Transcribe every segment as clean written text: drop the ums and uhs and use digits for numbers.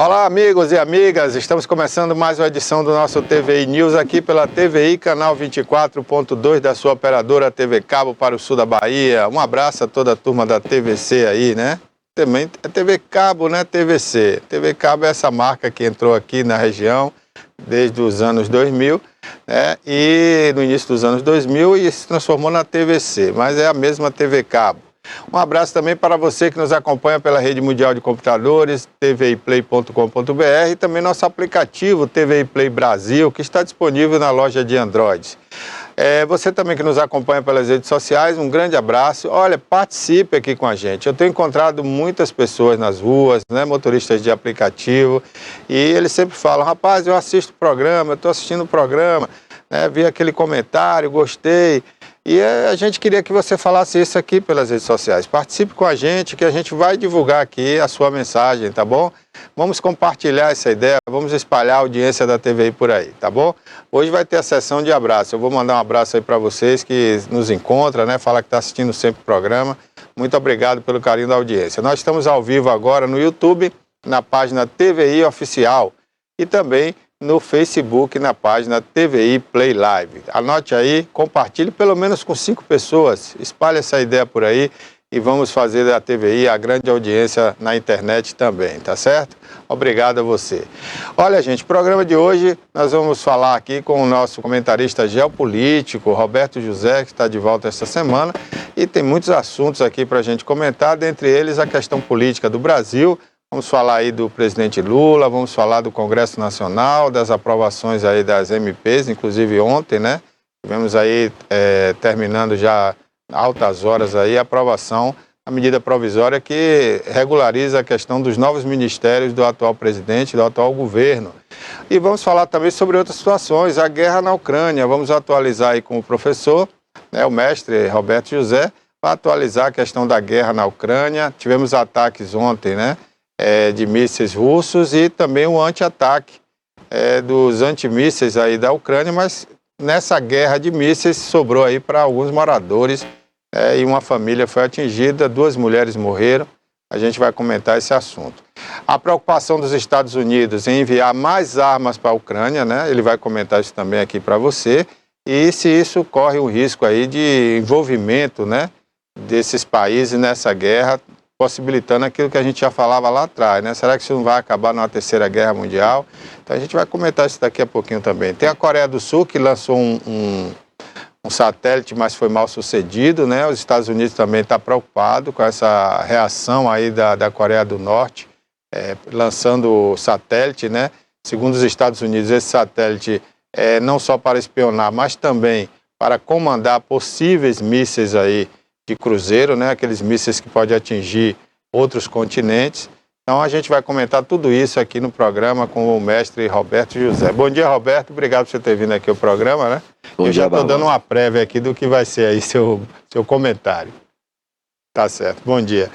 Olá, amigos e amigas, estamos começando mais uma edição do nosso TVI News aqui pela TVI, canal 24.2 da sua operadora TV Cabo para o sul da Bahia. Um abraço a toda a turma da TVC aí, né? Também é TV Cabo, né? TVC. TV Cabo é essa marca que entrou aqui na região desde os anos 2000, né? E no início dos anos 2000 e se transformou na TVC, mas é a mesma TV Cabo. Um abraço também para você que nos acompanha pela Rede Mundial de Computadores, tviplay.com.br e também nosso aplicativo TVI Play Brasil, que está disponível na loja de Android. Você também que nos acompanha pelas redes sociais, um grande abraço. Olha, participe aqui com a gente. Eu tenho encontrado muitas pessoas nas ruas, né, motoristas de aplicativo, e eles sempre falam, rapaz, eu assisto o programa, eu estou assistindo o programa, né, vi aquele comentário, gostei. E a gente queria que você falasse isso aqui pelas redes sociais. Participe com a gente, que a gente vai divulgar aqui a sua mensagem, tá bom? Vamos compartilhar essa ideia, vamos espalhar a audiência da TVI por aí, tá bom? Hoje vai ter a sessão de abraço. Eu vou mandar um abraço aí para vocês que nos encontram, né? Fala que está assistindo sempre o programa. Muito obrigado pelo carinho da audiência. Nós estamos ao vivo agora no YouTube, na página TVI Oficial e também no Facebook, na página TVI Play Live. Anote aí, compartilhe pelo menos com 5 pessoas, espalhe essa ideia por aí e vamos fazer da TVI a grande audiência na internet também, tá certo? Obrigado a você. Olha, gente, programa de hoje nós vamos falar aqui com o nosso comentarista geopolítico, Roberto José, que está de volta esta semana, e tem muitos assuntos aqui para a gente comentar, dentre eles a questão política do Brasil. Vamos falar aí do presidente Lula, vamos falar do Congresso Nacional, das aprovações aí das MPs, inclusive ontem, né? Tivemos aí, terminando já altas horas aí, a aprovação da medida provisória que regulariza a questão dos novos ministérios do atual presidente, do atual governo. E vamos falar também sobre outras situações, a guerra na Ucrânia. Vamos atualizar aí com o professor, né, o mestre Roberto José, para atualizar a questão da guerra na Ucrânia. Tivemos ataques ontem, né? De mísseis russos e também o anti-ataque dos antimísseis aí da Ucrânia, mas nessa guerra de mísseis sobrou aí para alguns moradores e uma família foi atingida, 2 mulheres morreram. A gente vai comentar esse assunto. A preocupação dos Estados Unidos em enviar mais armas para a Ucrânia, né? Ele vai comentar isso também aqui para você, e se isso corre um risco aí de envolvimento, né, desses países nessa guerra, possibilitando aquilo que a gente já falava lá atrás, né? Será que isso não vai acabar numa terceira guerra mundial? Então a gente vai comentar isso daqui a pouquinho também. Tem a Coreia do Sul, que lançou um satélite, mas foi mal sucedido, né? Os Estados Unidos também estão preocupados com essa reação aí da Coreia do Norte, lançando o satélite, né? Segundo os Estados Unidos, esse satélite é não só para espionar, mas também para comandar possíveis mísseis aí de cruzeiro, né? Aqueles mísseis que podem atingir outros continentes. Então a gente vai comentar tudo isso aqui no programa com o mestre Roberto José. Bom dia, Roberto. Obrigado por você ter vindo aqui ao programa, né? Eu já estou dando uma prévia aqui do que vai ser aí seu comentário. Tá certo. Bom dia.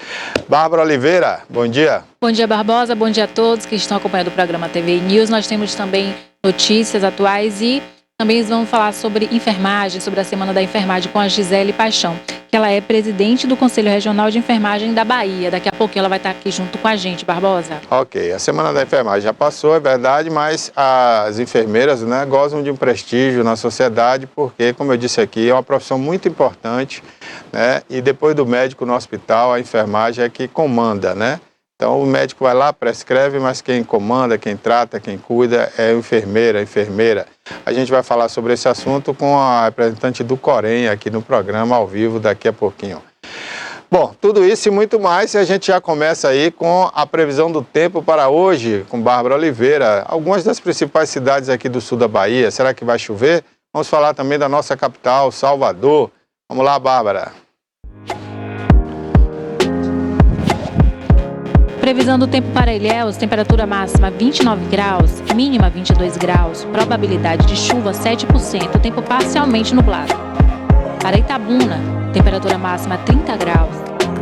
Bárbara Oliveira, bom dia. Bom dia, Barbosa. Bom dia a todos que estão acompanhando o programa TVI News. Nós temos também notícias atuais e também vamos falar sobre enfermagem, sobre a Semana da Enfermagem com a Gisele Paixão, que ela é presidente do Conselho Regional de Enfermagem da Bahia. Daqui a pouquinho ela vai estar aqui junto com a gente, Barbosa. Ok, a Semana da Enfermagem já passou, é verdade, mas as enfermeiras, né, gozam de um prestígio na sociedade, porque, como eu disse aqui, é uma profissão muito importante, né, e depois do médico no hospital, a enfermagem é que comanda, né? Então o médico vai lá, prescreve, mas quem comanda, quem trata, quem cuida é a enfermeira. A gente vai falar sobre esse assunto com a representante do Corém aqui no programa ao vivo daqui a pouquinho. Bom, tudo isso e muito mais, e a gente já começa aí com a previsão do tempo para hoje, com Bárbara Oliveira. Algumas das principais cidades aqui do sul da Bahia, será que vai chover? Vamos falar também da nossa capital, Salvador. Vamos lá, Bárbara. Previsão do tempo para Ilhéus, temperatura máxima 29 graus, mínima 22 graus, probabilidade de chuva 7%, tempo parcialmente nublado. Para Itabuna, temperatura máxima 30 graus,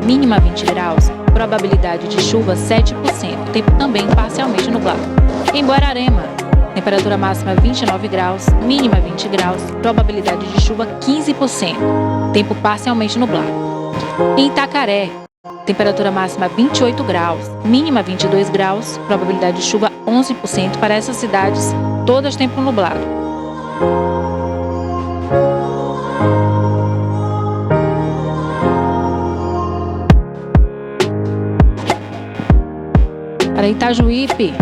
mínima 20 graus, probabilidade de chuva 7%, tempo também parcialmente nublado. Em Guararema, temperatura máxima 29 graus, mínima 20 graus, probabilidade de chuva 15%, tempo parcialmente nublado. Em Itacaré, temperatura máxima 28 graus, mínima 22 graus, probabilidade de chuva 11%. Para essas cidades, todas tempo nublado. Para Itajuípe,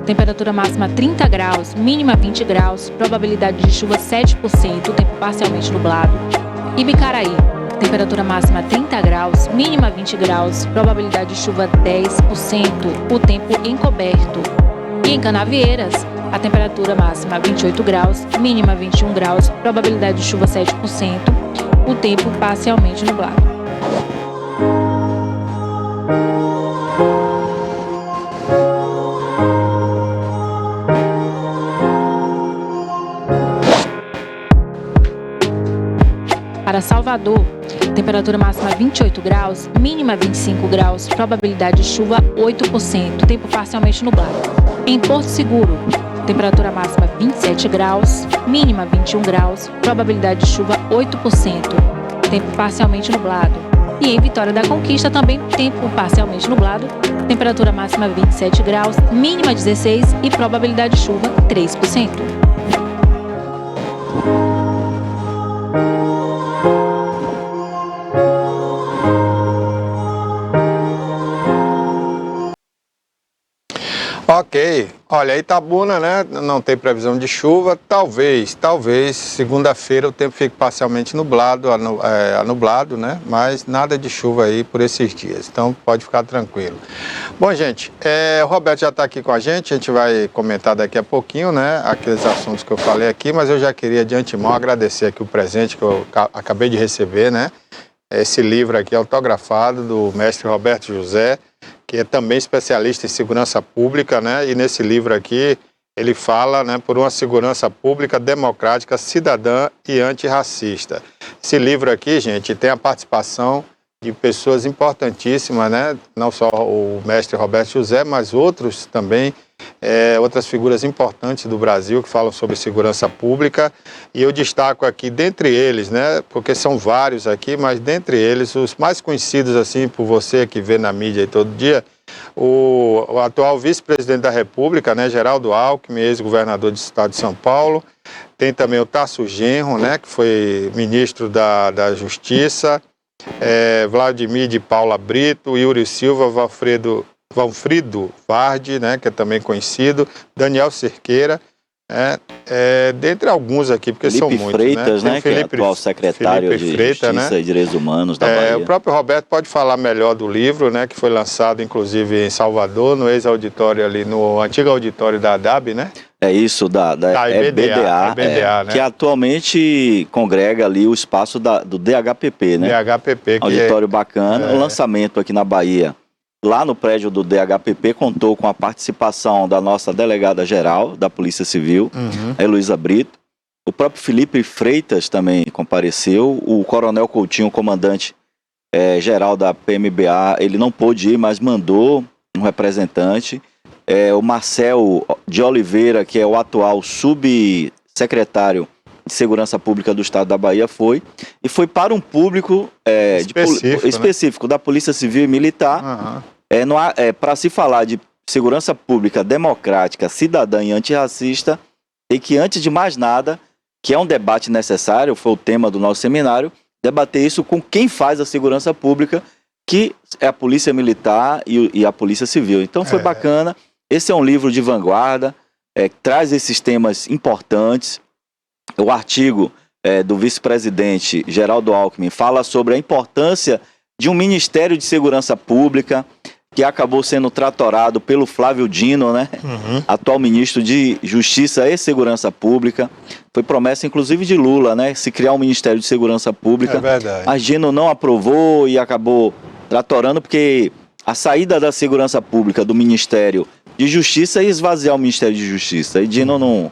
temperatura máxima 30 graus, mínima 20 graus, probabilidade de chuva 7%, tempo parcialmente nublado. Ibicaraí, temperatura máxima 30 graus, mínima 20 graus, probabilidade de chuva 10%, o tempo encoberto. E em Canavieiras, a temperatura máxima 28 graus, mínima 21 graus, probabilidade de chuva 7%, o tempo parcialmente nublado. Para Salvador, temperatura máxima 28 graus, mínima 25 graus, probabilidade de chuva 8%, tempo parcialmente nublado. Em Porto Seguro, temperatura máxima 27 graus, mínima 21 graus, probabilidade de chuva 8%, tempo parcialmente nublado. E em Vitória da Conquista também tempo parcialmente nublado, temperatura máxima 27 graus, mínima 16 e probabilidade de chuva 3%. Ok, olha, Itabuna, né, não tem previsão de chuva, talvez, segunda-feira o tempo fique parcialmente nublado, nublado, né, mas nada de chuva aí por esses dias, então pode ficar tranquilo. Bom, gente, o Roberto já está aqui com a gente vai comentar daqui a pouquinho, né, aqueles assuntos que eu falei aqui, mas eu já queria de antemão agradecer aqui o presente que eu acabei de receber, né, esse livro aqui autografado do mestre Roberto José, que é também especialista em segurança pública, né? E nesse livro aqui ele fala, né, por uma segurança pública democrática, cidadã e antirracista. Esse livro aqui, gente, tem a participação de pessoas importantíssimas, né? Não só o mestre Roberto José, mas outros também, outras figuras importantes do Brasil que falam sobre segurança pública. E eu destaco aqui, dentre eles, né, porque são vários aqui, mas dentre eles, os mais conhecidos, assim, por você que vê na mídia aí todo dia, o atual vice-presidente da República, né, Geraldo Alckmin, ex-governador do estado de São Paulo. Tem também o Tasso Genro, né, que foi ministro da Justiça, Vladimir de Paula Brito, Yuri Silva, Valfrido Vardi, né, que é também conhecido, Daniel Cerqueira, dentre alguns aqui, porque Felipe são muitos, Freitas, né, que é atual secretário Felipe de Freitas, Justiça, né? e Direitos Humanos da Bahia. O próprio Roberto pode falar melhor do livro, né, que foi lançado inclusive em Salvador, no ex-auditório ali, no antigo auditório da ADAB, né? É isso, da EBDA, né? Que atualmente congrega ali o espaço do DHPP, né? DHPP, que auditório bacana. O lançamento aqui na Bahia, lá no prédio do DHPP, contou com a participação da nossa delegada-geral da Polícia Civil, a Heloísa Brito. O próprio Felipe Freitas também compareceu. O Coronel Coutinho, comandante geral da PMBA, ele não pôde ir, mas mandou um representante. O Marcel de Oliveira, que é o atual subsecretário de Segurança Pública do Estado da Bahia, foi para um público específico, né? Da Polícia Civil e Militar. Para se falar de segurança pública democrática, cidadã e antirracista, tem que, antes de mais nada, que é um debate necessário, foi o tema do nosso seminário, debater isso com quem faz a segurança pública, que é a Polícia Militar e a Polícia Civil. Então foi bacana. Esse é um livro de vanguarda, traz esses temas importantes. O artigo do vice-presidente Geraldo Alckmin fala sobre a importância de um Ministério de Segurança Pública, que acabou sendo tratorado pelo Flávio Dino, né? Atual ministro de Justiça e Segurança Pública. Foi promessa, inclusive, de Lula, né? Se criar um Ministério de Segurança Pública. É verdade. Mas Dino não aprovou e acabou tratorando, porque a saída da Segurança Pública do Ministério de Justiça ia esvaziar o Ministério de Justiça. E Dino não...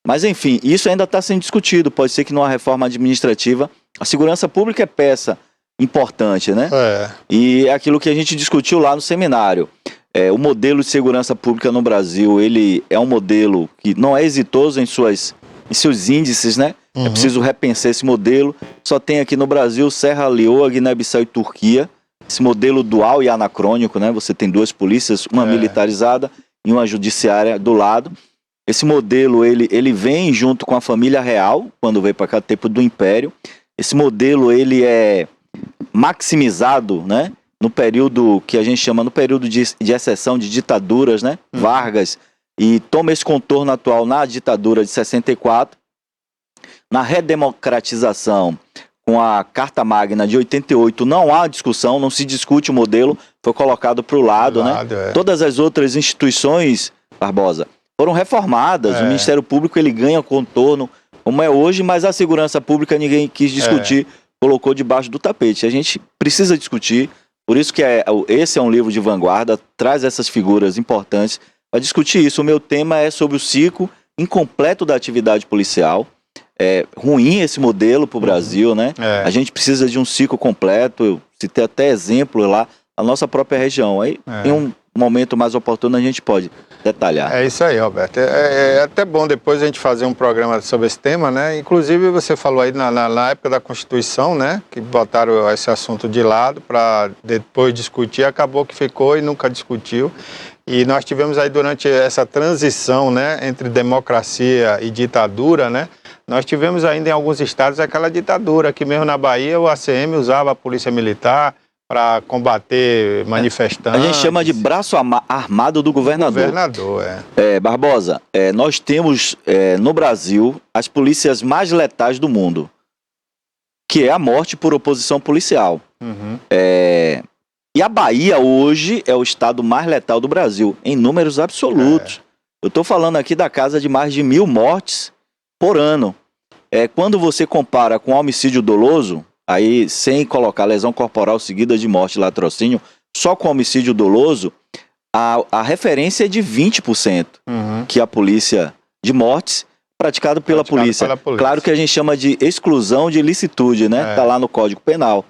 Mas, enfim, isso ainda está sendo discutido. Pode ser que numa reforma administrativa, a segurança pública é peça importante, né? E é aquilo que a gente discutiu lá no seminário. O modelo de segurança pública no Brasil, ele é um modelo que não é exitoso em seus índices, né? É preciso repensar esse modelo. Só tem aqui no Brasil Serra Leoa, Guiné-Bissau e Turquia. Esse modelo dual e anacrônico, né? Você tem duas polícias, uma militarizada e uma judiciária do lado. Esse modelo, ele vem junto com a família real, quando veio para cá, tempo do Império. Esse modelo, ele é maximizado, né? No período que a gente chama, no período de exceção de ditaduras, né? Vargas, e toma esse contorno atual na ditadura de 64. Na redemocratização, com a Carta Magna de 88, não há discussão, não se discute o modelo, foi colocado para o lado, né? Todas as outras instituições, Barbosa, foram reformadas, o Ministério Público ele ganha contorno, como é hoje, mas a segurança pública ninguém quis discutir, colocou debaixo do tapete. A gente precisa discutir, por isso que esse é um livro de vanguarda, traz essas figuras importantes para discutir isso. O meu tema é sobre o ciclo incompleto da atividade policial. É ruim esse modelo para o Brasil, né? A gente precisa de um ciclo completo. Eu citei até exemplo lá, a nossa própria região. Aí em um momento mais oportuno a gente pode detalhar. É isso aí, Roberto. É até bom depois a gente fazer um programa sobre esse tema, né? Inclusive você falou aí na época da Constituição, né? Que botaram esse assunto de lado para depois discutir, acabou que ficou e nunca discutiu. E nós tivemos aí durante essa transição, né? Entre democracia e ditadura, né? Nós tivemos ainda em alguns estados aquela ditadura, aqui mesmo na Bahia o ACM usava a polícia militar para combater manifestantes. A gente chama de braço armado do governador. Barbosa, nós temos no Brasil as polícias mais letais do mundo, que é a morte por oposição policial. E a Bahia hoje é o estado mais letal do Brasil, em números absolutos. Eu estou falando aqui da casa de mais de 1.000 mortes por ano. Quando você compara com homicídio doloso, aí sem colocar lesão corporal seguida de morte e latrocínio, só com homicídio doloso, a referência é de 20%, que a polícia de mortes praticado pela polícia. Claro que a gente chama de exclusão de ilicitude, né? Tá lá no Código Penal.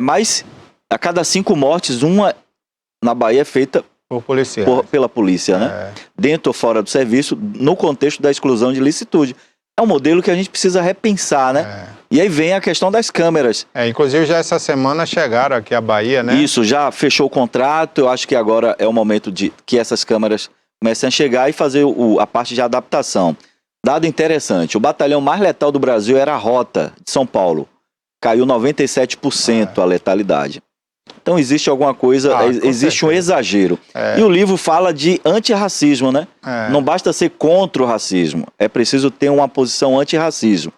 Mas a cada 5 mortes, uma na Bahia é feita pela polícia, né? Dentro ou fora do serviço, no contexto da exclusão de ilicitude. É um modelo que a gente precisa repensar, né? E aí vem a questão das câmeras. Inclusive já essa semana chegaram aqui à Bahia, né? Isso, já fechou o contrato. Eu acho que agora é o momento de que essas câmeras comecem a chegar e fazer a parte de adaptação. Dado interessante, o batalhão mais letal do Brasil era a Rota de São Paulo. Caiu 97% a letalidade. Então existe alguma coisa, existe um exagero. E o livro fala de antirracismo, né? Não basta ser contra o racismo, é preciso ter uma posição antirracismo,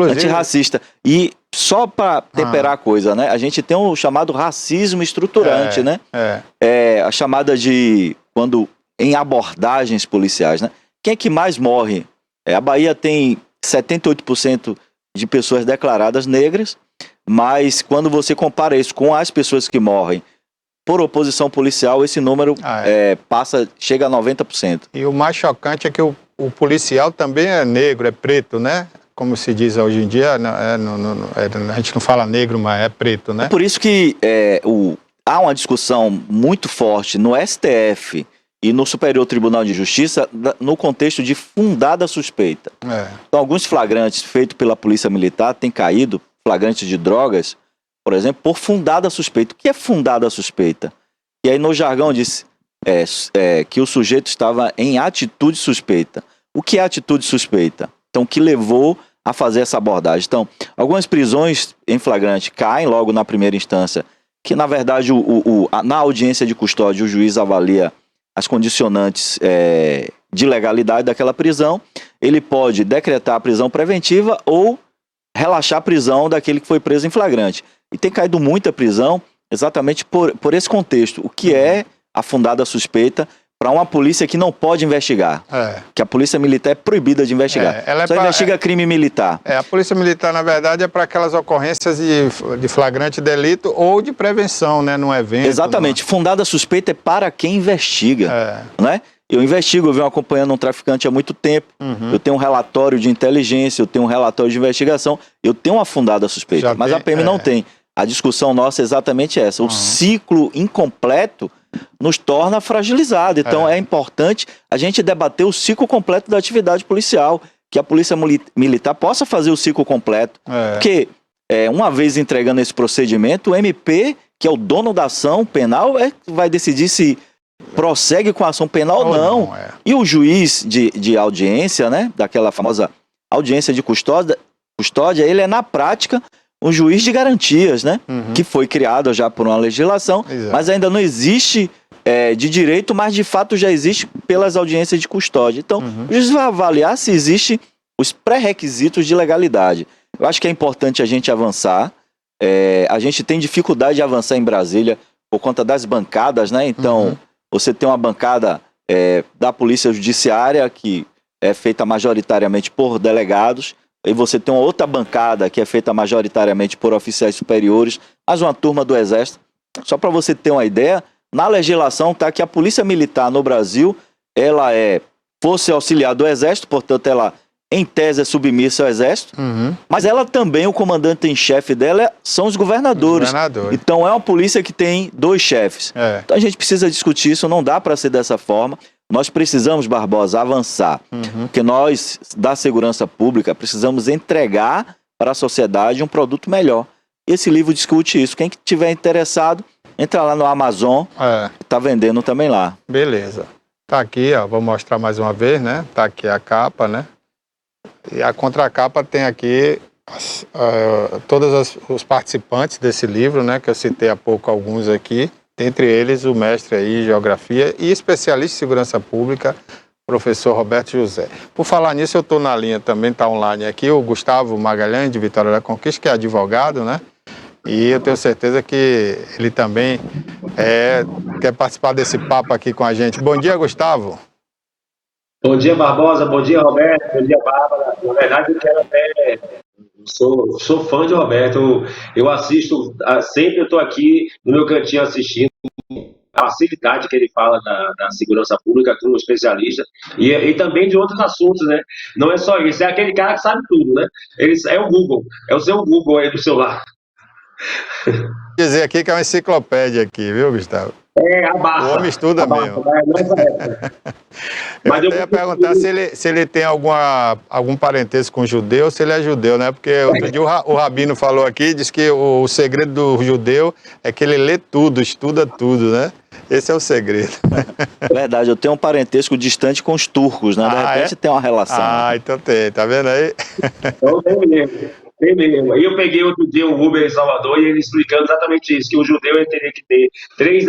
antirracista. E só para temperar a coisa, né? A gente tem o chamado racismo estruturante, né? A chamada de, quando em abordagens policiais, né? Quem é que mais morre? A Bahia tem 78% de pessoas declaradas negras, mas quando você compara isso com as pessoas que morrem por oposição policial, esse número chega a 90%. E o mais chocante é que o policial também é negro, é preto, né? Como se diz hoje em dia, a gente não fala negro, mas é preto, né? É por isso que há uma discussão muito forte no STF e no Superior Tribunal de Justiça no contexto de fundada suspeita. Então, alguns flagrantes feitos pela Polícia Militar têm caído, flagrantes de drogas, por exemplo, por fundada suspeita. O que é fundada suspeita? E aí no jargão diz que o sujeito estava em atitude suspeita. O que é atitude suspeita? Então, o que levou a fazer essa abordagem? Então, algumas prisões em flagrante caem logo na primeira instância, que na verdade na audiência de custódia o juiz avalia as condicionantes de legalidade daquela prisão. Ele pode decretar a prisão preventiva ou relaxar a prisão daquele que foi preso em flagrante. E tem caído muita prisão exatamente por esse contexto. O que é a fundada suspeita para uma polícia que não pode investigar? Que a polícia militar é proibida de investigar. Ela só investiga crime militar. A polícia militar, na verdade, é para aquelas ocorrências de flagrante delito ou de prevenção, né, num evento. Exatamente. Fundada suspeita é para quem investiga, né? Eu investigo, eu venho acompanhando um traficante há muito tempo, eu tenho um relatório de inteligência, eu tenho um relatório de investigação, eu tenho uma fundada suspeita, mas a PM não tem. A discussão nossa é exatamente essa. O ciclo incompleto nos torna fragilizado. Então é importante a gente debater o ciclo completo da atividade policial, que a polícia militar possa fazer o ciclo completo. Porque uma vez entregando esse procedimento, o MP, que é o dono da ação penal, vai decidir se prossegue com a ação penal ou não. E o juiz de audiência, né, daquela famosa audiência de custódia, ele é na prática um juiz de garantias, né, que foi criado já por uma legislação, mas ainda não existe de direito, mas de fato já existe pelas audiências de custódia. Então, o juiz vai avaliar se existe os pré-requisitos de legalidade. Eu acho que é importante a gente avançar. A gente tem dificuldade de avançar em Brasília por conta das bancadas, né? Então, você tem uma bancada da Polícia Judiciária que é feita majoritariamente por delegados, e você tem uma outra bancada que é feita majoritariamente por oficiais superiores, mais uma turma do Exército. Só para você ter uma ideia, na legislação está que a Polícia Militar no Brasil, ela é força auxiliar do Exército, portanto ela em tese é submissa ao Exército, mas ela também, o comandante em chefe dela são os governadores. Então é uma polícia que tem 2 chefes. Então a gente precisa discutir isso, não dá para ser dessa forma. Nós precisamos, Barbosa, avançar, porque nós, da segurança pública, precisamos entregar para a sociedade um produto melhor. Esse livro discute isso. Quem tiver interessado, entra lá no Amazon, tá vendendo também lá. Beleza. Tá aqui, ó, vou mostrar mais uma vez, né? Tá aqui a capa, né? E a contracapa tem aqui todos os participantes desse livro, né? Que eu citei há pouco alguns aqui. Dentre eles, o mestre aí em Geografia e especialista em Segurança Pública, professor Roberto José. Por falar nisso, eu estou na linha também, está online aqui, o Gustavo Magalhães, de Vitória da Conquista, que é advogado, né? E eu tenho certeza que ele também quer participar desse papo aqui com a gente. Bom dia, Gustavo. Bom dia, Barbosa. Bom dia, Roberto. Bom dia, Bárbara. Na verdade, eu quero até... Sou fã de Roberto. Eu assisto, sempre eu estou aqui no meu cantinho assistindo a facilidade que ele fala da segurança pública, como especialista, e também de outros assuntos, né? Não é só isso, é aquele cara que sabe tudo, né? É o Google, é o seu Google aí do celular. Dizer aqui que é uma enciclopédia aqui, viu, Gustavo? Abafa. O homem estuda mesmo. Eu ia perguntar se ele tem algum parentesco com judeu, se ele é judeu, né? Porque outro dia o Rabino falou aqui, disse que o segredo do judeu é que ele lê tudo, estuda tudo, né? Esse é o segredo. Verdade, eu tenho um parentesco distante com os turcos, né? De repente tem uma relação. Então tem, tá vendo aí? Então tem mesmo. Tem mesmo. Aí eu peguei outro dia um Uber em Salvador e ele explicando exatamente isso, que o judeu teria que ter 3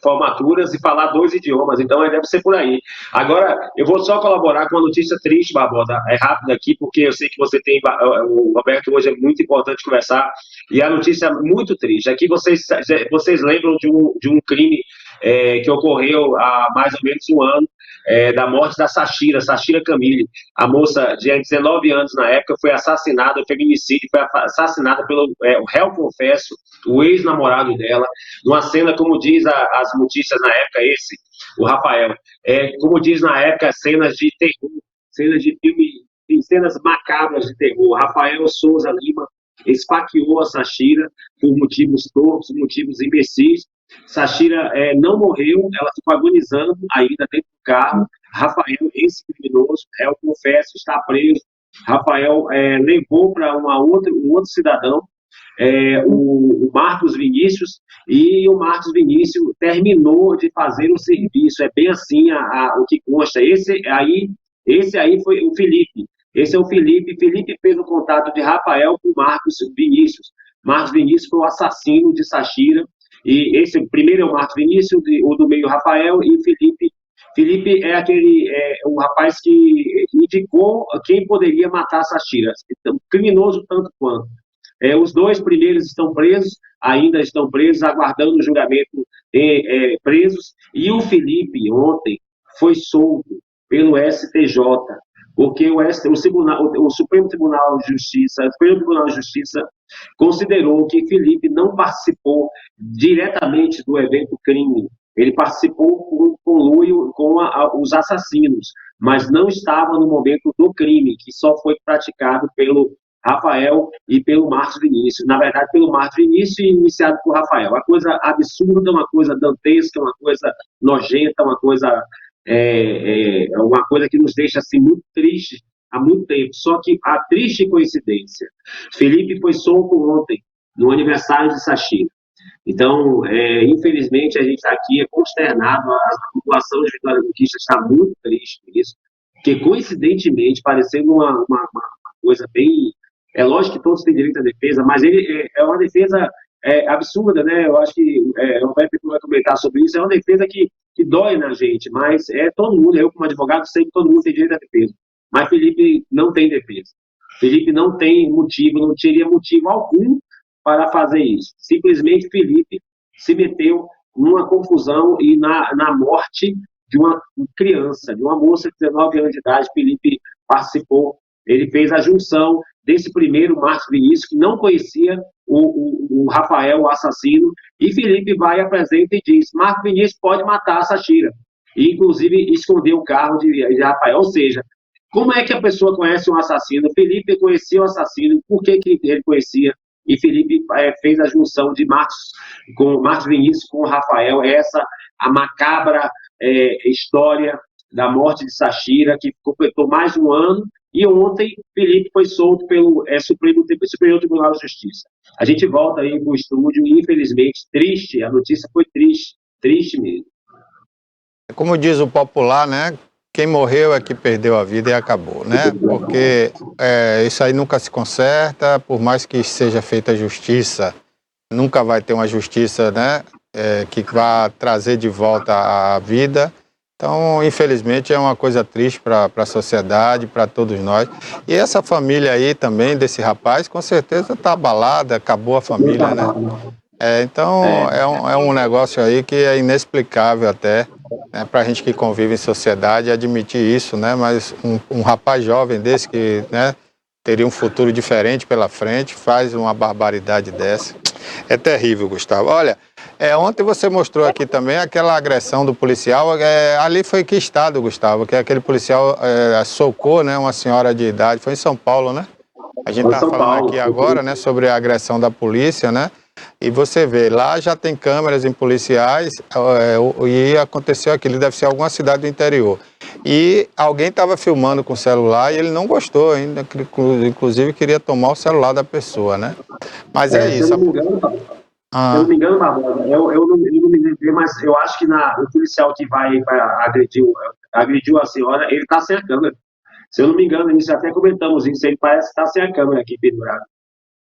formaturas e falar 2 idiomas, então deve ser por aí. Agora, eu vou só colaborar com uma notícia triste, Barbosa, rápido aqui, porque eu sei que você tem, o Roberto, hoje é muito importante conversar, e a notícia é muito triste. Aqui vocês lembram de um crime que ocorreu há mais ou menos um ano, da morte da Sachira Camille, a moça de 19 anos na época, foi assassinada, feminicídio, foi assassinada pelo o réu confesso, o ex-namorado dela, numa cena, como diz as notícias na época, o Rafael, como diz na época, cenas de terror, cenas de filme, cenas macabras de terror. Rafael Souza Lima esfaqueou a Sachira por motivos tortos, motivos imbecis. Sachira não morreu, ela ficou agonizando ainda dentro do carro. Rafael, esse criminoso, réu confesso, está preso. Rafael levou para um outro cidadão, o Marcos Vinícius, e o Marcos Vinícius terminou de fazer o serviço. É bem assim o que consta. Esse aí foi o Felipe. Esse é o Felipe. Felipe fez o contato de Rafael com Marcos Vinícius. Marcos Vinícius foi o assassino de Sachira. E esse primeiro é o Marcos Vinícius, o do meio Rafael, e Felipe. Felipe é um rapaz que indicou quem poderia matar Sachira. Então, criminoso tanto quanto. Os 2 primeiros estão presos, ainda estão presos, aguardando o julgamento, presos. E o Felipe, ontem, foi solto pelo STJ, porque o Supremo Tribunal de Justiça considerou que Felipe não participou diretamente do evento crime. Ele participou por conluio com os assassinos, mas não estava no momento do crime, que só foi praticado pelo Rafael e pelo Marcos Vinícius. Na verdade, pelo Marcos Vinícius e iniciado por Rafael. Uma coisa absurda, uma coisa dantesca, uma coisa nojenta, uma coisa que nos deixa assim, muito triste há muito tempo. Só que a triste coincidência, Felipe foi solto ontem, no aniversário de Sachira. Então, infelizmente, a gente está aqui consternado, a população de Vitória da Conquista está muito triste por isso, porque, coincidentemente, parecendo uma coisa bem... É lógico que todos têm direito à defesa, mas ele é uma defesa absurda, né? Eu acho que o Roberto vai comentar sobre isso. É uma defesa que dói na gente, mas todo mundo, eu como advogado sei que todo mundo tem direito à defesa, mas Felipe não tem defesa. Felipe não tem motivo, não teria motivo algum para fazer isso. Simplesmente Felipe se meteu numa confusão e na morte de uma criança, de uma moça de 19 anos de idade. Felipe participou, ele fez a junção desse primeiro Marcos Vinícius, que não conhecia o Rafael, o assassino, e Felipe vai, apresenta e diz: Marcos Vinícius pode matar a Sachira, e inclusive escondeu o carro de Rafael. Ou seja, como é que a pessoa conhece um assassino? Felipe conhecia o assassino, por que ele conhecia? E Felipe fez a junção de Marcos Vinícius com o Rafael, a macabra história da morte de Sachira, que completou mais de um ano, e ontem Felipe foi solto pelo Superior Tribunal de Justiça. A gente volta aí para o estúdio e, infelizmente, triste, a notícia foi triste mesmo. Como diz o popular, né? Quem morreu é que perdeu a vida e acabou, né? Porque isso aí nunca se conserta, por mais que seja feita justiça, nunca vai ter uma justiça, né? Que vá trazer de volta a vida. Então, infelizmente, é uma coisa triste para a sociedade, para todos nós. E essa família aí também, desse rapaz, com certeza está abalada, acabou a família, né? Então, é um negócio aí que é inexplicável até, né, para a gente que convive em sociedade admitir isso, né? Mas um rapaz jovem desse que, né, teria um futuro diferente pela frente, faz uma barbaridade dessa. É terrível, Gustavo. Olha, ontem você mostrou aqui também aquela agressão do policial. Ali foi que estado, Gustavo? Que aquele policial socou, né, uma senhora de idade. Foi em São Paulo, né? A gente está falando aqui agora, né, sobre a agressão da polícia, né? E você vê, lá já tem câmeras em policiais e aconteceu aquilo, deve ser alguma cidade do interior. E alguém estava filmando com o celular e ele não gostou ainda, inclusive queria tomar o celular da pessoa, né? Mas isso. Se eu não me engano, Barbosa, eu não me lembro, mas eu acho que o policial que vai agrediu a senhora, ele está sem a câmera. Se eu não me engano, isso até comentamos isso, ele parece estar sem a câmera aqui pendurado.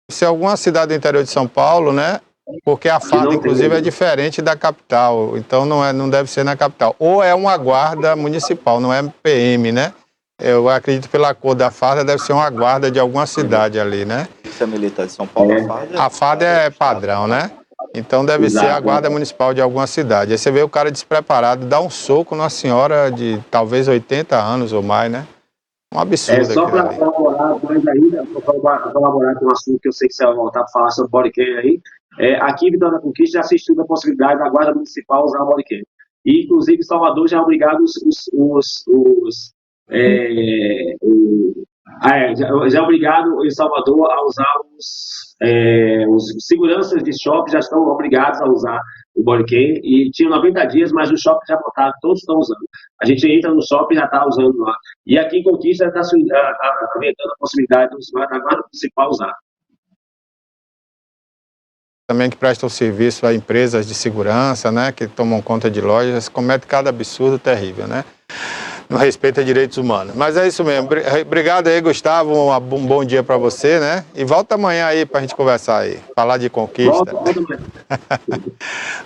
Se é alguma cidade do interior de São Paulo, né? Porque a farda, inclusive, é diferente da capital, então não deve ser na capital. Ou é uma guarda municipal, não é PM, né? Eu acredito pela cor da farda, deve ser uma guarda de alguma cidade ali, né? Polícia Militar de São Paulo, a farda é padrão, né? Então deve ser a guarda municipal de alguma cidade. Aí você vê o cara despreparado, dá um soco numa senhora de talvez 80 anos ou mais, né? Um absurdo. Só para colaborar mais ainda, para colaborar com o assunto que eu sei que você vai voltar para falar sobre body cam aí, aqui em Vitória da Conquista já se estuda a possibilidade da Guarda Municipal usar o body cam. E, inclusive, Salvador já é obrigado já é obrigado em Salvador a usar os seguranças de shopping já estão obrigados a usar o body cam, e tinha 90 dias, mas os shopping já botaram, todos estão usando. A gente entra no shopping e já está usando lá. E aqui em Conquista está aumentando a possibilidade da Guarda Municipal usar. Também que prestam serviço a empresas de segurança, né, que tomam conta de lojas, comete cada absurdo terrível, né? No respeito a direitos humanos. Mas é isso mesmo. Obrigado aí, Gustavo. Um bom dia para você, né? E volta amanhã aí para a gente conversar aí. Falar de conquista.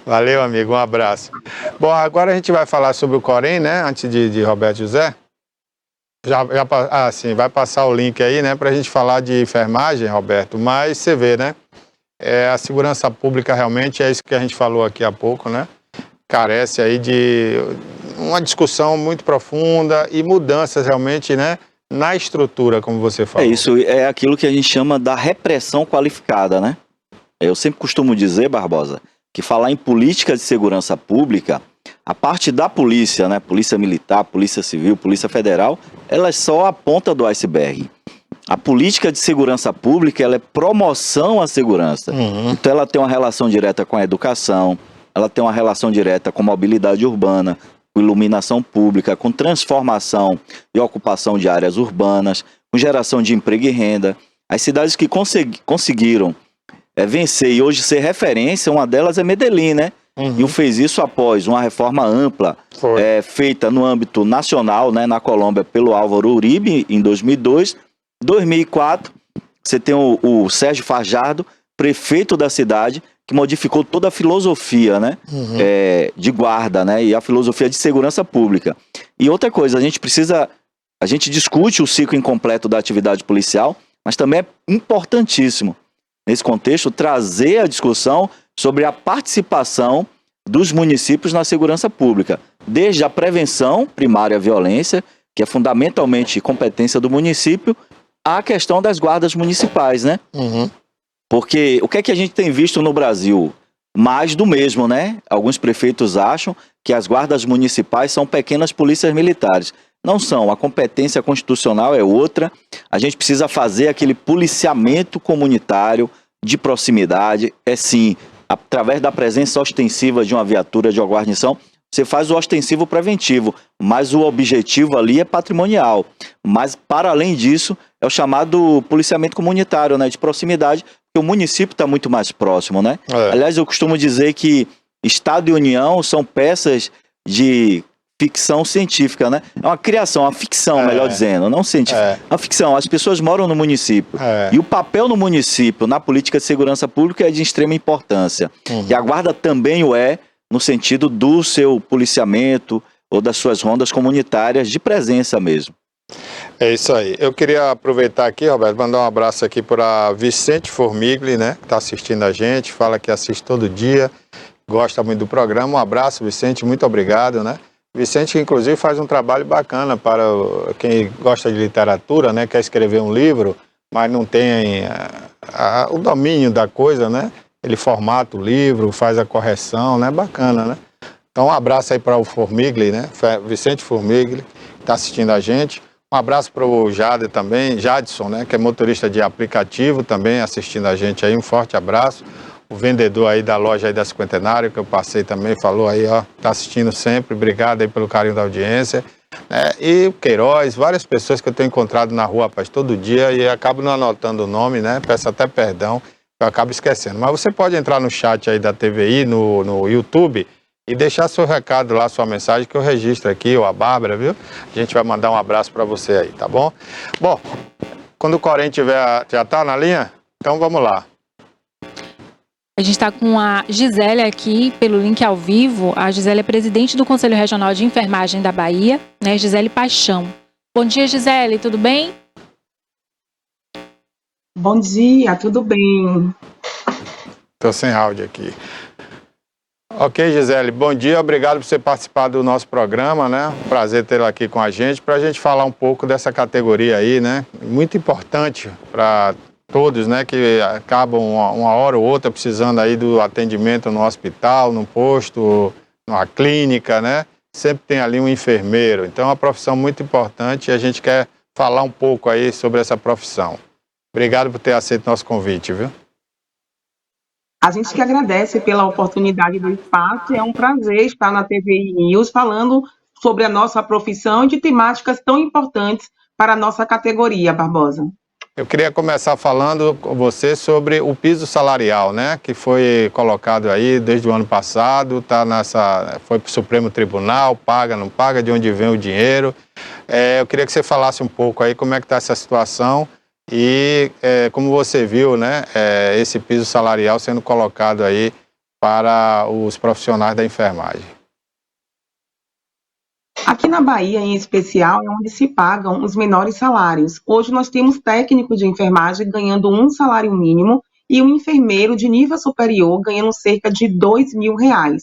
Valeu, amigo. Um abraço. Bom, agora a gente vai falar sobre o Corém, né? Antes de Roberto José. Sim, vai passar o link aí, né? Para a gente falar de enfermagem, Roberto. Mas você vê, né? A segurança pública realmente é isso que a gente falou aqui há pouco, né? Carece aí de uma discussão muito profunda e mudanças realmente, né, na estrutura, como você falou. Isso é aquilo que a gente chama da repressão qualificada, né? Eu sempre costumo dizer, Barbosa, que falar em política de segurança pública, a parte da polícia, né, polícia militar, polícia civil, polícia federal, ela é só a ponta do iceberg. A política de segurança pública, ela é promoção à segurança. Então ela tem uma relação direta com a educação, ela tem uma relação direta com mobilidade urbana, com iluminação pública, com transformação e ocupação de áreas urbanas, com geração de emprego e renda. As cidades que conseguiram vencer e hoje ser referência, uma delas é Medellín, né? E fez isso após uma reforma ampla feita no âmbito nacional, né, na Colômbia, pelo Álvaro Uribe, em 2002. 2004, você tem o Sérgio Fajardo, prefeito da cidade, que modificou toda a filosofia, né, de guarda, né, e a filosofia de segurança pública. E outra coisa, a gente discute o ciclo incompleto da atividade policial, mas também é importantíssimo, nesse contexto, trazer a discussão sobre a participação dos municípios na segurança pública, desde a prevenção primária à violência, que é fundamentalmente competência do município, à questão das guardas municipais, né? Porque o que é que a gente tem visto no Brasil? Mais do mesmo, né? Alguns prefeitos acham que as guardas municipais são pequenas polícias militares. Não são, a competência constitucional é outra. A gente precisa fazer aquele policiamento comunitário de proximidade, sim, através da presença ostensiva de uma viatura de uma guarnição. Você faz o ostensivo preventivo, mas o objetivo ali é patrimonial. Mas, para além disso, é o chamado policiamento comunitário, né, de proximidade, porque o município está muito mais próximo, né? Aliás, eu costumo dizer que Estado e União são peças de ficção científica, né? É uma criação, uma ficção, melhor dizendo, não científica. É uma ficção, as pessoas moram no município. E o papel no município, na política de segurança pública, é de extrema importância. E a guarda também o é, no sentido do seu policiamento ou das suas rondas comunitárias de presença mesmo. É isso aí. Eu queria aproveitar aqui, Roberto, mandar um abraço aqui para Vicente Formigli, né, que está assistindo a gente, fala que assiste todo dia, gosta muito do programa. Um abraço, Vicente, muito obrigado, né? Vicente, inclusive, faz um trabalho bacana para quem gosta de literatura, né, quer escrever um livro, mas não tem o domínio da coisa, né? Ele formata o livro, faz a correção, né? Bacana, né? Então, um abraço aí para o Formigli, né? Vicente Formigli, que está assistindo a gente. Um abraço para o Jadson, né? Que é motorista de aplicativo, também assistindo a gente aí. Um forte abraço. O vendedor aí da loja aí da Cinquentenário, que eu passei também, falou aí, ó, tá assistindo sempre. Obrigado aí pelo carinho da audiência. E o Queiroz, várias pessoas que eu tenho encontrado na rua, rapaz, todo dia, e acabo não anotando o nome, né? Peço até perdão. Eu acabo esquecendo. Mas você pode entrar no chat aí da TVI, no YouTube, e deixar seu recado lá, sua mensagem, que eu registro aqui, ou a Bárbara, viu? A gente vai mandar um abraço para você aí, tá bom? Bom, quando o Corém já tá na linha, então vamos lá. A gente está com a Gisele aqui, pelo link ao vivo. A Gisele é presidente do Conselho Regional de Enfermagem da Bahia, né? Gisele Paixão. Bom dia, Gisele, tudo bem? Bom dia, tudo bem? Estou sem áudio aqui. Ok, Gisele, bom dia, obrigado por você participar do nosso programa, né? Prazer tê-la aqui com a gente, para a gente falar um pouco dessa categoria aí, né? Muito importante para todos, né? Que acabam uma hora ou outra precisando aí do atendimento no hospital, no posto, numa clínica, né? Sempre tem ali um enfermeiro, então é uma profissão muito importante e a gente quer falar um pouco aí sobre essa profissão. Obrigado por ter aceito nosso convite, viu? A gente que agradece pela oportunidade do espaço. É um prazer estar na TVI News falando sobre a nossa profissão e de temáticas tão importantes para a nossa categoria, Barbosa. Eu queria começar falando com você sobre o piso salarial, né? Que foi colocado aí desde o ano passado, foi para o Supremo Tribunal, paga, não paga, de onde vem o dinheiro. Eu queria que você falasse um pouco aí como é que está essa situação. E como você viu, né, esse piso salarial sendo colocado aí para os profissionais da enfermagem. Aqui na Bahia, em especial, é onde se pagam os menores salários. Hoje nós temos técnicos de enfermagem ganhando um salário mínimo e um enfermeiro de nível superior ganhando cerca de R$2.000.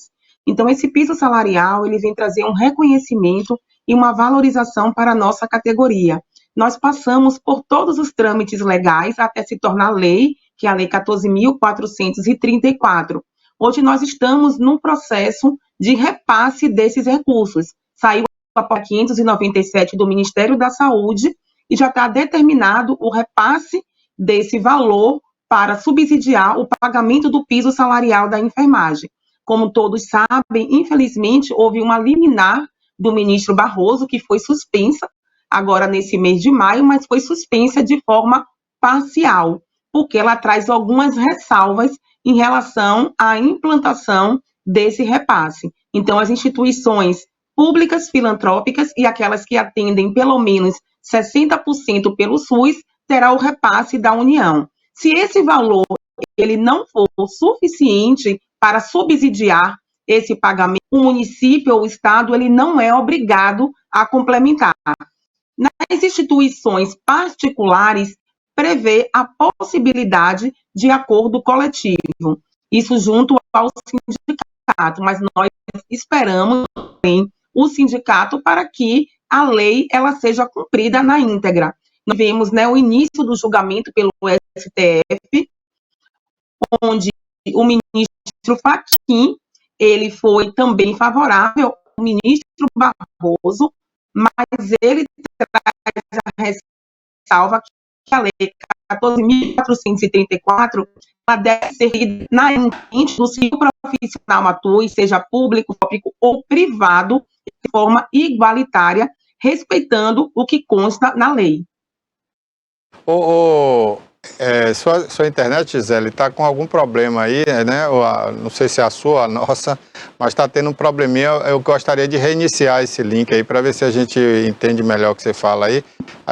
Então, esse piso salarial ele vem trazer um reconhecimento e uma valorização para a nossa categoria. Nós passamos por todos os trâmites legais até se tornar lei, que é a Lei 14.434. Hoje nós estamos num processo de repasse desses recursos. Saiu a portaria 597 do Ministério da Saúde e já está determinado o repasse desse valor para subsidiar o pagamento do piso salarial da enfermagem. Como todos sabem, infelizmente, houve uma liminar do ministro Barroso, que foi suspensa agora nesse mês de maio, mas foi suspensa de forma parcial, porque ela traz algumas ressalvas em relação à implantação desse repasse. Então, as instituições públicas, filantrópicas e aquelas que atendem pelo menos 60% pelo SUS, terá o repasse da União. Se esse valor ele não for suficiente para subsidiar esse pagamento, o município ou o Estado ele não é obrigado a complementar. Nas instituições particulares, prevê a possibilidade de acordo coletivo, isso junto ao sindicato, mas nós esperamos também o sindicato para que a lei ela seja cumprida na íntegra. Nós vemos, né, o início do julgamento pelo STF, onde o ministro Fachin, ele foi também favorável ao ministro Barroso, mas ele traz a ressalva que a lei 14.434 deve ser na mente do se o profissional atue, seja público ou privado, de forma igualitária, respeitando o que consta na lei. Sua internet, Gisele, está com algum problema aí, né? Não sei se é a sua ou a nossa, mas está tendo um probleminha. Eu gostaria de reiniciar esse link aí para ver se a gente entende melhor o que você fala aí.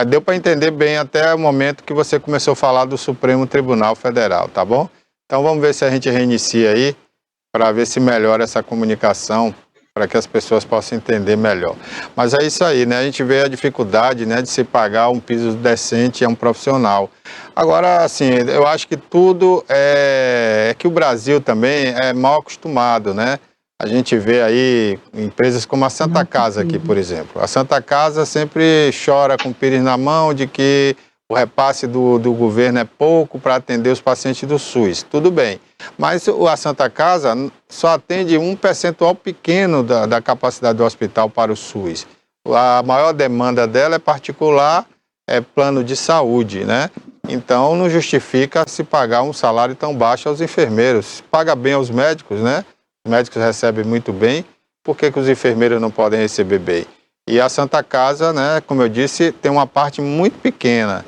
Deu para entender bem até o momento que você começou a falar do Supremo Tribunal Federal, tá bom? Então vamos ver se a gente reinicia aí para ver se melhora essa comunicação, para que as pessoas possam entender melhor. Mas é isso aí, né? A gente vê a dificuldade, né, de se pagar um piso decente a um profissional. Agora, assim, eu acho que tudo é que o Brasil também é mal acostumado, né? A gente vê aí empresas como a Santa Casa aqui, por exemplo. A Santa Casa sempre chora com o pires na mão de que o repasse do governo é pouco para atender os pacientes do SUS. Tudo bem, mas a Santa Casa só atende um percentual pequeno da capacidade do hospital para o SUS. A maior demanda dela é particular, é plano de saúde, né? Então não justifica se pagar um salário tão baixo aos enfermeiros. Paga bem aos médicos, né? Os médicos recebem muito bem, por que os enfermeiros não podem receber bem? E a Santa Casa, né, como eu disse, tem uma parte muito pequena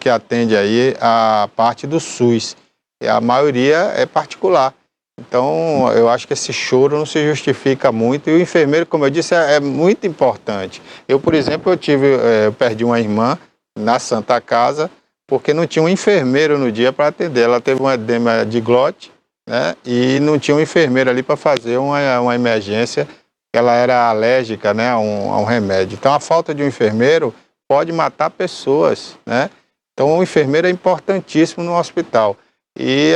que atende aí a parte do SUS. E a maioria é particular. Então, eu acho que esse choro não se justifica muito. E o enfermeiro, como eu disse, é muito importante. Eu, por exemplo, eu perdi uma irmã na Santa Casa porque não tinha um enfermeiro no dia para atender. Ela teve um edema de glote, né, e não tinha um enfermeiro ali para fazer uma emergência. Ela era alérgica, né, a um remédio. Então, a falta de um enfermeiro pode matar pessoas, né? Então, o enfermeiro é importantíssimo no hospital. E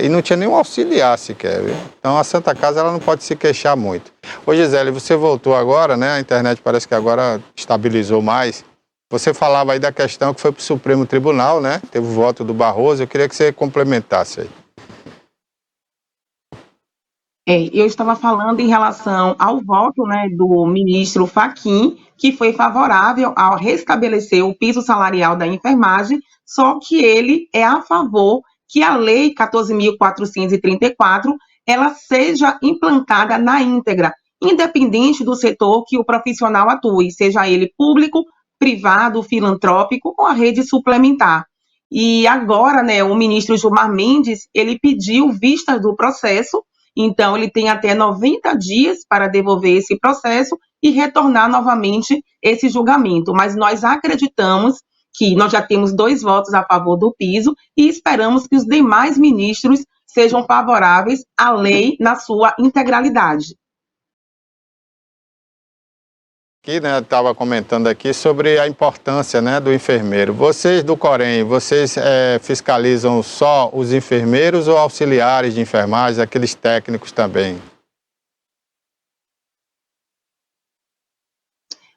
não tinha nenhum auxiliar sequer, viu? Então, a Santa Casa ela não pode se queixar muito. Ô, Gisele, você voltou agora, né? A internet parece que agora estabilizou mais. Você falava aí da questão que foi para o Supremo Tribunal, né? Teve o voto do Barroso. Eu queria que você complementasse aí. Eu estava falando em relação ao voto, né, do ministro Fachin, que foi favorável ao restabelecer o piso salarial da enfermagem, só que ele é a favor que a Lei 14.434 ela seja implantada na íntegra, independente do setor que o profissional atue, seja ele público, privado, filantrópico ou a rede suplementar. E agora, né, o ministro Gilmar Mendes, ele pediu vista do processo. Então, ele tem até 90 dias para devolver esse processo e retornar novamente esse julgamento. Mas nós acreditamos que nós já temos 2 votos a favor do piso e esperamos que os demais ministros sejam favoráveis à lei na sua integralidade. Aqui, né, estava comentando aqui sobre a importância, né, do enfermeiro. Vocês do Corém, vocês fiscalizam só os enfermeiros ou auxiliares de enfermagem, aqueles técnicos também?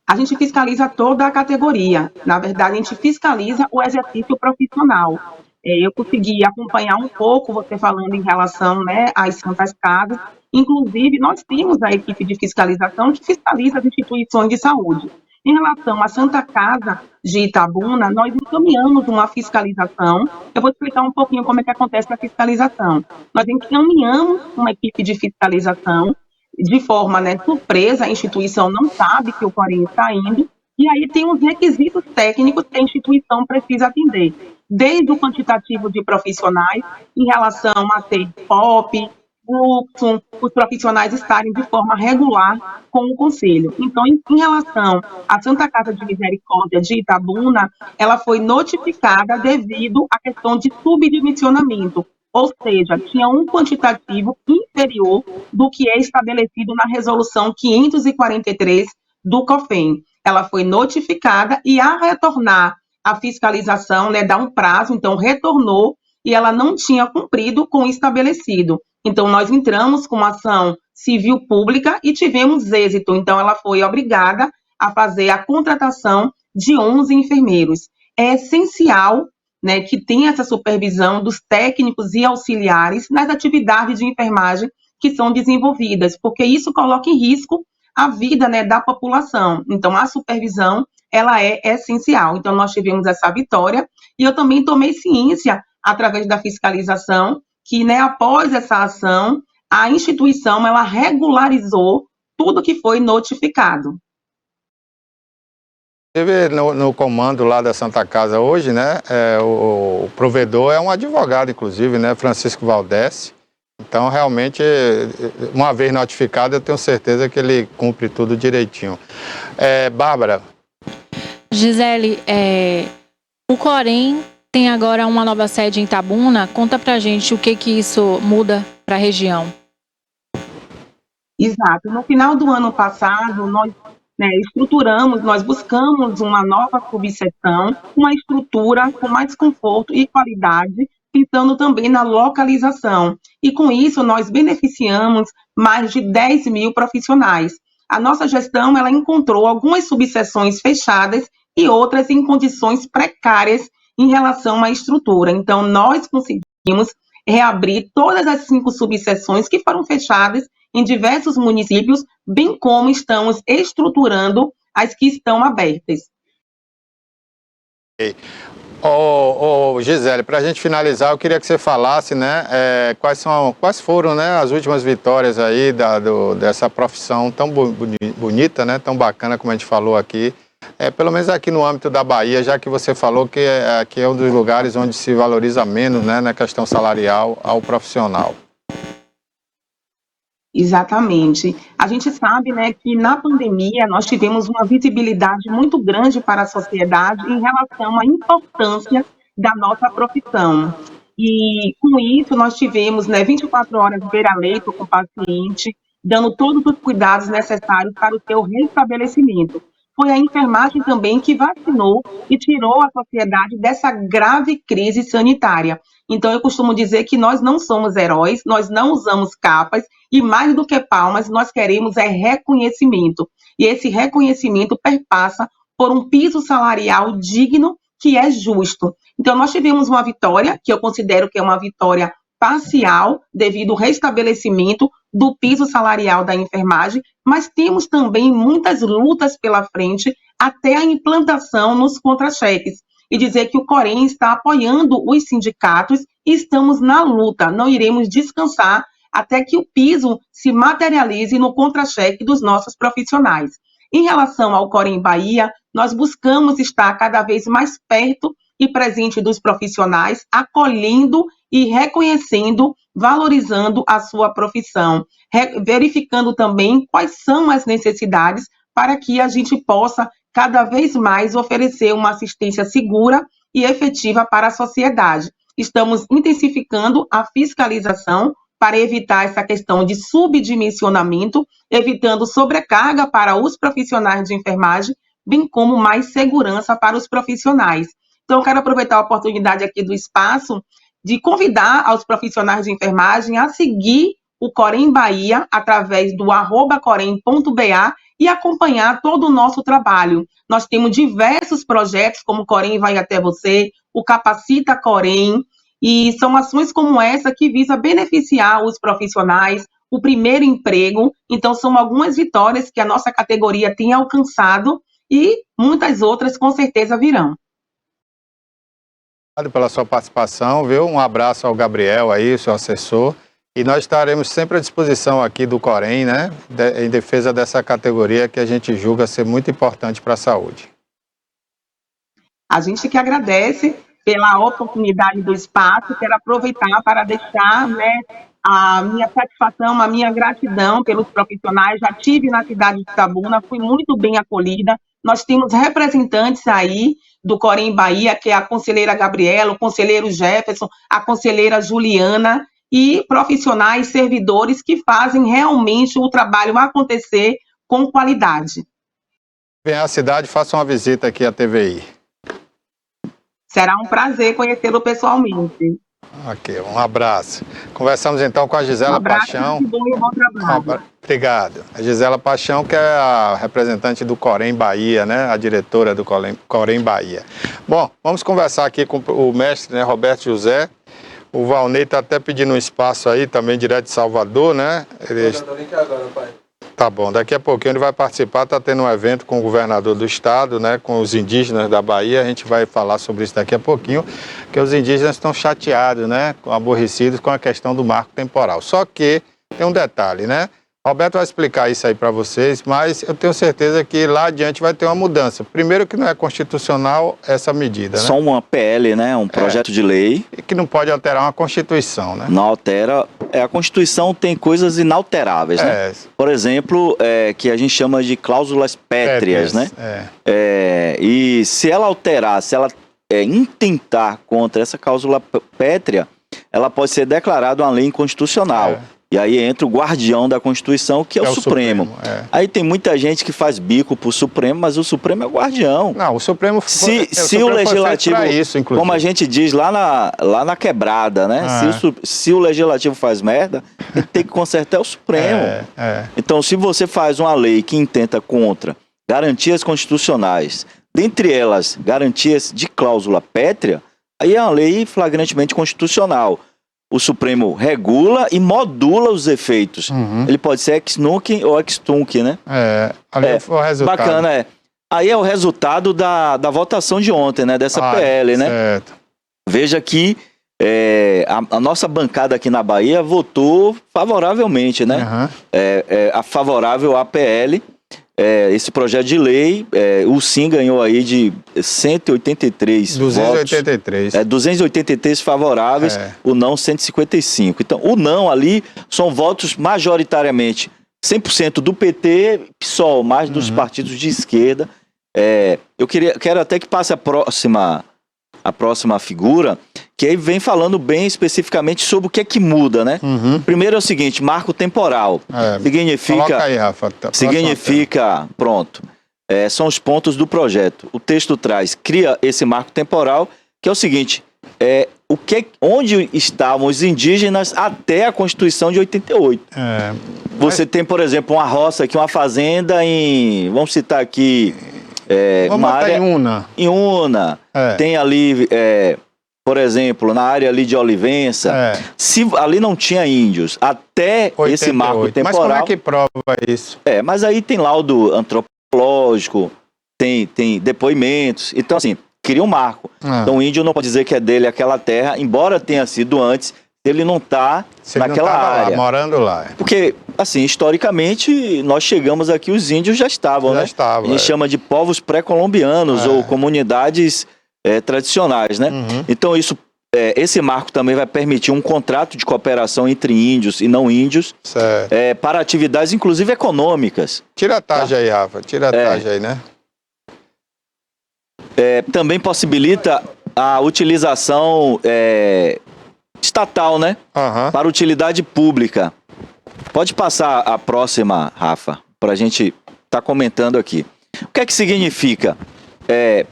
A gente fiscaliza toda a categoria. Na verdade, a gente fiscaliza o exercício profissional. Eu consegui acompanhar um pouco você falando em relação, né, às Santas Casas. Inclusive, nós temos a equipe de fiscalização que fiscaliza as instituições de saúde. Em relação à Santa Casa de Itabuna, nós encaminhamos uma fiscalização. Eu vou explicar um pouquinho como é que acontece a fiscalização. Nós encaminhamos uma equipe de fiscalização de forma, né, surpresa, a instituição não sabe que o Corém está indo, e aí tem os requisitos técnicos que a instituição precisa atender, desde o quantitativo de profissionais, em relação a ter POP, fluxo, os profissionais estarem de forma regular com o Conselho. Então, em relação à Santa Casa de Misericórdia de Itabuna, ela foi notificada devido à questão de subdimensionamento, ou seja, tinha um quantitativo inferior do que é estabelecido na Resolução 543 do COFEM. Ela foi notificada e, a retornar a fiscalização, né, dá um prazo, então retornou e ela não tinha cumprido com o estabelecido. Então, nós entramos com uma ação civil pública e tivemos êxito. Então, ela foi obrigada a fazer a contratação de 11 enfermeiros. É essencial, né, que tenha essa supervisão dos técnicos e auxiliares nas atividades de enfermagem que são desenvolvidas, porque isso coloca em risco a vida, né, da população. Então, a supervisão, ela é essencial. Então, nós tivemos essa vitória e eu também tomei ciência, através da fiscalização, que, né, após essa ação, a instituição ela regularizou tudo que foi notificado. Teve no comando lá da Santa Casa hoje, né, o provedor é um advogado, inclusive, né, Francisco Valdés. Então, realmente, uma vez notificado, eu tenho certeza que ele cumpre tudo direitinho. Bárbara. Gisele, o Corém tem agora uma nova sede em Itabuna. Conta pra gente o que isso muda para a região. Exato. No final do ano passado, nós, né, nós buscamos uma nova subseção, uma estrutura com mais conforto e qualidade, pensando também na localização. E com isso, nós beneficiamos mais de 10 mil profissionais. A nossa gestão, ela encontrou algumas subseções fechadas e outras em condições precárias em relação à estrutura. Então, nós conseguimos reabrir todas as 5 subseções que foram fechadas em diversos municípios, bem como estamos estruturando as que estão abertas. Gisele, para a gente finalizar, eu queria que você falasse, né, quais foram, né, as últimas vitórias aí dessa profissão tão bonita, né, tão bacana como a gente falou aqui, pelo menos aqui no âmbito da Bahia, já que você falou que aqui é um dos lugares onde se valoriza menos, né, na questão salarial ao profissional. Exatamente. A gente sabe, né, que na pandemia nós tivemos uma visibilidade muito grande para a sociedade em relação à importância da nossa profissão. E com isso nós tivemos, né, 24 horas beira-leito com o paciente, dando todos os cuidados necessários para o seu restabelecimento. Foi a enfermagem também que vacinou e tirou a sociedade dessa grave crise sanitária. Então, eu costumo dizer que nós não somos heróis, nós não usamos capas, e mais do que palmas, nós queremos reconhecimento. E esse reconhecimento perpassa por um piso salarial digno que é justo. Então, nós tivemos uma vitória, que eu considero que é uma vitória parcial, devido ao restabelecimento do piso salarial da enfermagem, mas temos também muitas lutas pela frente até a implantação nos contra-cheques. E dizer que o Corém está apoiando os sindicatos e estamos na luta, não iremos descansar até que o piso se materialize no contra-cheque dos nossos profissionais. Em relação ao Corém Bahia, nós buscamos estar cada vez mais perto e presente dos profissionais, acolhendo e reconhecendo, valorizando a sua profissão, verificando também quais são as necessidades para que a gente possa cada vez mais oferecer uma assistência segura e efetiva para a sociedade. Estamos intensificando a fiscalização para evitar essa questão de subdimensionamento, evitando sobrecarga para os profissionais de enfermagem, bem como mais segurança para os profissionais. Então, eu quero aproveitar a oportunidade aqui do espaço de convidar aos profissionais de enfermagem a seguir o Corém Bahia através do @corém.ba e acompanhar todo o nosso trabalho. Nós temos diversos projetos, como o Corém Vai Até Você, o Capacita Corém, e são ações como essa que visa beneficiar os profissionais, o primeiro emprego. Então, são algumas vitórias que a nossa categoria tem alcançado e muitas outras com certeza virão. Obrigado pela sua participação, viu? Um abraço ao Gabriel aí, seu assessor. E nós estaremos sempre à disposição aqui do Corém, né? Em defesa dessa categoria que a gente julga ser muito importante para a saúde. A gente que agradece pela oportunidade do espaço, quero aproveitar para deixar, né, a minha satisfação, a minha gratidão pelos profissionais. Já estive na cidade de Itabuna, fui muito bem acolhida. Nós temos representantes aí do Corém Bahia, que é a conselheira Gabriela, o conselheiro Jefferson, a conselheira Juliana, e profissionais, servidores que fazem realmente o trabalho acontecer com qualidade. Venha à cidade, faça uma visita aqui à TVI. Será um prazer conhecê-lo pessoalmente. Ok, um abraço. Conversamos então com a Gisela Paixão. Muito bom e bom trabalho. Obrigado. A Gisela Paixão, que é a representante do Corém Bahia, né? A diretora do Corém Bahia. Bom, vamos conversar aqui com o mestre, né, Roberto José. O Valnei está até pedindo um espaço aí, também direto de Salvador, né? Tá bom, daqui a pouquinho ele vai participar, está tendo um evento com o governador do estado, né, com os indígenas da Bahia, a gente vai falar sobre isso daqui a pouquinho, que os indígenas estão chateados, né, aborrecidos com a questão do marco temporal. Só que tem um detalhe, né? Roberto vai explicar isso aí para vocês, mas eu tenho certeza que lá adiante vai ter uma mudança. Primeiro que não é constitucional essa medida, né? Só uma PL, né? Um projeto de lei. E que não pode alterar uma Constituição, né? Não altera. A Constituição tem coisas inalteráveis, né? Por exemplo, que a gente chama de cláusulas pétreas, né? E se ela alterar, se ela intentar contra essa cláusula pétrea, ela pode ser declarada uma lei inconstitucional. E aí entra o guardião da Constituição, que é o Supremo. Aí tem muita gente que faz bico pro Supremo, mas o Supremo é o guardião. Não, o Supremo se o Legislativo, isso, como a gente diz lá na quebrada, né? Se o Legislativo faz merda, ele tem que consertar o Supremo. Então, se você faz uma lei que intenta contra garantias constitucionais, dentre elas garantias de cláusula pétrea, aí é uma lei flagrantemente constitucional. O Supremo regula e modula os efeitos. Ele pode ser ex nunc ou ex tunc, né? Ali foi o resultado. Bacana, Aí é o resultado da votação de ontem, né? Dessa PL, né? Certo. Veja que a nossa bancada aqui na Bahia votou favoravelmente, né? Favorável à PL. Esse projeto de lei, o Sim ganhou aí de 183 283. votos. 283 favoráveis, o não 155. Então, o não ali são votos majoritariamente 100% do PT, PSOL, mais dos partidos de esquerda. Eu quero até que passe a próxima figura, que aí vem falando bem especificamente sobre o que é que muda, né? Primeiro é o seguinte, marco temporal. Significa... Coloca aí, Rafa. Significa, pronto, são os pontos do projeto. O texto cria esse marco temporal, que é o seguinte, onde estavam os indígenas até a Constituição de 88. Você tem, por exemplo, uma roça aqui, uma fazenda vamos citar aqui... Vamos botar em Una. Em Una. Tem ali, por exemplo, na área ali de Olivença, se ali não tinha índios, até 88. Esse marco temporal... Mas como é que prova isso? Mas aí tem laudo antropológico, tem depoimentos, então assim, cria um marco. Então o índio não pode dizer que é dele aquela terra, embora tenha sido antes, ele não está naquela área. Lá, morando lá. Porque, assim, historicamente, nós chegamos aqui, os índios já estavam, né? A gente chama de povos pré-colombianos ou comunidades tradicionais, né? Então, esse marco também vai permitir um contrato de cooperação entre índios e não índios para atividades, inclusive, econômicas. Tira a tarja aí, Rafa. Tira a tarja aí, né? Também possibilita a utilização... estatal, né? Para utilidade pública. Pode passar a próxima, Rafa, para a gente estar comentando aqui. O que é que significa?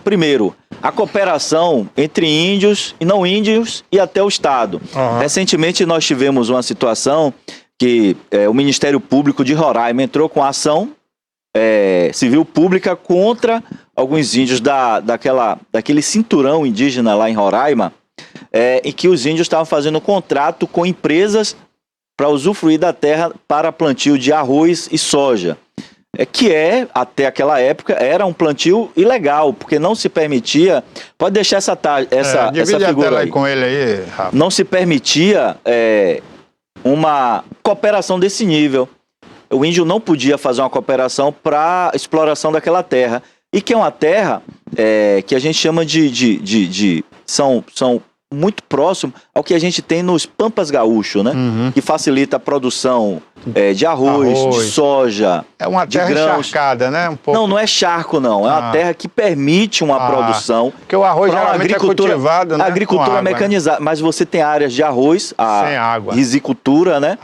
Primeiro, a cooperação entre índios e não índios e até o Estado. Recentemente nós tivemos uma situação que o Ministério Público de Roraima entrou com ação civil pública contra alguns índios daquele cinturão indígena lá em Roraima, em que os índios estavam fazendo contrato com empresas para usufruir da terra para plantio de arroz e soja. que até aquela época, era um plantio ilegal, porque não se permitia... Pode deixar essa divide figura a tela aí. com ele aí, Rafa. Não se permitia uma cooperação desse nível. O índio não podia fazer uma cooperação para exploração daquela terra. E que é uma terra que a gente chama são muito próximo ao que a gente tem nos Pampas Gaúcho, né? Que facilita a produção de arroz, de soja, É uma de terra grãos. encharcada, né? Um pouco. Não é charco, não. É uma terra que permite uma produção. Porque o arroz pra uma geralmente é cultivado, né? A agricultura com água, mecanizada. Mas você tem áreas de arroz, a sem água. risicultura, né?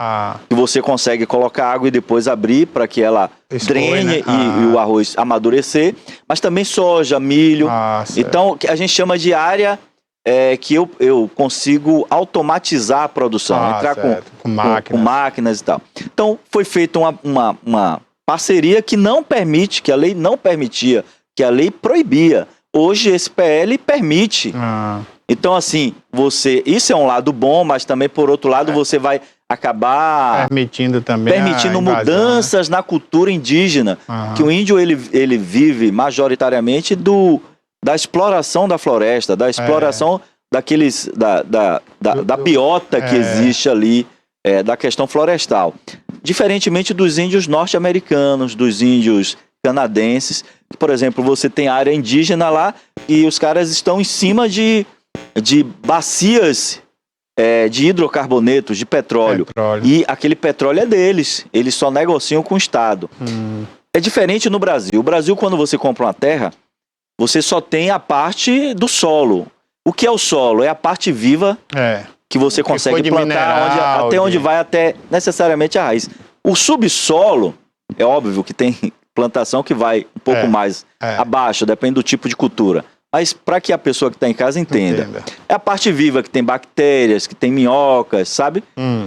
Que você consegue colocar água e depois abrir para que ela drene, né? e o arroz amadurecer. Mas também soja, milho. Então, a gente chama de área que eu consigo automatizar a produção. Entrar com máquinas e tal. Então, foi feita uma parceria que não permite, que a lei não permitia, que a lei proibia. Hoje, esse PL permite. Então, assim, isso é um lado bom, mas também, por outro lado, você vai acabar permitindo também mudanças na cultura indígena, que o índio ele vive majoritariamente da exploração da floresta, da exploração da biota que existe ali, da questão florestal. Diferentemente dos índios norte-americanos, dos índios canadenses, que, por exemplo, você tem área indígena lá e os caras estão em cima de bacias de hidrocarbonetos, de petróleo. E aquele petróleo é deles, eles só negociam com o Estado. É diferente no Brasil. O Brasil, quando você compra uma terra, você só tem a parte do solo. O que é o solo? É a parte viva que você consegue plantar, onde vai até necessariamente a raiz. O subsolo, é óbvio que tem plantação que vai um pouco mais abaixo, depende do tipo de cultura. Mas para que a pessoa que está em casa entenda. É a parte viva, que tem bactérias, que tem minhocas, sabe?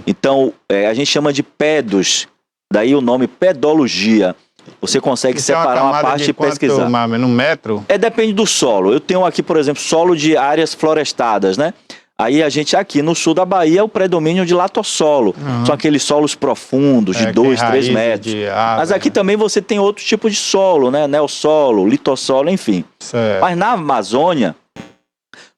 Então, a gente chama de pedos. Daí o nome pedologia. Você consegue separar uma parte e pesquisar. No metro? Depende do solo. Eu tenho aqui, por exemplo, solo de áreas florestadas, né? Aí a gente aqui no sul da Bahia é o predomínio de latossolo. São aqueles solos profundos, de 2, 3 metros. Mas aqui também você tem outro tipo de solo, né? Neossolo, litossolo, enfim. Mas na Amazônia,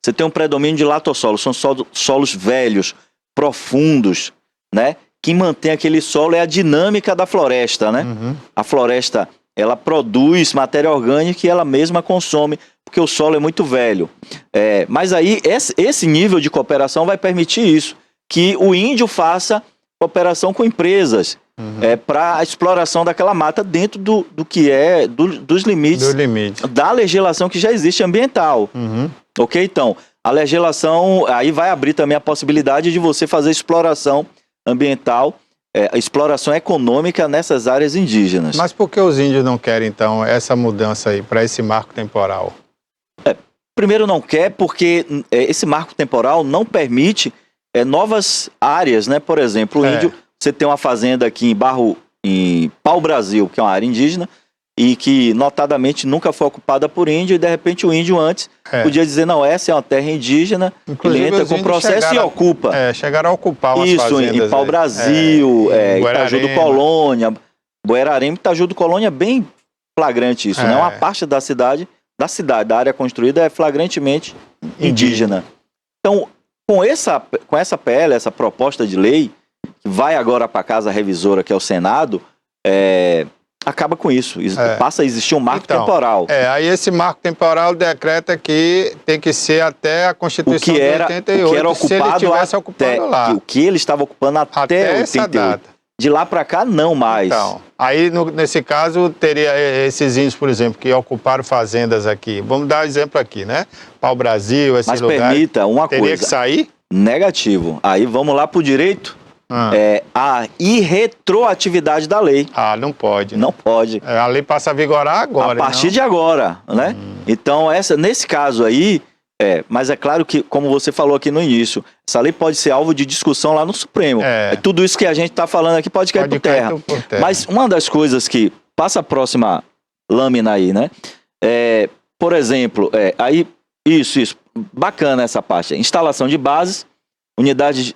você tem um predomínio de latossolo. São solos velhos, profundos, né? Quem mantém aquele solo é a dinâmica da floresta, né? A floresta, ela produz matéria orgânica e ela mesma consome, porque o solo é muito velho. Mas aí, esse nível de cooperação vai permitir isso, que o índio faça cooperação com empresas para a exploração daquela mata dentro do que dos limites da legislação que já existe ambiental. Ok? Então, a legislação aí vai abrir também a possibilidade de você fazer exploração ambiental, exploração econômica nessas áreas indígenas. Mas por que os índios não querem, então, essa mudança aí para esse marco temporal? Primeiro não quer porque esse marco temporal não permite novas áreas, né? Por exemplo, o índio, você tem uma fazenda aqui em Pau-Brasil, que é uma área indígena, e que notadamente nunca foi ocupada por índio, e de repente o índio antes podia dizer, não, essa é uma terra indígena, ele entra com o processo e ocupa. Chegaram a ocupar umas fazendas. Isso, em Pau-Brasil, Itaju do Colônia, Buerarema, Itaju do Colônia, bem flagrante isso, né? Uma parte da cidade, da área construída é flagrantemente indígena. Então, com essa PL, essa proposta de lei, que vai agora para a Casa Revisora, que é o Senado, acaba com isso. Passa a existir um marco temporal. Aí esse marco temporal decreta que tem que ser até a Constituição de 88, o que era ocupado se ele estivesse ocupando lá. O que ele estava ocupando até 88. De lá para cá, não mais. Então, aí nesse caso, teria esses índios, por exemplo, que ocuparam fazendas aqui. Vamos dar um exemplo aqui, né? Pau-Brasil, esses lugares. Mas permita uma coisa. Teria que sair? Negativo. Aí vamos lá para o direito. A irretroatividade da lei. Não pode. Né? Não pode. A lei passa a vigorar agora. A partir de agora, né? Então, nesse caso aí, mas é claro que, como você falou aqui no início, essa lei pode ser alvo de discussão lá no Supremo. Tudo isso que a gente está falando aqui pode cair por terra. Mas uma das coisas que passa a próxima lâmina aí, né? Por exemplo, isso, bacana essa parte. Instalação de bases,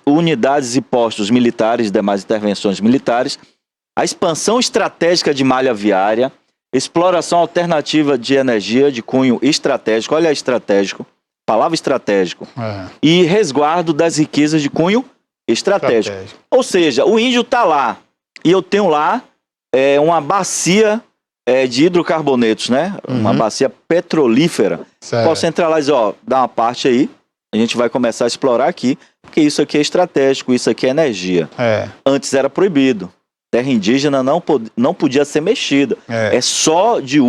unidades e postos militares, demais intervenções militares, a expansão estratégica de malha viária, exploração alternativa de energia de cunho estratégico, olha estratégico, palavra estratégico, e resguardo das riquezas de cunho estratégico. Ou seja, o índio está lá, e eu tenho lá uma bacia de hidrocarbonetos, né? Uma bacia petrolífera. Posso entrar lá e dizer, ó, dá uma parte aí, a gente vai começar a explorar aqui, porque isso aqui é estratégico, isso aqui é energia. Antes era proibido. Terra indígena não podia ser mexida. É só de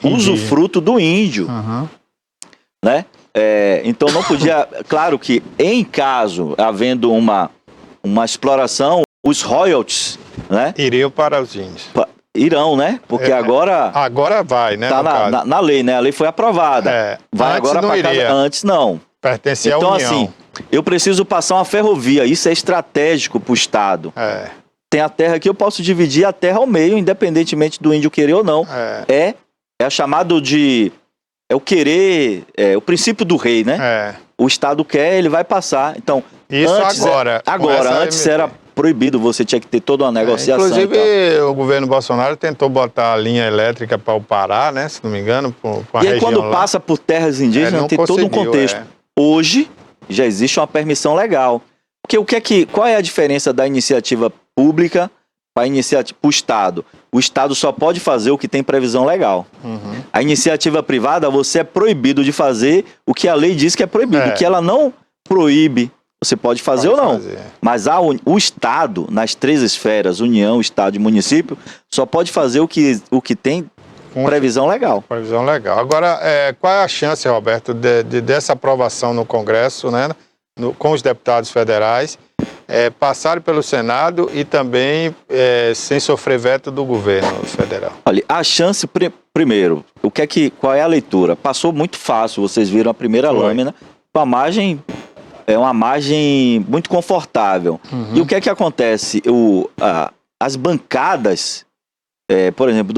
usufruto do índio. Né? Então não podia... Claro que em caso, havendo uma exploração, os royalties, né? Iriam para os índios. Irão, né? Porque agora... Agora vai, né? Tá na lei, né? A lei foi aprovada. Vai antes agora não para casa. Antes não. Pertencia à União. União. Então, assim, eu preciso passar uma ferrovia. Isso é estratégico para o Estado. Tem a terra aqui, eu posso dividir a terra ao meio, independentemente do índio querer ou não. É chamado de... É o querer... É o princípio do rei, né? O Estado quer, ele vai passar. Então, isso antes antes era proibido, você tinha que ter toda uma negociação. Inclusive, o governo Bolsonaro tentou botar a linha elétrica para o Pará, né? Se não me engano, para a região. E aí, quando passa por terras indígenas, tem todo um contexto. Hoje, já existe uma permissão legal. Porque qual é a diferença da iniciativa pública para o Estado? O Estado só pode fazer o que tem previsão legal. A iniciativa privada, você é proibido de fazer o que a lei diz que é proibido. O que ela não proíbe, você pode fazer ou não. Mas o Estado, nas 3 esferas, União, Estado e Município, só pode fazer o que tem previsão legal. Previsão legal. Agora, qual é a chance, Roberto, dessa aprovação no Congresso, né, com os deputados federais, passarem pelo Senado e também sem sofrer veto do governo federal? Olha, a chance, primeiro, qual é a leitura? Passou muito fácil, vocês viram a primeira lâmina, com a margem... É uma margem muito confortável. E o que acontece? As bancadas, por exemplo,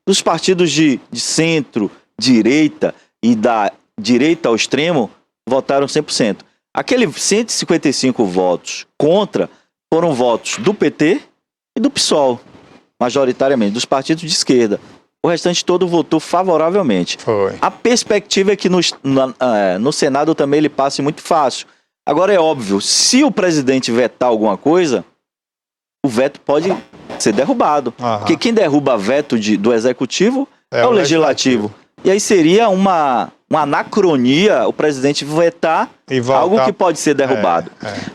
dos partidos de centro, direita e da direita ao extremo, votaram 100%. Aqueles 155 votos contra foram votos do PT e do PSOL, majoritariamente, dos partidos de esquerda. O restante todo votou favoravelmente. A perspectiva é que no Senado também ele passe muito fácil. Agora é óbvio, se o presidente vetar alguma coisa, o veto pode ser derrubado. Porque quem derruba veto do Executivo é o Legislativo. E aí seria uma anacronia o presidente vetar algo que pode ser derrubado.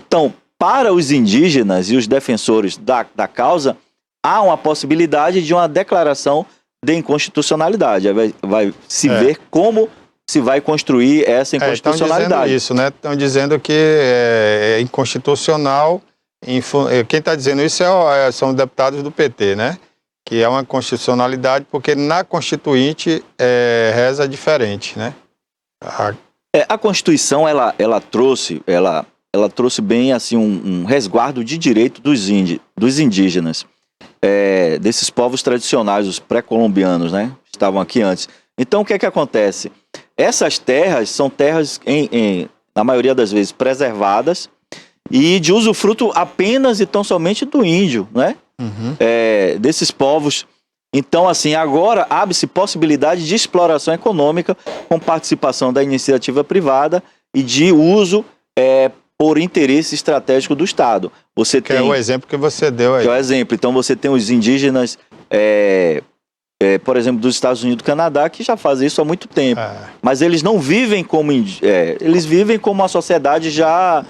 Então, para os indígenas e os defensores da causa, há uma possibilidade de uma declaração de inconstitucionalidade. Vai se ver como se vai construir essa inconstitucionalidade. Estão dizendo isso, né? Estão dizendo que é inconstitucional. Quem está dizendo isso são deputados do PT, né? Que é uma inconstitucionalidade porque na Constituinte reza diferente, né? A Constituição ela trouxe bem assim um resguardo de direito dos indígenas. Desses povos tradicionais, os pré-colombianos, né? Estavam aqui antes. Então, o que acontece? Essas terras são terras, na maioria das vezes, preservadas e de usufruto apenas e tão somente do índio, né? Desses povos. Então, assim, agora abre-se possibilidade de exploração econômica com participação da iniciativa privada e de uso por interesse estratégico do Estado. É o exemplo que você deu aí. Que é o exemplo. Então você tem os indígenas, por exemplo, dos Estados Unidos e do Canadá, que já fazem isso há muito tempo. Mas eles não vivem como... eles vivem como uma sociedade já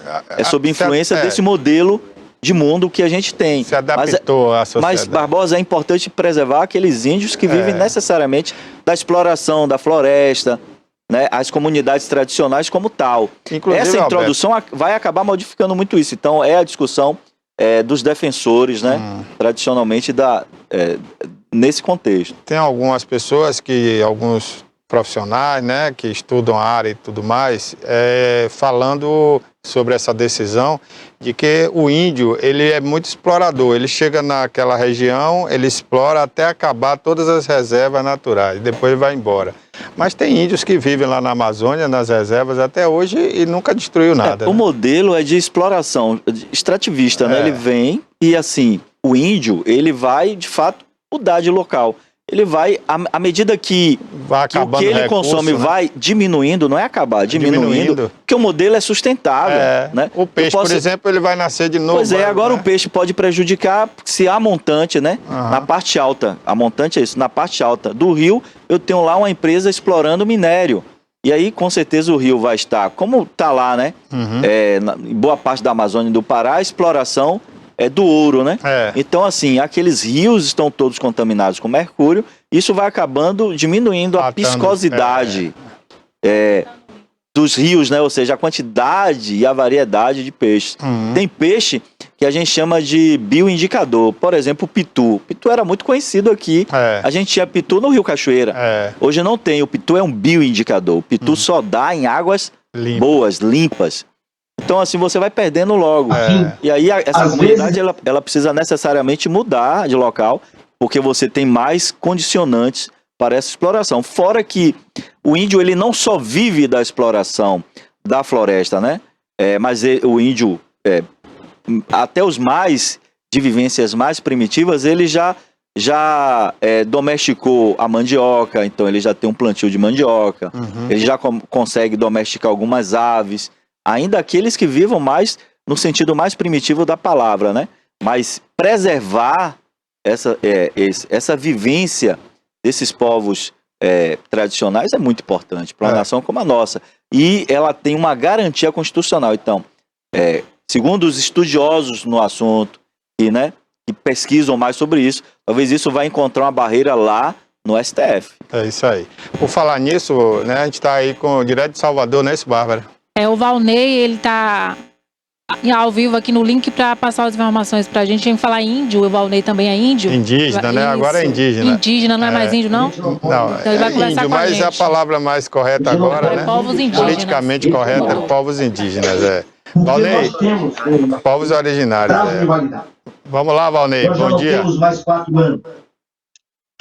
sob influência desse modelo de mundo que a gente tem. Se adaptou à sociedade. Mas, Barbosa, é importante preservar aqueles índios que vivem necessariamente da exploração da floresta, né, as comunidades tradicionais como tal. Inclusive, essa introdução vai acabar modificando muito isso. Então, a discussão dos defensores, né, tradicionalmente, nesse contexto. Tem algumas pessoas alguns profissionais, né, que estudam a área e tudo mais, falando sobre essa decisão de que o índio, ele é muito explorador, ele chega naquela região, ele explora até acabar todas as reservas naturais, depois vai embora. Mas tem índios que vivem lá na Amazônia, nas reservas, até hoje e nunca destruiu nada. O modelo é de exploração extrativista, né? Ele vem e, assim, o índio, ele vai, de fato, mudar de local. Ele vai, à medida que o que ele consome, né, vai diminuindo, não é acabar, diminuindo, porque o modelo é sustentável. Né? O peixe, por exemplo, ele vai nascer de novo. Pois é, agora, né, o peixe pode prejudicar se há montante, né? Na parte alta, a montante é isso, na parte alta do rio, eu tenho lá uma empresa explorando minério. E aí, com certeza, o rio vai estar, como está lá, né? Em boa parte da Amazônia e do Pará, a exploração é do ouro, né? Então, assim, aqueles rios estão todos contaminados com mercúrio, isso vai acabando diminuindo a viscosidade dos rios, né? Ou seja, a quantidade e a variedade de peixes. Tem peixe que a gente chama de bioindicador. Por exemplo, o pitu. O pitu era muito conhecido aqui. A gente tinha pitu no Rio Cachoeira. Hoje não tem. O pitu é um bioindicador. O pitu só dá em águas boas, limpas. Então, assim, você vai perdendo logo. E aí, essa comunidade, ela precisa necessariamente mudar de local, porque você tem mais condicionantes para essa exploração. Fora que o índio, ele não só vive da exploração da floresta, né? Mas o índio, até os mais, de vivências mais primitivas, ele já domesticou a mandioca, então ele já tem um plantio de mandioca, ele já consegue domesticar algumas aves, ainda aqueles que vivam mais no sentido mais primitivo da palavra, né? Mas preservar essa vivência desses povos tradicionais é muito importante para uma nação como a nossa. E ela tem uma garantia constitucional. Então, segundo os estudiosos no assunto, que pesquisam mais sobre isso, talvez isso vai encontrar uma barreira lá no STF. É isso aí. Por falar nisso, né, a gente está aí direto de Salvador, não é isso, Bárbara? O Valnei, ele tá ao vivo aqui no link para passar as informações pra gente. A gente falar índio, o Valnei também é índio. Indígena, né? Agora é indígena. Indígena, não é mais índio, não? Não, então ele vai conversar índio, com a mas gente. a palavra mais correta agora, né? Povos indígenas. Politicamente correta é povos indígenas, Valnei, povos originários, Vamos lá, Valnei, bom dia. Nós temos mais 4 anos.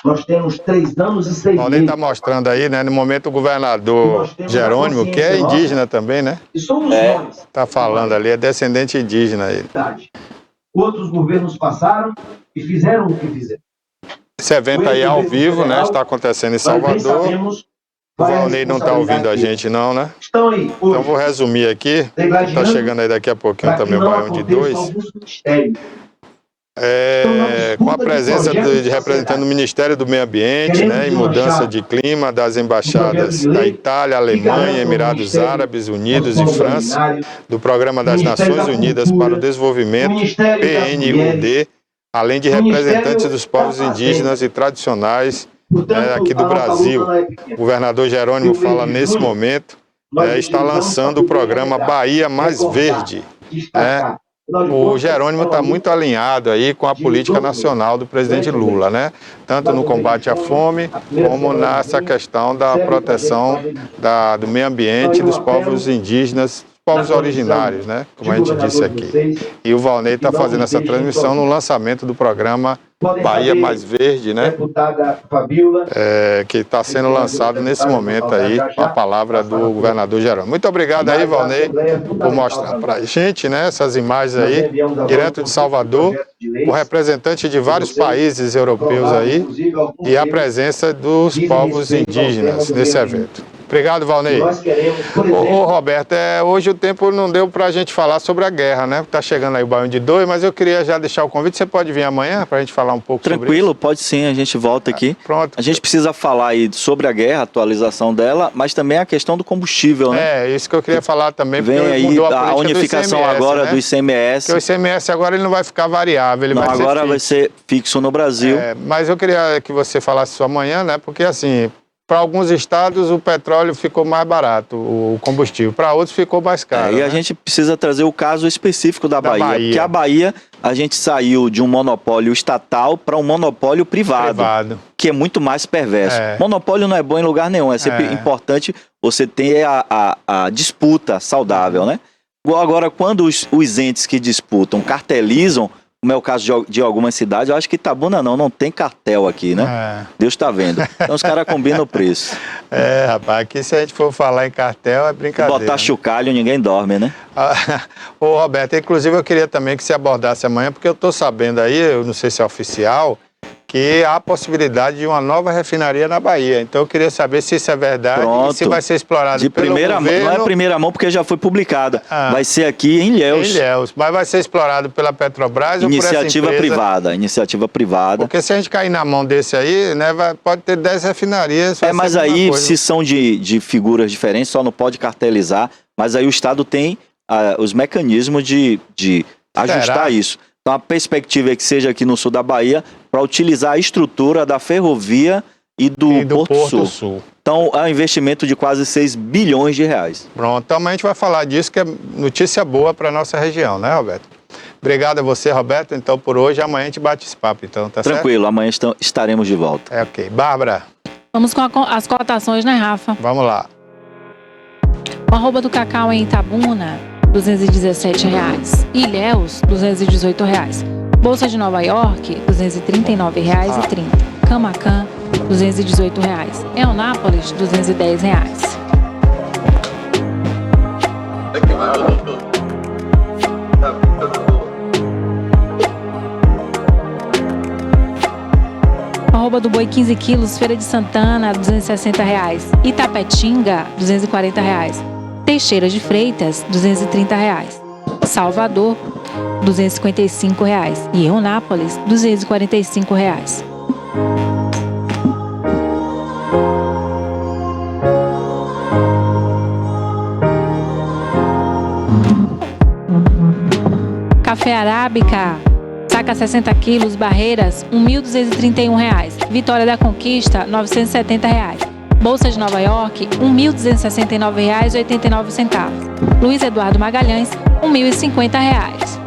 Nós temos 3 anos e 6 meses. Valnei está mostrando aí, né? No momento o governador Jerônimo, que é indígena também, né? E somos nós. Está falando ali, é descendente indígena ele. Outros governos passaram e fizeram o que fizeram. Esse evento aí é ao vivo, né? Está acontecendo em Salvador. O Valnei não está ouvindo a gente não, né? Estão aí. Então vou resumir aqui. Está chegando aí daqui a pouquinho também o Baião de 2. Com a presença de representantes do Ministério do Meio Ambiente, né, e mudança de clima, das embaixadas da Itália, Alemanha, Emirados Árabes Unidos e França, do Programa das Nações Unidas para o Desenvolvimento, PNUD, além de representantes dos povos indígenas e tradicionais aqui do Brasil. O governador Jerônimo fala nesse momento, está lançando o programa Bahia Mais Verde, né? O Jerônimo está muito alinhado aí com a política nacional do presidente Lula, né? Tanto no combate à fome, como nessa questão da proteção do meio ambiente, dos povos indígenas, povos originários, né? Como a gente disse aqui. E o Valnei está fazendo essa transmissão no lançamento do programa Bahia Mais Verde, né? Que está sendo lançado nesse momento aí, a palavra do governador Jerônimo. Muito obrigado aí, Valnei, por mostrar para a gente, né, essas imagens aí, direto de Salvador, o representante de vários países europeus aí e a presença dos povos indígenas nesse evento. Obrigado, Valnei. Ô Roberto, hoje o tempo não deu para a gente falar sobre a guerra, né? Está chegando aí o Baião de 2, mas eu queria já deixar o convite. Você pode vir amanhã para a gente falar um pouco sobre isso? Tranquilo, pode sim, a gente volta aqui. Pronto. A gente precisa falar aí sobre a guerra, a atualização dela, mas também a questão do combustível, né? Isso que eu queria falar também. Vem aí mudou a unificação do ICMS, agora, né, do ICMS. Porque o ICMS agora ele não vai ficar variável, ele vai ser fixo no Brasil. Mas eu queria que você falasse isso amanhã, né? Porque assim, para alguns estados o petróleo ficou mais barato, o combustível. Para outros ficou mais caro. E a gente precisa trazer o caso específico da Bahia. Porque a Bahia, a gente saiu de um monopólio estatal para um monopólio privado, que é muito mais perverso. Monopólio não é bom em lugar nenhum. É sempre importante você ter a disputa saudável, né? Agora, quando os entes que disputam cartelizam, como é o caso de algumas cidades, eu acho que Itabuna não tem cartel aqui, né? Deus tá vendo. Então os caras combinam o preço. Rapaz, aqui se a gente for falar em cartel é brincadeira. Botar chocalho, ninguém dorme, né? Ô Roberto, inclusive eu queria também que você abordasse amanhã, porque eu tô sabendo aí, eu não sei se é oficial, que há a possibilidade de uma nova refinaria na Bahia. Então eu queria saber se isso é verdade. Pronto. E se vai ser explorado pelo primeira governo. Não é primeira mão porque já foi publicada. Vai ser aqui em Ilhéus. Em Ilhéus. Mas vai ser explorado pela Petrobras ou por essa Iniciativa privada. Iniciativa privada. Porque se a gente cair na mão desse aí, né, pode ter 10 refinarias. Mas aí, se são de figuras diferentes, só não pode cartelizar. Mas aí o Estado tem os mecanismos de ajustar isso. Então a perspectiva é que seja aqui no sul da Bahia para utilizar a estrutura da ferrovia e do Porto Sul. Então é um investimento de quase 6 bilhões de reais. Pronto, então a gente vai falar disso, que é notícia boa para a nossa região, né, Roberto? Obrigado a você, Roberto. Então por hoje, amanhã a gente bate esse papo, então, tá certo? Tranquilo, amanhã estaremos de volta. Ok. Bárbara. Vamos com as cotações, né, Rafa? Vamos lá. O arroba do cacau em Itabuna, R$ 217,00. Ilhéus, R$ 218,00. Bolsa de Nova York, R$ 239,30. Camacan, R$ 218,00. Eunápolis, R$ 210,00. Arroba do boi 15 quilos, Feira de Santana, R$ 260,00. Itapetinga, R$ 240,00. Teixeira de Freitas, R$ 230,00. Salvador, R$ 255,00. E Eunápolis, R$ 245,00. Café Arábica, saca 60 quilos, Barreiras, R$ 1.231,00. Vitória da Conquista, R$ 970,00. Bolsa de Nova York, R$ 1.269,89. Luiz Eduardo Magalhães, R$ 1.050,00.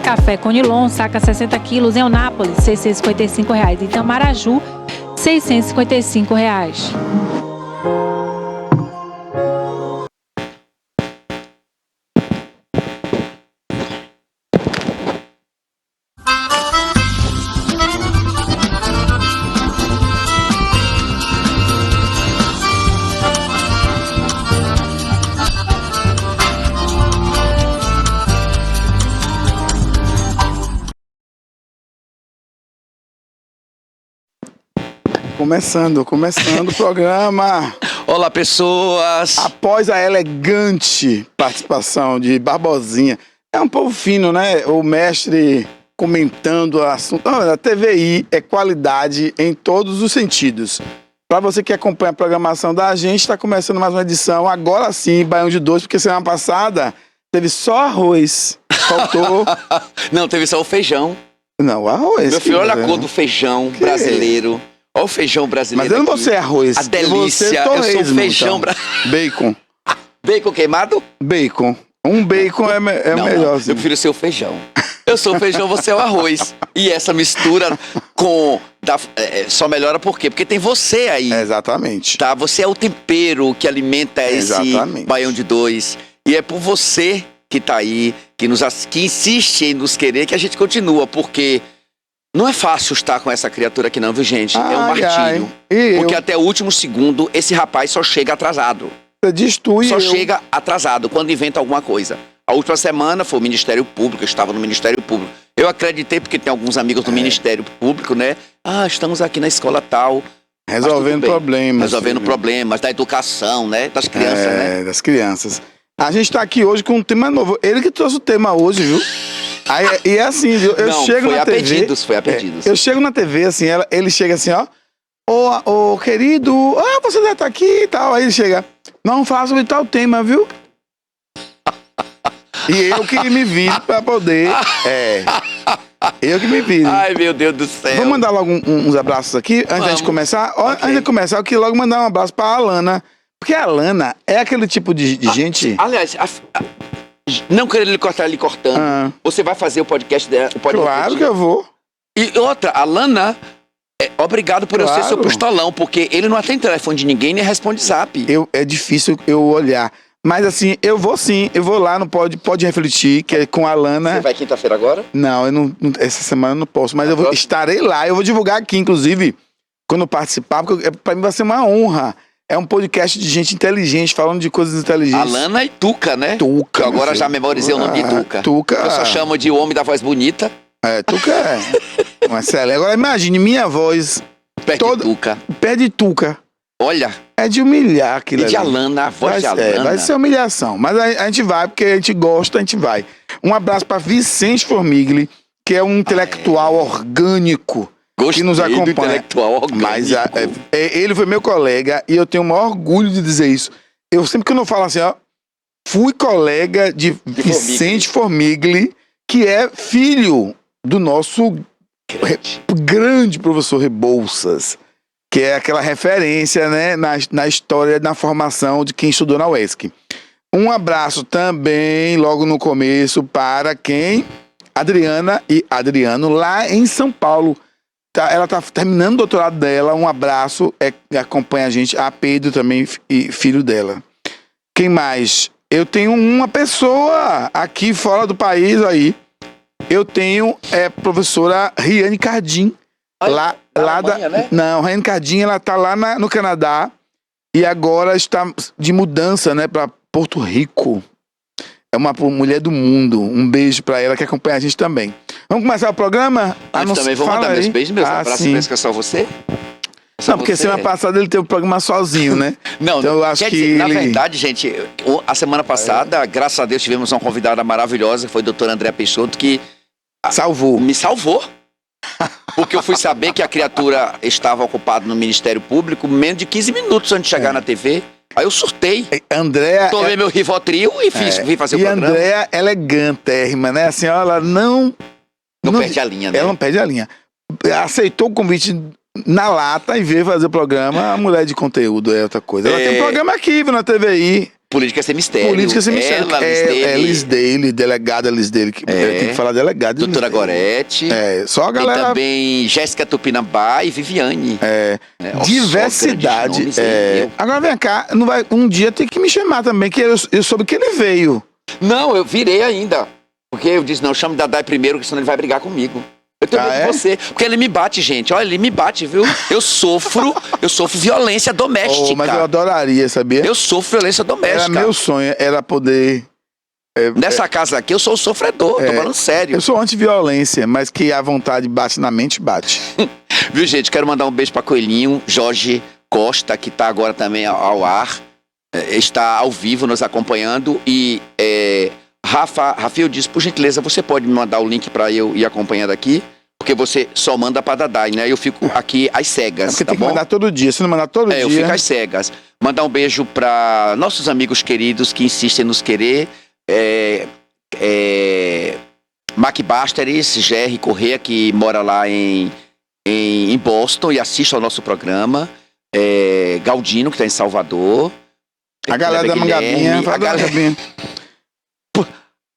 Café Conilon, saca 60 quilos, em Eunápolis, R$ 655,00. Em Itamaraju, R$ 655,00. Começando o programa. Olá, pessoas! Após a elegante participação de Barbosinha, é um povo fino, né? O mestre comentando o assunto. A TVI é qualidade em todos os sentidos. Para você que acompanha a programação da gente, está começando mais uma edição, agora sim, Baião de Dois, porque semana passada teve só arroz. Faltou. Não, teve só o feijão. Não, o arroz. Meu filho, olha a cor do feijão brasileiro. Olha o feijão brasileiro. Mas eu não vou ser arroz. A delícia. Eu sou feijão brasileiro. Bacon. Bacon queimado? Bacon. Um bacon é melhor. Não, assim. eu prefiro ser o feijão. Eu sou o feijão, você é o arroz. E essa mistura só melhora por quê? Porque tem você aí. Exatamente. Tá? Você é o tempero que alimenta esse Baião de Dois. E é por você que tá aí, que insiste em nos querer, que a gente continua. Porque não é fácil estar com essa criatura aqui não, viu, gente? É um martírio. Porque até o último segundo, esse rapaz só chega atrasado. Só chega atrasado quando inventa alguma coisa. A última semana foi o Ministério Público, eu estava no Ministério Público. Eu acreditei, porque tem alguns amigos do Ministério Público, né? Estamos aqui na escola tal. Resolvendo problemas da educação, né? Das crianças, né? Das crianças. A gente está aqui hoje com um tema novo. Ele que trouxe o tema hoje, viu? E é assim, viu? Eu chego na TV. Foi a pedidos. Eu chego na TV, assim, ele chega assim, ó. Ô, querido, você já tá aqui e tal. Aí ele chega, não fala sobre tal tema, viu? E eu que me viro pra poder. Eu que me viro. Ai, meu Deus do céu. Vamos mandar logo uns abraços aqui, antes da gente começar. Antes de começar, eu queria logo mandar um abraço pra Alana. Porque a Alana é aquele tipo de gente. Aliás, não querendo lhe cortando, você vai fazer o podcast dela? Claro que eu vou. E outra, a Alana obrigado por eu ser seu pistolão, porque ele não atende telefone de ninguém nem responde zap. É difícil eu olhar. Mas assim, eu vou lá no Pode Refletir, que é com a Alana. Você vai quinta-feira agora? Não, essa semana eu não posso, mas estarei lá. Eu vou divulgar aqui, inclusive, quando eu participar, porque pra mim vai ser uma honra. É um podcast de gente inteligente, falando de coisas inteligentes. Alana e Tuca, né? Tuca. Eu agora já memorizei o nome de Tuca. Tuca. Eu só chamo de o homem da voz bonita. Tuca é uma excelente. Agora imagine minha voz. Perde Tuca. Olha. É de humilhar aquilo ali. E de Alana, a voz de Alana. Vai ser humilhação. Mas a gente vai, porque a gente gosta, a gente vai. Um abraço para Vicente Formigli, que é um intelectual orgânico. Gostei que nos acompanha. Do intelectual orgânico. Mas ele foi meu colega e eu tenho o maior orgulho de dizer isso. Eu sempre que eu não falo assim, fui colega de Vicente Formigli, que é filho do nosso grande professor Rebouças, que é aquela referência, né, na história, na formação de quem estudou na UESC. Um abraço também, logo no começo, para quem? Adriana e Adriano, lá em São Paulo. Ela está terminando o doutorado dela. Um abraço, acompanha a gente. A Pedro também, filho dela. Quem mais? Eu tenho uma pessoa aqui fora do país aí. Eu tenho professora Riane Cardim. Lá Alemanha, né? Não, Riane Cardim, ela está lá no Canadá e agora está de mudança, né, para Porto Rico. É uma mulher do mundo. Um beijo pra ela que acompanha a gente também. Vamos começar o programa? Também vou mandar meus beijos, meus abraços, penso que é só você. Não, porque semana passada ele teve o programa sozinho, né? Não, então, eu acho que na verdade, gente, a semana passada, graças a Deus, tivemos uma convidada maravilhosa, que foi a doutora Andréa Peixoto, que me salvou. Porque eu fui saber que a criatura estava ocupada no Ministério Público menos de 15 minutos antes de chegar na TV. Aí eu surtei. Andréa... Tomei meu Rivotril e vim fazer o programa. E Andréa elegantérrima, né? Assim, ela não perde a linha, né? Ela não perde a linha. Aceitou o convite na lata e veio fazer o programa. A mulher de conteúdo é outra coisa. Ela tem um programa aqui, na TVI. Política Sem Mistério. Política Sem Mistério. Liz Daly, delegada Liz Daly. Tem que falar delegada. Doutora Gorete. Só a galera... Tem também Jéssica Tupinambá e Viviane. Diversidade. Agora vem cá, um dia tem que me chamar também, que eu soube que ele veio. Não, eu virei ainda. Porque eu disse, não, chame Dadai primeiro, que senão ele vai brigar comigo. Eu tenho medo de você. Porque ele me bate, gente. Olha, ele me bate, viu? Eu sofro violência doméstica. Mas eu adoraria, sabia? Eu sofro violência doméstica. Era meu sonho, era poder... Nessa casa aqui, eu sou o sofredor, tô falando sério. Eu sou anti-violência, mas que a vontade bate na mente, bate. Viu, gente? Quero mandar um beijo pra Coelhinho, Jorge Costa, que tá agora também ao ar. Está ao vivo nos acompanhando. E Rafael disse, por gentileza, você pode me mandar o link pra eu ir acompanhando aqui? Porque você só manda pra Dadai, né? Eu fico aqui às cegas, porque tem que mandar todo dia. Se não mandar todo dia... eu fico às cegas. Mandar um beijo pra nossos amigos queridos que insistem em nos querer. Mac Basteres, Jerry Corrêa, que mora lá em Boston e assiste ao nosso programa. Galdino, que está em Salvador. A galera da Mangabinha.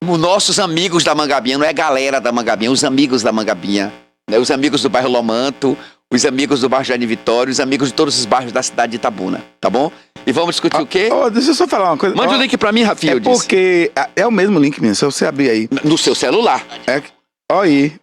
Os nossos amigos da Mangabinha, não é a galera da Mangabinha, os amigos da Mangabinha. Né? Os amigos do bairro Lomanto, os amigos do bairro Jardim Vitória, os amigos de todos os bairros da cidade de Itabuna, tá bom? E vamos discutir o quê? Deixa eu só falar uma coisa. Mande o link pra mim, Rafael. Porque é o mesmo link mesmo, se você abrir aí. No seu celular. Olha aí.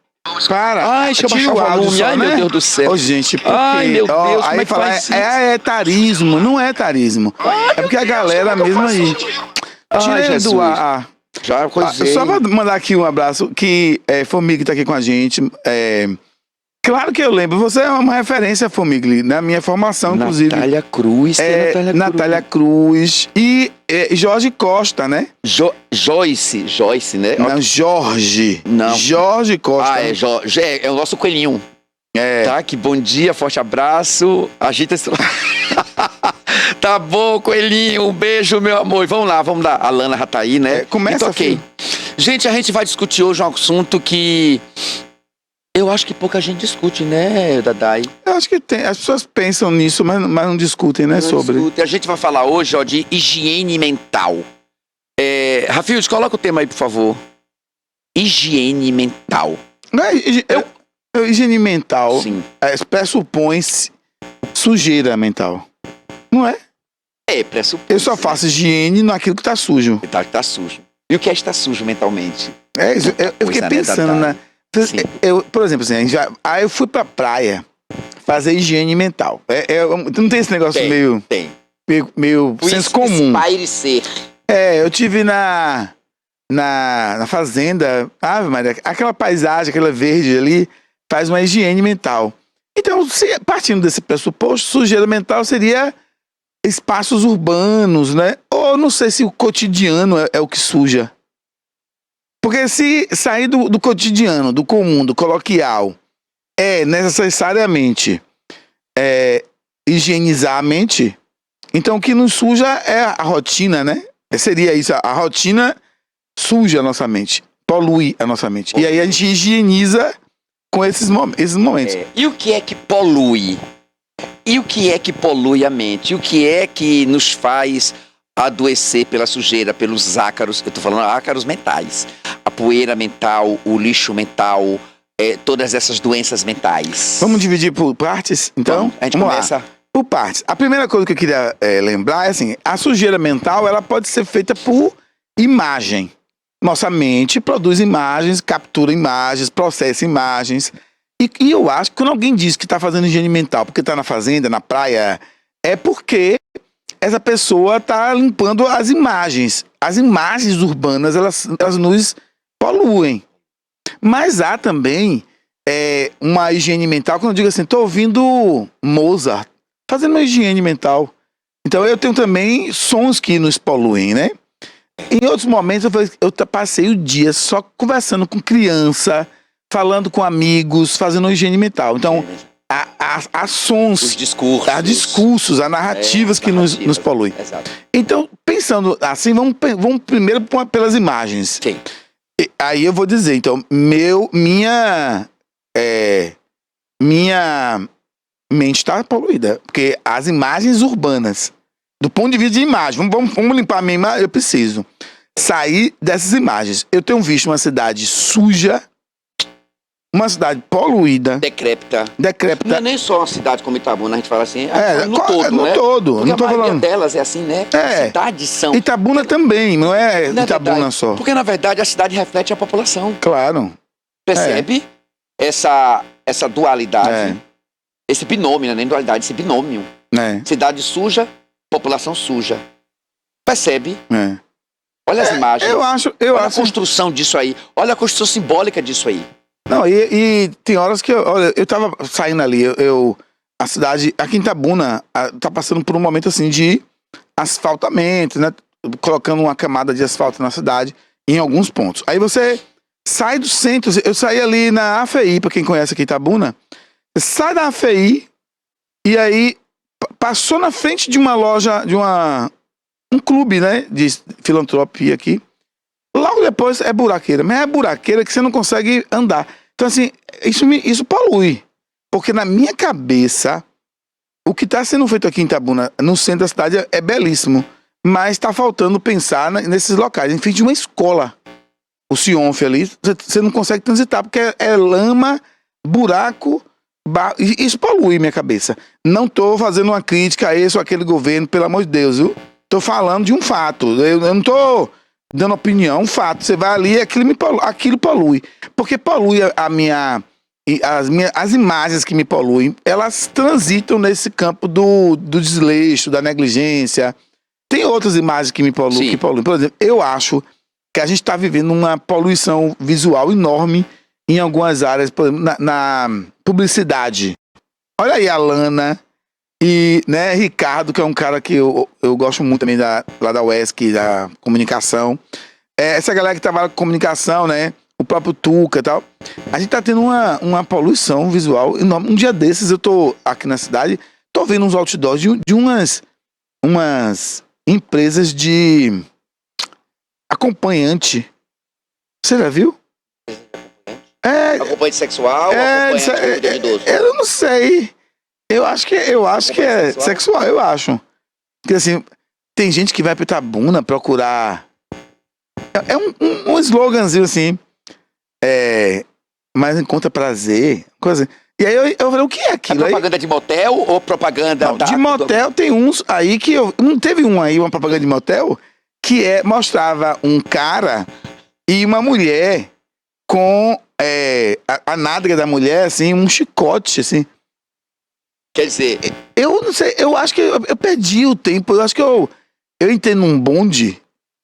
Para. Deixa eu baixar o volume. Ai, meu Deus do céu. Gente, porque... Ai, meu Deus, aí fala, é etarismo, não é etarismo. É porque a galera mesmo aí... Tira do ar. Já coisei. Só pra mandar aqui um abraço, que Formigli tá aqui com a gente. Claro que eu lembro, você é uma referência, Formigli, na minha formação, inclusive. Natália Cruz. Natália Cruz. E Jorge Costa, né? Joyce, né? Não, Jorge. Não. Jorge Costa. Jorge. É o nosso coelhinho. Tá, que bom dia, forte abraço. Agita esse... Tá bom, coelhinho, um beijo, meu amor. Vamos lá. A Alana já tá aí, né? Começa, ok. Gente, a gente vai discutir hoje um assunto que eu acho que pouca gente discute, né, Dadai? Eu acho que tem. As pessoas pensam nisso, mas não discutem, né, sobre. A gente vai falar hoje, de higiene mental. Rafael, coloca o tema aí, por favor. Higiene mental. higiene mental pressupõe sujeira mental. Não é? Pressupõe. Eu só faço higiene naquilo que tá sujo. Que tá sujo. E o que é estar sujo mentalmente? Eu fiquei pensando, né? Por exemplo, assim, eu fui pra praia fazer higiene mental. Não tem esse negócio meio senso comum. Espairecer. Eu tive na fazenda, Maria, aquela paisagem, aquela verde ali, faz uma higiene mental. Então, partindo desse pressuposto, sujeira mental seria espaços urbanos, né? Ou não sei se o cotidiano é o que suja. Porque se sair do cotidiano, do comum, do coloquial, é necessariamente higienizar a mente, então o que nos suja é a rotina, né? Seria isso, a rotina suja a nossa mente, polui a nossa mente. E aí a gente higieniza com esses momentos. E o que é que polui? E o que é que polui a mente? E o que é que nos faz adoecer pela sujeira, pelos ácaros? Eu tô falando ácaros mentais. A poeira mental, o lixo mental, todas essas doenças mentais. Vamos dividir por partes, então? A gente começa por partes. A primeira coisa que eu queria lembrar é assim, a sujeira mental, ela pode ser feita por imagem. Nossa mente produz imagens, captura imagens, processa imagens. E eu acho que quando alguém diz que está fazendo higiene mental porque está na fazenda, na praia, é porque essa pessoa está limpando as imagens. As imagens urbanas, elas nos poluem. Mas há também uma higiene mental, quando eu digo assim, estou ouvindo Mozart, fazendo uma higiene mental. Então eu tenho também sons que nos poluem, né? Em outros momentos eu passei o dia só conversando com criança, falando com amigos, fazendo higiene mental. Então, há sons, os discursos, há discursos, há narrativas que nos poluem. Exato. Então, pensando assim, vamos primeiro pelas imagens. Sim. Aí eu vou dizer, então, minha mente está poluída, porque as imagens urbanas, do ponto de vista de imagem, vamos limpar a minha imagem, eu preciso sair dessas imagens. Eu tenho visto uma cidade suja, uma cidade poluída, decrépita. Não é nem só uma cidade como Itabuna, a gente fala assim, no todo. Porque não tô a maioria falando delas é assim, né? Cidades são. Itabuna também, não é Itabuna só. Porque na verdade a cidade reflete a população. Claro. Percebe essa dualidade, esse binômio, não é nem dualidade, esse binômio. Cidade suja, população suja. Percebe? Olha as imagens. Olha a construção disso aí. Olha a construção simbólica disso aí. Não, e tem horas que eu tava saindo ali, a cidade, aqui em Itabuna, tá passando por um momento assim de asfaltamento, né? Colocando uma camada de asfalto na cidade, em alguns pontos. Aí você sai do centro, eu saí ali na AFI, pra quem conhece aqui Itabuna, sai da AFI, e aí passou na frente de uma loja, um clube, né, de filantropia aqui. Logo depois é buraqueira, mas é buraqueira que você não consegue andar. Então assim, isso polui. Porque na minha cabeça, o que está sendo feito aqui em Itabuna, no centro da cidade, é belíssimo. Mas está faltando pensar nesses locais. Em frente de uma escola, o Sionf ali, você não consegue transitar, porque é lama, buraco, isso polui minha cabeça. Não estou fazendo uma crítica a esse ou aquele governo, pelo amor de Deus, viu? Estou falando de um fato. Eu não estou dando opinião, um fato. Você vai ali, aquilo polui. Porque polui as imagens que me poluem, elas transitam nesse campo do desleixo, da negligência. Tem outras imagens que me poluem, Por exemplo, eu acho que a gente está vivendo uma poluição visual enorme em algumas áreas, por exemplo, na publicidade. Olha aí a Lana e, né, Ricardo, que é um cara que eu gosto muito também lá da UESC, da comunicação. Essa galera que trabalha com comunicação, né? O próprio Tuca e tal. A gente tá tendo uma poluição visual enorme. Um dia desses eu tô aqui na cidade, tô vendo uns outdoors de umas empresas de acompanhante. Você já viu? Acompanhante sexual ou acompanhante de idoso? Eu não sei. Eu acho que é sexual, eu acho. Porque assim, tem gente que vai pra Itabuna procurar. É um sloganzinho assim. mas encontra prazer, coisa assim. E aí eu falei, o que é aquilo? É propaganda de motel ou propaganda... Não, de motel tem uns aí que eu... Não teve um aí, uma propaganda de motel, que mostrava um cara e uma mulher com a nádega da mulher, assim, um chicote, assim. Quer dizer... Eu não sei, eu acho que eu perdi o tempo, eu acho que eu entrei num bonde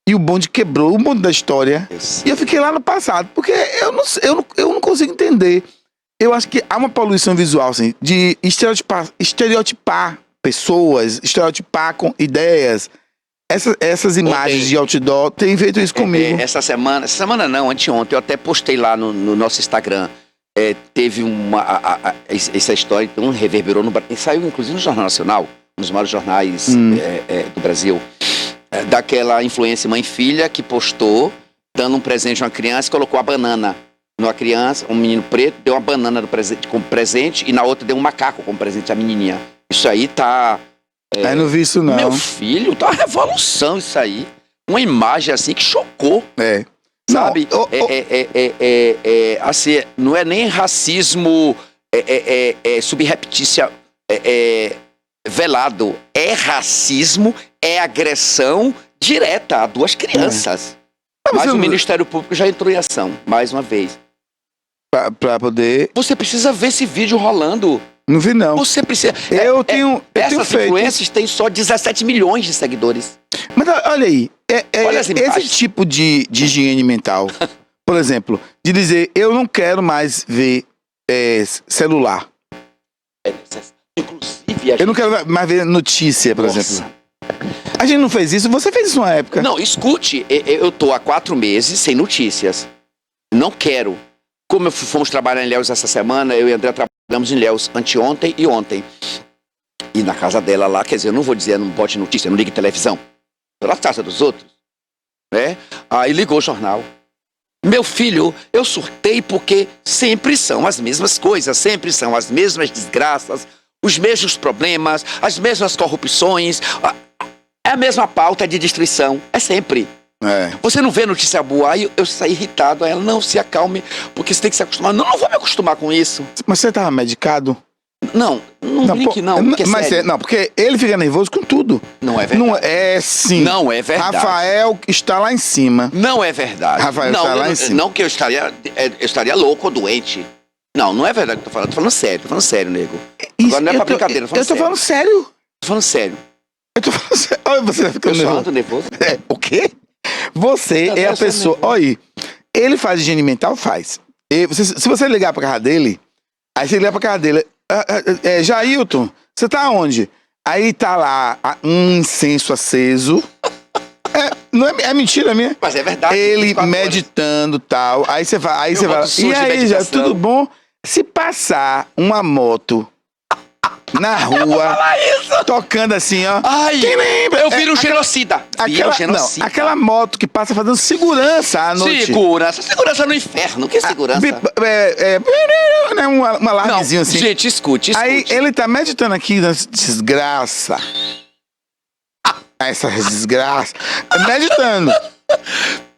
e o bonde quebrou o bonde da história. E eu fiquei lá no passado, porque eu não consigo entender. Eu acho que há uma poluição visual, assim, de estereotipar pessoas, estereotipar com ideias. Essas imagens de outdoor têm feito isso comigo. Essa semana não, anteontem, eu até postei lá no nosso Instagram. Teve essa história, então reverberou no Brasil. Saiu inclusive no Jornal Nacional, um dos maiores jornais do Brasil. Daquela influência mãe e filha que postou, dando um presente a uma criança e colocou a banana. Uma criança, um menino preto, deu uma banana como presente e na outra deu um macaco como presente à menininha. Isso aí tá... Eu não vi isso, não. Meu filho, tá uma revolução isso aí. Uma imagem assim que chocou. Sabe? Assim, não é nem racismo subreptícia velado. É racismo, é agressão direta a duas crianças. Mas o Ministério Público já entrou em ação, mais uma vez. Pra poder... Você precisa ver esse vídeo rolando. Não vi, não. Você precisa... Essas influências têm só 17 milhões de seguidores. Mas olha aí, Olha esse tipo de higiene mental, por exemplo, de dizer, eu não quero mais ver celular. Inclusive... Eu não quero mais ver notícia, por exemplo. A gente não fez isso, você fez isso uma época. Não, escute, eu tô há 4 meses sem notícias. Não quero. Como fomos trabalhar em Ilhéus essa semana, eu e André trabalhamos em Ilhéus anteontem e ontem. E na casa dela lá, quer dizer, eu não vou dizer, não bote notícia, não ligue televisão. Pela casa dos outros. Né? Aí ligou o jornal. Meu filho, eu surtei porque sempre são as mesmas coisas, sempre são as mesmas desgraças, os mesmos problemas, as mesmas corrupções, é a mesma pauta de destruição, é sempre. Você não vê notícia boa, aí eu saí irritado, aí ela, não, se acalme, porque você tem que se acostumar. Não vou me acostumar com isso. Mas você tava medicado? Não brinque não, porque mas sério. não, porque ele fica nervoso com tudo. Não é verdade. Não é sim. Não é verdade. Rafael está lá em cima. Não é verdade. Rafael está lá em cima. Não que eu estaria louco ou doente. Não é verdade que eu tô falando sério, nego. Agora não é pra brincadeira, eu tô falando sério. Tô falando sério. Eu tô falando sério. Olha, você vai ficando nervoso. O quê? Você é a pessoa... Olha aí, ele faz higiene mental? Faz. Se você ligar pra casa dele, aí você ligar pra casa dele, Jailton, você tá onde? Aí tá lá um incenso aceso. Não é mentira minha. Mas é verdade. Ele meditando e tal. Aí você vai. E aí, já tudo bom? Se passar uma moto na rua, tocando assim, ó. Ai, eu viro um genocida. Aquela moto que passa fazendo segurança à noite. Segurança no inferno. Que segurança? Um alarmezinho assim. Gente, escute. Aí ele tá meditando aqui, desgraça. Essa desgraça. Meditando.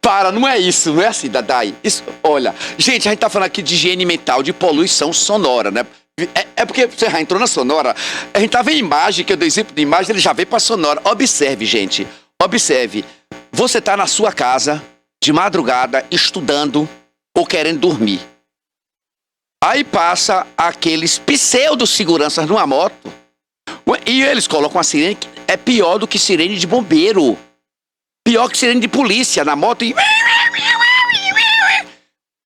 Para, não é isso, não é assim, Dadai. Isso, olha, gente, a gente tá falando aqui de higiene mental, de poluição sonora, né? É porque você já entrou na sonora, a gente tá vendo imagem, que eu dei exemplo de imagem, ele já veio pra sonora. Observe, gente, observe. Você tá na sua casa, de madrugada, estudando ou querendo dormir. Aí passa aqueles pseudo-seguranças numa moto e eles colocam a sirene que é pior do que sirene de bombeiro. Pior que sirene de polícia na moto e...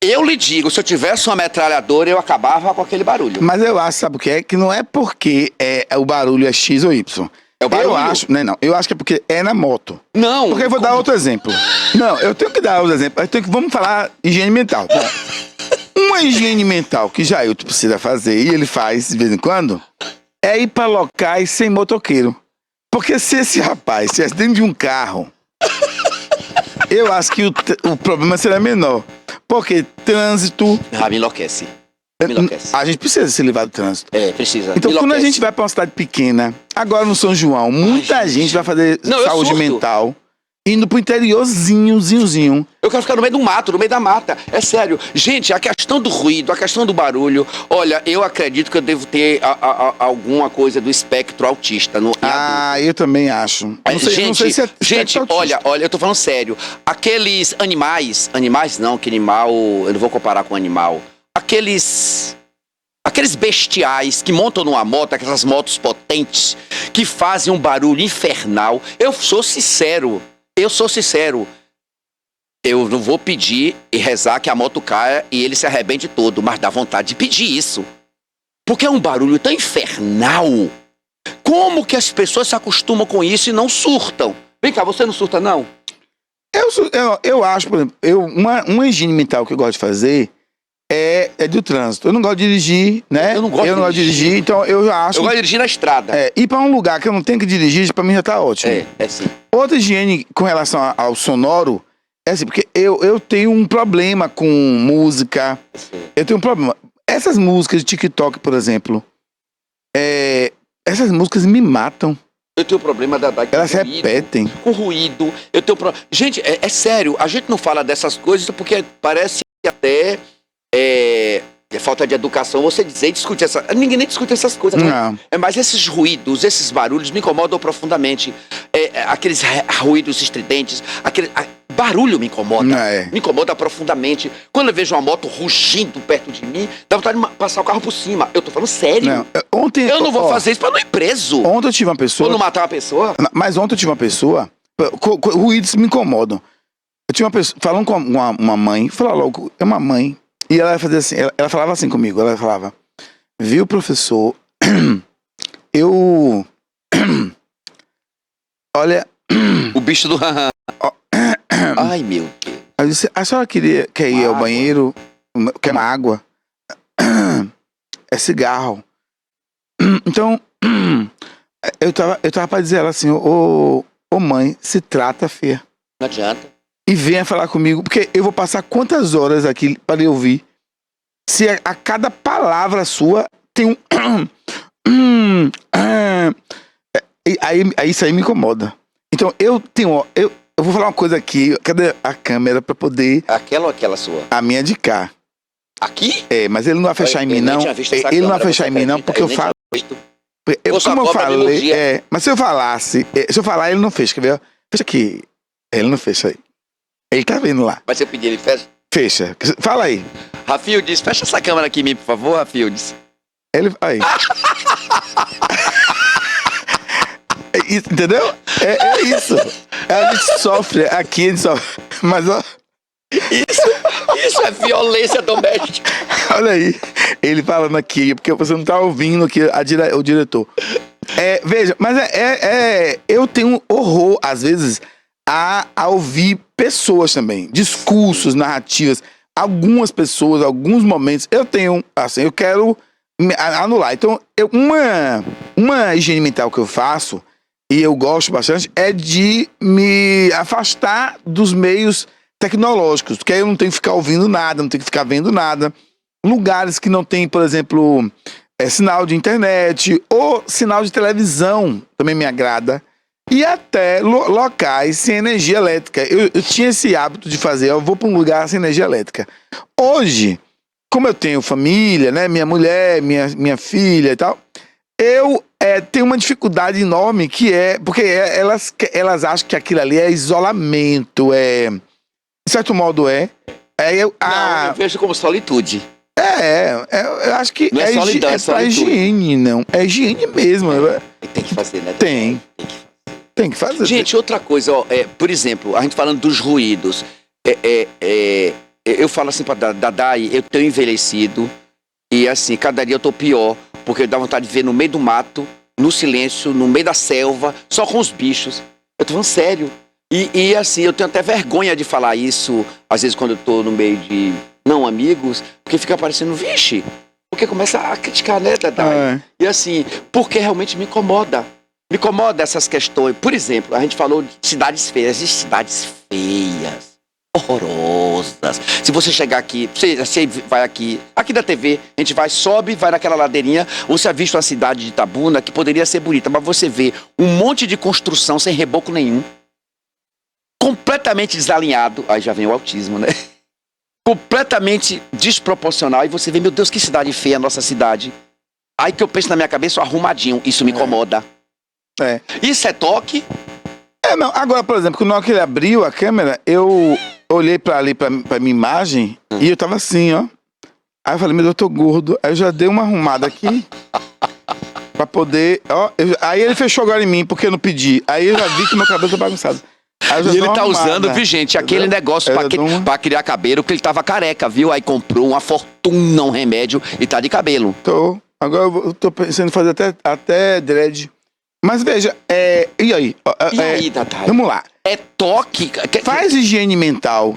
Eu lhe digo, se eu tivesse uma metralhadora, eu acabava com aquele barulho. Mas eu acho, sabe o que é? Que não é porque o barulho é X ou Y. É o barulho? Eu acho, eu acho que é porque é na moto. Não. Porque eu vou dar outro exemplo. Não, eu tenho que dar outro exemplo. Vamos falar higiene mental. Tá? Uma higiene mental que Jailton precisa fazer, e ele faz de vez em quando, é ir para locais sem motoqueiro. Porque se esse rapaz estivesse dentro de um carro, eu acho que o problema será menor. Porque trânsito... Me enlouquece. A gente precisa se livrar do trânsito. Precisa. Então, quando a gente vai para uma cidade pequena, agora no São João, muita gente vai fazer saúde mental. indo pro interiorzinho. Eu quero ficar no meio do mato, no meio da mata. É sério. Gente, a questão do ruído, a questão do barulho. Olha, eu acredito que eu devo ter alguma coisa do espectro autista. Eu também acho. Não sei se é gente, olha, eu tô falando sério. Aqueles animais não, que animal, eu não vou comparar com animal. Aqueles bestiais que montam numa moto, aquelas motos potentes, que fazem um barulho infernal. Eu sou sincero. Eu não vou pedir e rezar que a moto caia e ele se arrebente todo, mas dá vontade de pedir isso. Porque é um barulho tão infernal. Como que as pessoas se acostumam com isso e não surtam? Vem cá, você não surta, não? Eu acho, por exemplo, uma higiene mental que eu gosto de fazer é do trânsito. Eu não gosto de dirigir, né? Eu não gosto de dirigir, então eu acho... Eu gosto de dirigir na estrada. Ir pra um lugar que eu não tenho que dirigir, pra mim já tá ótimo. É sim. Outra higiene com relação ao sonoro, é assim, porque eu tenho um problema com música. Sim. Eu tenho um problema. Essas músicas de TikTok, por exemplo, essas músicas me matam. Eu tenho problema elas ruído, repetem. Com ruído. Eu tenho Gente, é sério, a gente não fala dessas coisas porque parece até... É falta de educação você dizer e discutir ninguém nem discute essas coisas. Não. Mas esses ruídos, esses barulhos me incomodam profundamente. Aqueles ruídos estridentes, barulho me incomoda. Me incomoda profundamente. Quando eu vejo uma moto rugindo perto de mim, dá vontade de passar o carro por cima. Eu tô falando sério. Não. Eu não vou fazer isso pra não ir preso. Ontem eu tive uma pessoa... Ou não matar uma pessoa. Mas ontem eu tive uma pessoa... Ruídos me incomodam. Eu tinha uma pessoa falando com uma mãe, falar logo, é uma mãe. E ela fazia assim, ela falava assim comigo, ela falava, viu, professor, eu... Olha... O bicho do... Ai, meu Deus. Eu disse, a senhora quer ir ao banheiro? Quer uma água? É cigarro. Então, eu tava pra dizer ela assim, ô mãe, se trata, filha. Não adianta. E venha falar comigo, porque eu vou passar quantas horas aqui para eu ouvir. Se a cada palavra sua tem aí isso aí me incomoda. Então eu vou falar uma coisa aqui, cadê a câmera para poder... Aquela ou aquela sua? A minha de cá. Aqui? Mas ele não vai fechar em mim não. Ele não vai fechar em mim não, porque eu falo... Como eu falei, mas se eu falar, ele não fecha, quer ver? Fecha aqui. Ele não fecha aí. Ele tá vendo lá. Mas se eu pedir, ele fecha? Fecha. Fala aí. Rafildes, fecha essa câmera aqui em mim, por favor, Rafildes. Ele... Aí. Entendeu? É isso. A gente sofre. Aqui a gente sofre. Mas, ó... Isso é violência doméstica. Olha aí. Ele falando aqui, porque você não tá ouvindo aqui o diretor. Veja, mas eu tenho horror, às vezes... A ouvir pessoas também, discursos, narrativas, algumas pessoas, alguns momentos, eu tenho, assim, eu quero anular. Então, uma higiene mental que eu faço, e eu gosto bastante, é de me afastar dos meios tecnológicos, porque aí eu não tenho que ficar ouvindo nada, não tenho que ficar vendo nada. Lugares que não tem, por exemplo, sinal de internet ou sinal de televisão, também me agrada. E até locais sem energia elétrica. Eu tinha esse hábito de fazer, eu vou para um lugar sem energia elétrica. Hoje, como eu tenho família, né, minha mulher, minha filha e tal, eu tenho uma dificuldade enorme que porque elas acham que aquilo ali é isolamento, de certo modo eu vejo como solitude. Eu acho que não é solidão, é pra higiene, não. É higiene mesmo. Tem que fazer, né? Tem que fazer. Gente, outra coisa, por exemplo, a gente falando dos ruídos, eu falo assim pra Dadai, eu tenho envelhecido e assim, cada dia eu tô pior, porque dá vontade de ver no meio do mato, no silêncio, no meio da selva, só com os bichos. Eu tô falando sério. E assim, eu tenho até vergonha de falar isso, às vezes quando eu tô no meio de não amigos, porque fica parecendo, vixe, porque começa a criticar, né, Dadai? E assim, porque realmente me incomoda. Me incomoda essas questões. Por exemplo, a gente falou de cidades feias. Existem cidades feias, horrorosas. Se você chegar aqui, você vai aqui da TV, a gente sobe, vai naquela ladeirinha, você avista uma cidade de Itabuna que poderia ser bonita, mas você vê um monte de construção sem reboco nenhum. completamente desalinhado. Aí já vem o autismo, né? Completamente desproporcional. E você vê, meu Deus, que cidade feia a nossa cidade. Aí que eu penso na minha cabeça, arrumadinho. Isso me incomoda. Isso é toque? Não. Agora, por exemplo, quando ele abriu a câmera, eu olhei pra minha imagem e eu tava assim, ó. Aí eu falei, meu Deus, eu tô gordo. Aí eu já dei uma arrumada aqui pra poder, ó. Aí ele fechou agora em mim, porque eu não pedi. Aí eu já vi que meu cabelo tá bagunçado. E ele tá usando, viu, gente, aquele negócio pra criar cabelo, que ele tava careca, viu? Aí comprou uma fortuna, um remédio e tá de cabelo. Agora eu tô pensando em fazer até dread. Mas veja, e aí? E aí, Natália? Vamos lá. É toque. Faz higiene mental.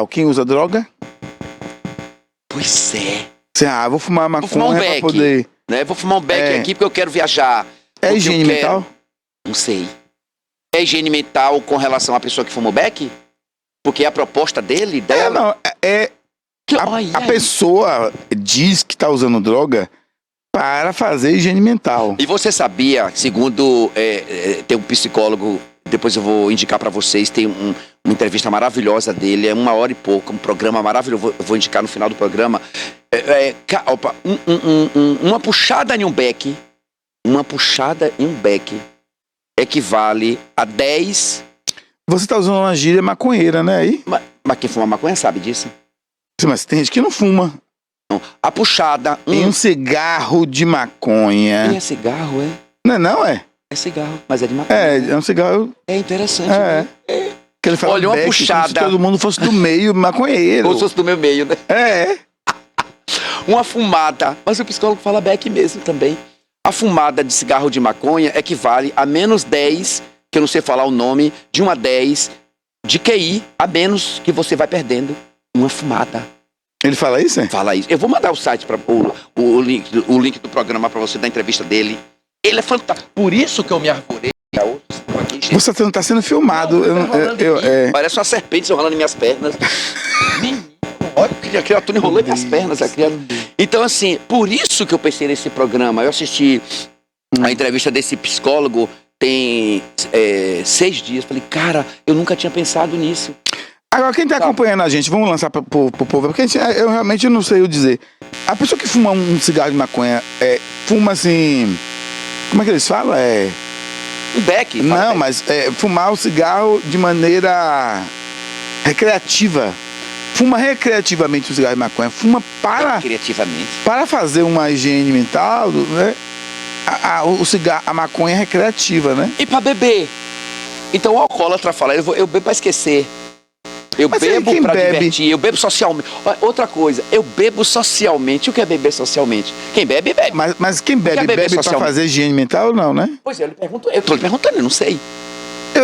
Quem usa droga? Pois é. Vou fumar maconha fumar um pra poder... Né? Vou fumar um beck aqui porque eu quero viajar. É higiene mental? Não sei. É higiene mental com relação à pessoa que fumou beck? Porque é a proposta dela? A pessoa diz que tá usando droga para fazer higiene mental. E você sabia, segundo tem um psicólogo, depois eu vou indicar para vocês, tem uma entrevista maravilhosa dele, é 1 hora e pouco, um programa maravilhoso, eu vou indicar no final do programa. Uma puxada em um beck, equivale a 10... Você tá usando uma gíria maconheira, né, aí? Mas quem fuma maconha sabe disso. Mas tem gente que não fuma. A puxada... Em um cigarro de maconha. É cigarro, é? Não é? É cigarro, mas é de maconha. É um cigarro... É interessante, né? Que ele fala, olha, uma puxada... Como se todo mundo fosse do meio maconheiro. Ou fosse do meu meio, né? Uma fumada... Mas o psicólogo fala beck mesmo também. A fumada de cigarro de maconha equivale a menos 10, que eu não sei falar o nome, de 1 a 10 de QI, a menos que você vai perdendo uma fumada. Ele fala isso, hein? Fala isso. Eu vou mandar o site, o link do programa pra você, da entrevista dele. Ele é fantástico. Por isso que eu me arvorei. Você não tá sendo filmado. Parece uma serpente enrolando em minhas pernas. Olha, a criatura enrolou em minhas pernas. Então, assim, por isso que eu pensei nesse programa. Eu assisti a entrevista desse psicólogo tem 6 dias. Falei, cara, eu nunca tinha pensado nisso. Agora, quem tá acompanhando a gente, vamos lançar pro povo, porque eu realmente não sei o dizer. A pessoa que fuma um cigarro de maconha, fuma assim... Como é que eles falam? Um beck? Não, mas fumar o cigarro de maneira recreativa. Fuma recreativamente o cigarro de maconha. Fuma recreativamente. Para fazer uma higiene mental, né? A maconha é recreativa, né? E pra beber? Então o alcoólatra fala, eu bebo pra esquecer. Eu bebo pra divertir, eu bebo socialmente. Outra coisa, eu bebo socialmente. O que é beber socialmente? Quem bebe, bebe. Mas quem bebe pra fazer higiene mental ou não, né? Pois é, eu tô lhe perguntando, eu não sei.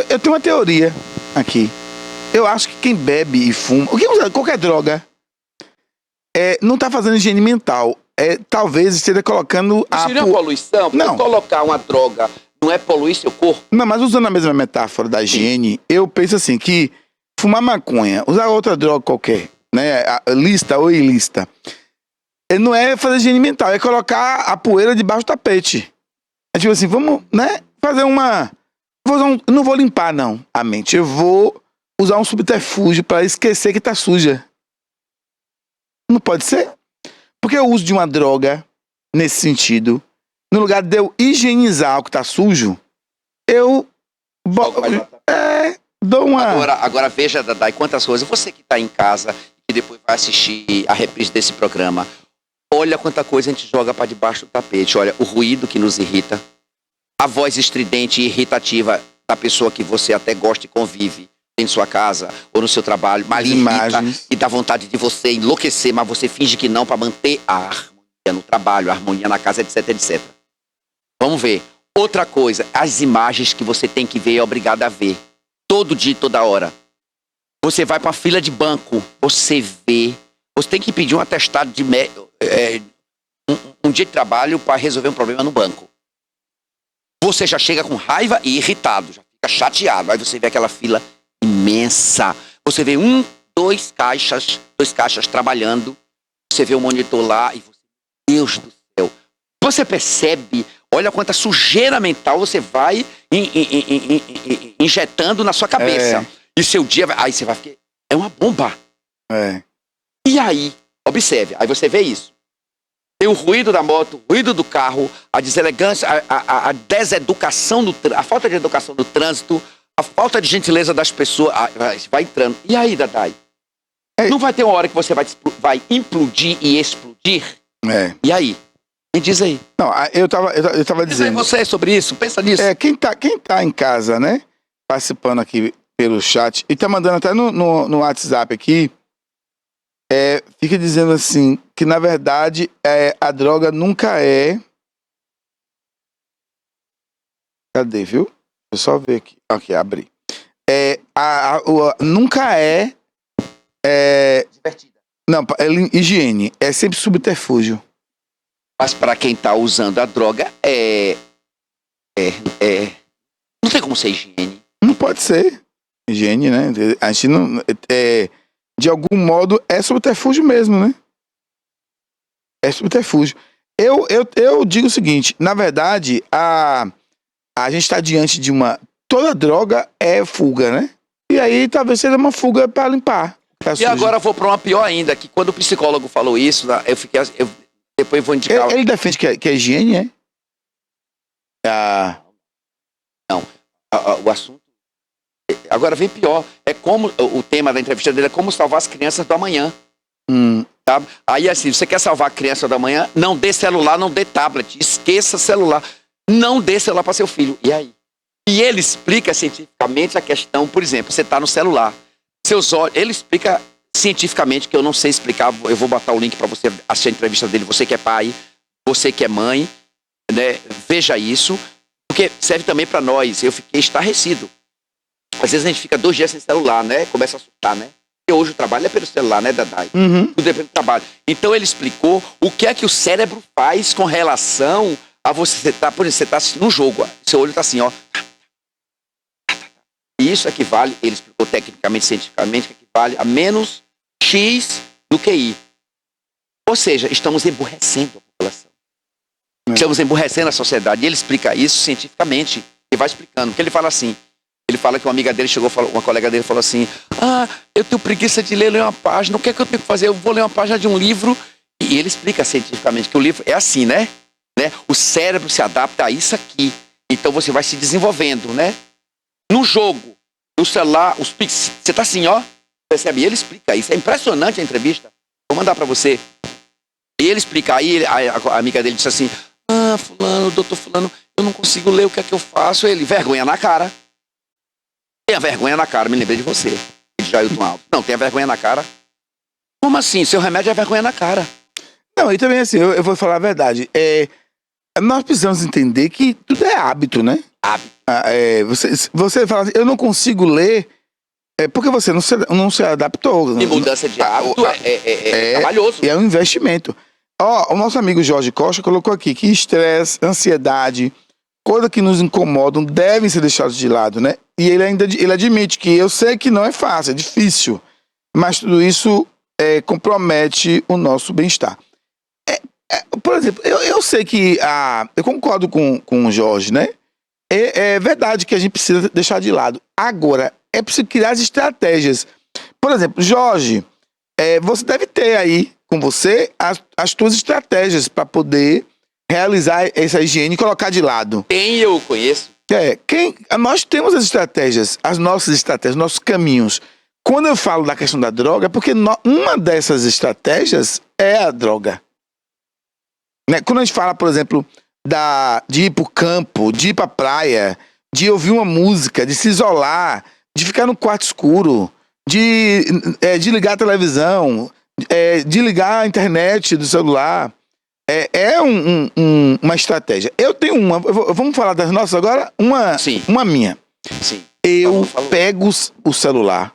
Eu tenho uma teoria aqui. Eu acho que quem bebe e fuma, quem usa qualquer droga, não tá fazendo higiene mental. Talvez esteja colocando seria uma poluição? Não. Colocar uma droga não é poluir seu corpo? Não, mas usando a mesma metáfora da higiene, eu penso assim, que fumar maconha, usar outra droga qualquer, né, lista ou ilícita, não é fazer higiene mental, é colocar a poeira debaixo do tapete. É tipo assim, vamos, né, fazer não vou limpar, não, a mente. Eu vou usar um subterfúgio para esquecer que tá suja. Não pode ser? Porque o uso de uma droga, nesse sentido, no lugar de eu higienizar o que tá sujo, eu dou uma... Agora veja, Dadai, quantas coisas. Você que tá em casa e depois vai assistir a reprise desse programa, olha quanta coisa a gente joga para debaixo do tapete. Olha, o ruído que nos irrita, a voz estridente e irritativa da pessoa que você até gosta e convive em sua casa ou no seu trabalho, mas irrita e dá vontade de você enlouquecer, mas você finge que não, para manter a harmonia no trabalho, a harmonia na casa, etc, etc. Vamos ver. Outra coisa, as imagens que você tem que ver é obrigado a ver. Todo dia, toda hora. Você vai para uma fila de banco, você vê, você tem que pedir um atestado de um dia de trabalho para resolver um problema no banco. Você já chega com raiva e irritado, já fica chateado. Aí você vê aquela fila imensa. Você vê dois caixas trabalhando. Você vê o monitor lá e você, Deus do céu. Você percebe Olha quanta sujeira mental você vai injetando na sua cabeça. E seu dia vai... Aí você vai ficar... É uma bomba. E aí, observe, aí você vê isso. Tem o ruído da moto, o ruído do carro, a deselegância, a deseducação, a falta de educação do trânsito, a falta de gentileza das pessoas. Vai entrando. E aí, Dadai? Não vai ter uma hora que você vai implodir e explodir? E aí? Me diz aí. Não, eu tava dizendo... Você sobre isso? Pensa nisso. Quem tá em casa, né? Participando aqui pelo chat e tá mandando até no WhatsApp aqui, fica dizendo assim, que na verdade a droga nunca é... Cadê, viu? Deixa eu só ver aqui. Aqui, abri. Nunca é... Divertida. Não, higiene. É sempre subterfúgio. Mas para quem tá usando a droga, não tem como ser higiene. Não pode ser higiene, né? A gente não... de algum modo, é subterfúgio mesmo, né? É subterfúgio. Eu digo o seguinte, na verdade, a gente está diante de uma... Toda droga é fuga, né? E aí talvez seja uma fuga para limpar. E agora eu vou para uma pior ainda, que quando o psicólogo falou isso, eu fiquei... Depois eu vou indicar... Ele defende que a higiene Não. O assunto... Agora vem pior. É como... O tema da entrevista dele é como salvar as crianças do amanhã. Tá? Aí assim, você quer salvar a criança do amanhã? Não dê celular, não dê tablet. Esqueça celular. Não dê celular para seu filho. E aí? E ele explica cientificamente a questão, por exemplo, você está no celular. Seus olhos... Ele explica... cientificamente, que eu não sei explicar, eu vou botar o link para você assistir a entrevista dele, você que é pai, você que é mãe, né? Veja isso, porque serve também para nós. Eu fiquei estarrecido. Às vezes a gente fica 2 dias sem celular, né? Começa a assustar, né? Porque hoje o trabalho é pelo celular, né, Dadai? Tudo depende do trabalho. Então ele explicou o que é que o cérebro faz com relação a você tá, por exemplo, você tá assistindo um jogo, seu olho tá assim, ó. E isso equivale, ele explicou tecnicamente, cientificamente, que equivale a menos X do que Y. Ou seja, estamos emburrecendo a população. Estamos emburrecendo a sociedade. E ele explica isso cientificamente. E vai explicando. Porque ele fala assim, ele fala que uma amiga dele chegou, uma colega dele falou assim, eu tenho preguiça de ler uma página, o que é que eu tenho que fazer? Eu vou ler uma página de um livro. E ele explica cientificamente que o livro é assim, né? O cérebro se adapta a isso aqui. Então você vai se desenvolvendo, né? No jogo, no celular, os pixels, você tá assim, ó, percebe? Ele explica isso, é impressionante a entrevista. Vou mandar pra você. E ele explica, aí a amiga dele disse assim, fulano, doutor fulano, eu não consigo ler, o que é que eu faço? Ele, vergonha na cara. Tenha vergonha na cara, me lembrei de você, de Jailton Alves. Não, tenha vergonha na cara. Como assim? Seu remédio é vergonha na cara. Não, e também assim, eu vou falar a verdade, nós precisamos entender que tudo é hábito, né? Hábito. Você fala assim, eu não consigo ler, porque você não se adaptou. E mudança de hábito é trabalhoso. É um investimento. O nosso amigo Jorge Costa colocou aqui que estresse, ansiedade, coisas que nos incomodam devem ser deixadas de lado, né? E ele admite que eu sei que não é fácil, é difícil, mas tudo isso compromete o nosso bem-estar. Por exemplo, eu sei que eu concordo com o Jorge, né? É verdade que a gente precisa deixar de lado. Agora, é preciso criar as estratégias. Por exemplo, Jorge, você deve ter aí com você as suas estratégias para poder realizar essa higiene e colocar de lado. Eu conheço. Nós temos as estratégias, as nossas estratégias, nossos caminhos. Quando eu falo da questão da droga, é porque uma dessas estratégias é a droga. Né? Quando a gente fala, por exemplo, de ir pro campo, de ir pra praia, de ouvir uma música, de se isolar, de ficar no quarto escuro, de ligar a televisão, de ligar a internet do celular, uma estratégia. Eu tenho uma, vamos falar das nossas agora? Uma minha. Sim. Eu pego o celular.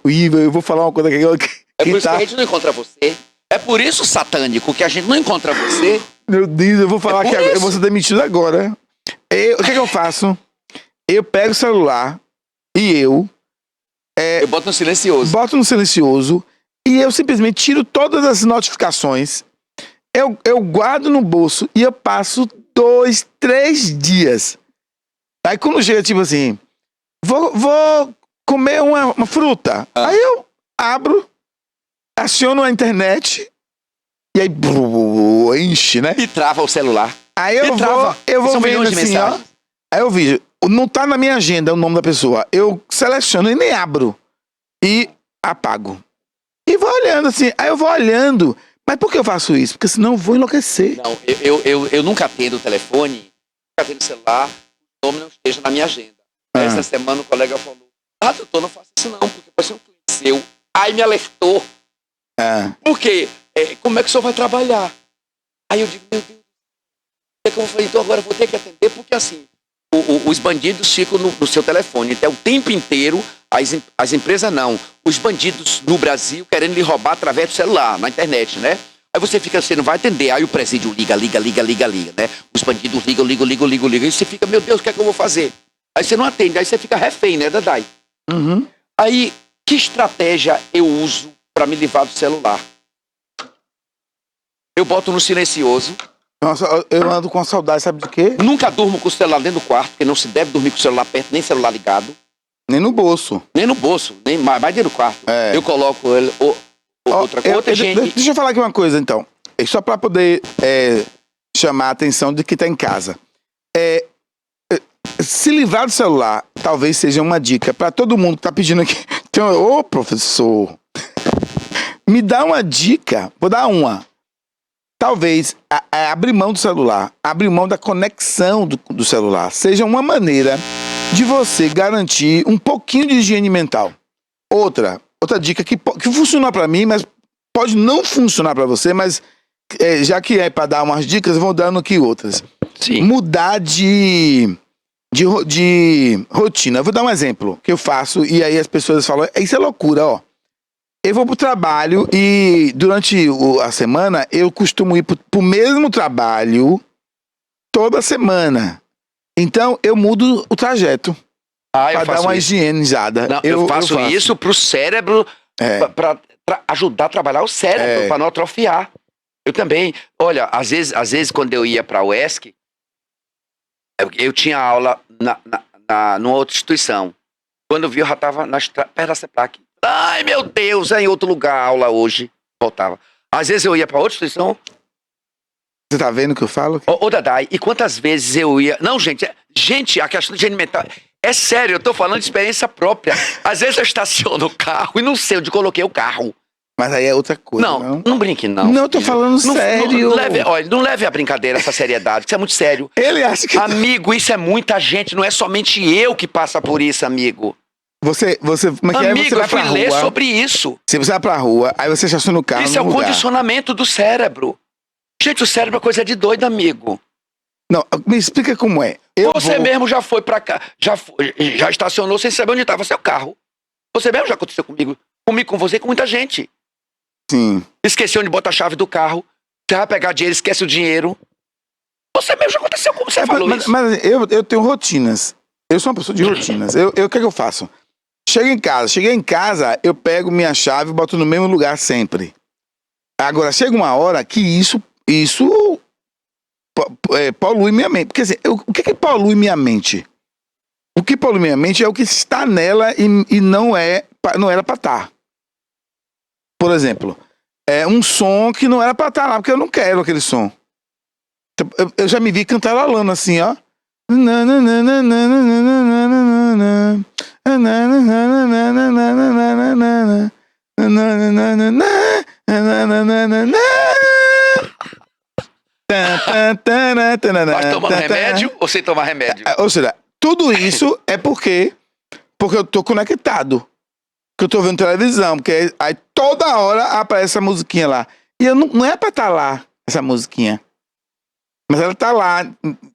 Eu vou falar uma coisa que é por isso que a gente não encontra você. É por isso, satânico, que a gente não encontra você. Meu Deus, eu vou falar que eu vou ser demitido agora. O que eu faço? Eu pego o celular e eu boto no silencioso. Boto no silencioso e eu simplesmente tiro todas as notificações. Eu guardo no bolso e eu passo 2, 3 dias. Aí quando chega, tipo assim, vou comer uma fruta. Aí eu abro, aciono a internet e aí enche, né? E trava o celular. Aí eu vou São vendo milhões de assim, ó. mensagens. Aí eu vejo, não tá na minha agenda o nome da pessoa. Eu seleciono e nem abro. E apago. E vou olhando assim. Aí eu vou olhando. Mas por que eu faço isso? Porque senão eu vou enlouquecer. Não, eu nunca atendo o telefone, nunca atendo o celular, o nome não esteja na minha agenda. Essa semana o colega falou, doutor, não faça isso não, porque pode ser um cliente seu. Aí me alertou. Por quê? Como é que o senhor vai trabalhar? Aí eu digo, meu Deus, como eu falei, então agora eu vou ter que atender, porque assim, os bandidos ficam no seu telefone, então o tempo inteiro, as empresas não, os bandidos no Brasil querendo lhe roubar através do celular, na internet, né? Aí você fica, você não vai atender, aí o presídio liga, né? Os bandidos ligam, e você fica, meu Deus, o que é que eu vou fazer? Aí você não atende, aí você fica refém, né, Dadai? Uhum. Aí, que estratégia eu uso para me livrar do celular? Eu boto no silencioso. Nossa, eu ando com saudade, sabe de quê? Nunca durmo com o celular dentro do quarto, porque não se deve dormir com o celular perto, nem celular ligado. Nem no bolso. Nem no bolso, nem mais dentro do quarto. Eu coloco ele. Outra gente. Deixa eu falar aqui uma coisa, então. Só para poder chamar a atenção de quem tá em casa. Se livrar do celular, talvez seja uma dica para todo mundo que tá pedindo aqui. Ô, professor, me dá uma dica. Vou dar uma. Talvez abrir mão do celular, abrir mão da conexão do celular, seja uma maneira de você garantir um pouquinho de higiene mental. Outra dica que funciona para mim, mas pode não funcionar para você, mas já que é para dar umas dicas, eu vou dando aqui outras. Sim. Mudar de rotina. Eu vou dar um exemplo que eu faço e aí as pessoas falam, isso é loucura, ó. Eu vou pro trabalho e durante a semana eu costumo ir pro mesmo trabalho toda semana. Então eu mudo o trajeto para dar uma higienizada. Não, eu faço isso pro cérebro, para ajudar a trabalhar o cérebro, para não atrofiar. Eu também. Olha, às vezes quando eu ia pra UESC, eu tinha aula numa outra instituição. Quando eu vi, eu já estava perto da CEPLAC. Ai, meu Deus, é em outro lugar a aula hoje. Voltava. Às vezes eu ia para outra instituição. Você tá vendo o que eu falo? Ô, Dadai, e quantas vezes eu ia... Não, gente, a questão de higiene mental... É sério, eu tô falando de experiência própria. Às vezes eu estaciono o carro e não sei onde coloquei o carro. Mas aí é outra coisa, não brinque, não. Não, eu tô falando sério. Não leve a brincadeira essa seriedade, isso é muito sério. Ele acha que... Amigo, isso é muita gente, não é somente eu que passa por isso, amigo. Você como é que amigo, você vai pra eu fui ler rua, sobre isso. Se você vai pra rua, aí você estaciona o carro Isso é o condicionamento do cérebro. Gente, o cérebro é coisa de doido, amigo. Não, me explica como é. Você mesmo já foi pra cá, já estacionou sem saber onde estava seu carro. Você mesmo já aconteceu comigo, com você e com muita gente. Sim. Esqueceu onde bota a chave do carro, você vai pegar dinheiro, esquece o dinheiro. Você mesmo já aconteceu, como você falou isso. Mas eu tenho rotinas. Eu sou uma pessoa de rotinas. O que é que eu faço? Cheguei em casa, eu pego minha chave e boto no mesmo lugar sempre. Agora, chega uma hora que isso polui minha mente. Porque assim, o que polui minha mente? O que polui minha mente é o que está nela e não era pra estar. Por exemplo, um som que não era pra estar lá, porque eu não quero aquele som. Eu já me vi cantarolando assim, ó. Mas tomando remédio ou sem tomar remédio? Ou seja, tudo isso é porque eu tô conectado. Que eu tô vendo televisão, porque aí toda hora aparece essa musiquinha lá. E eu não é pra estar lá, essa musiquinha. Mas ela tá lá,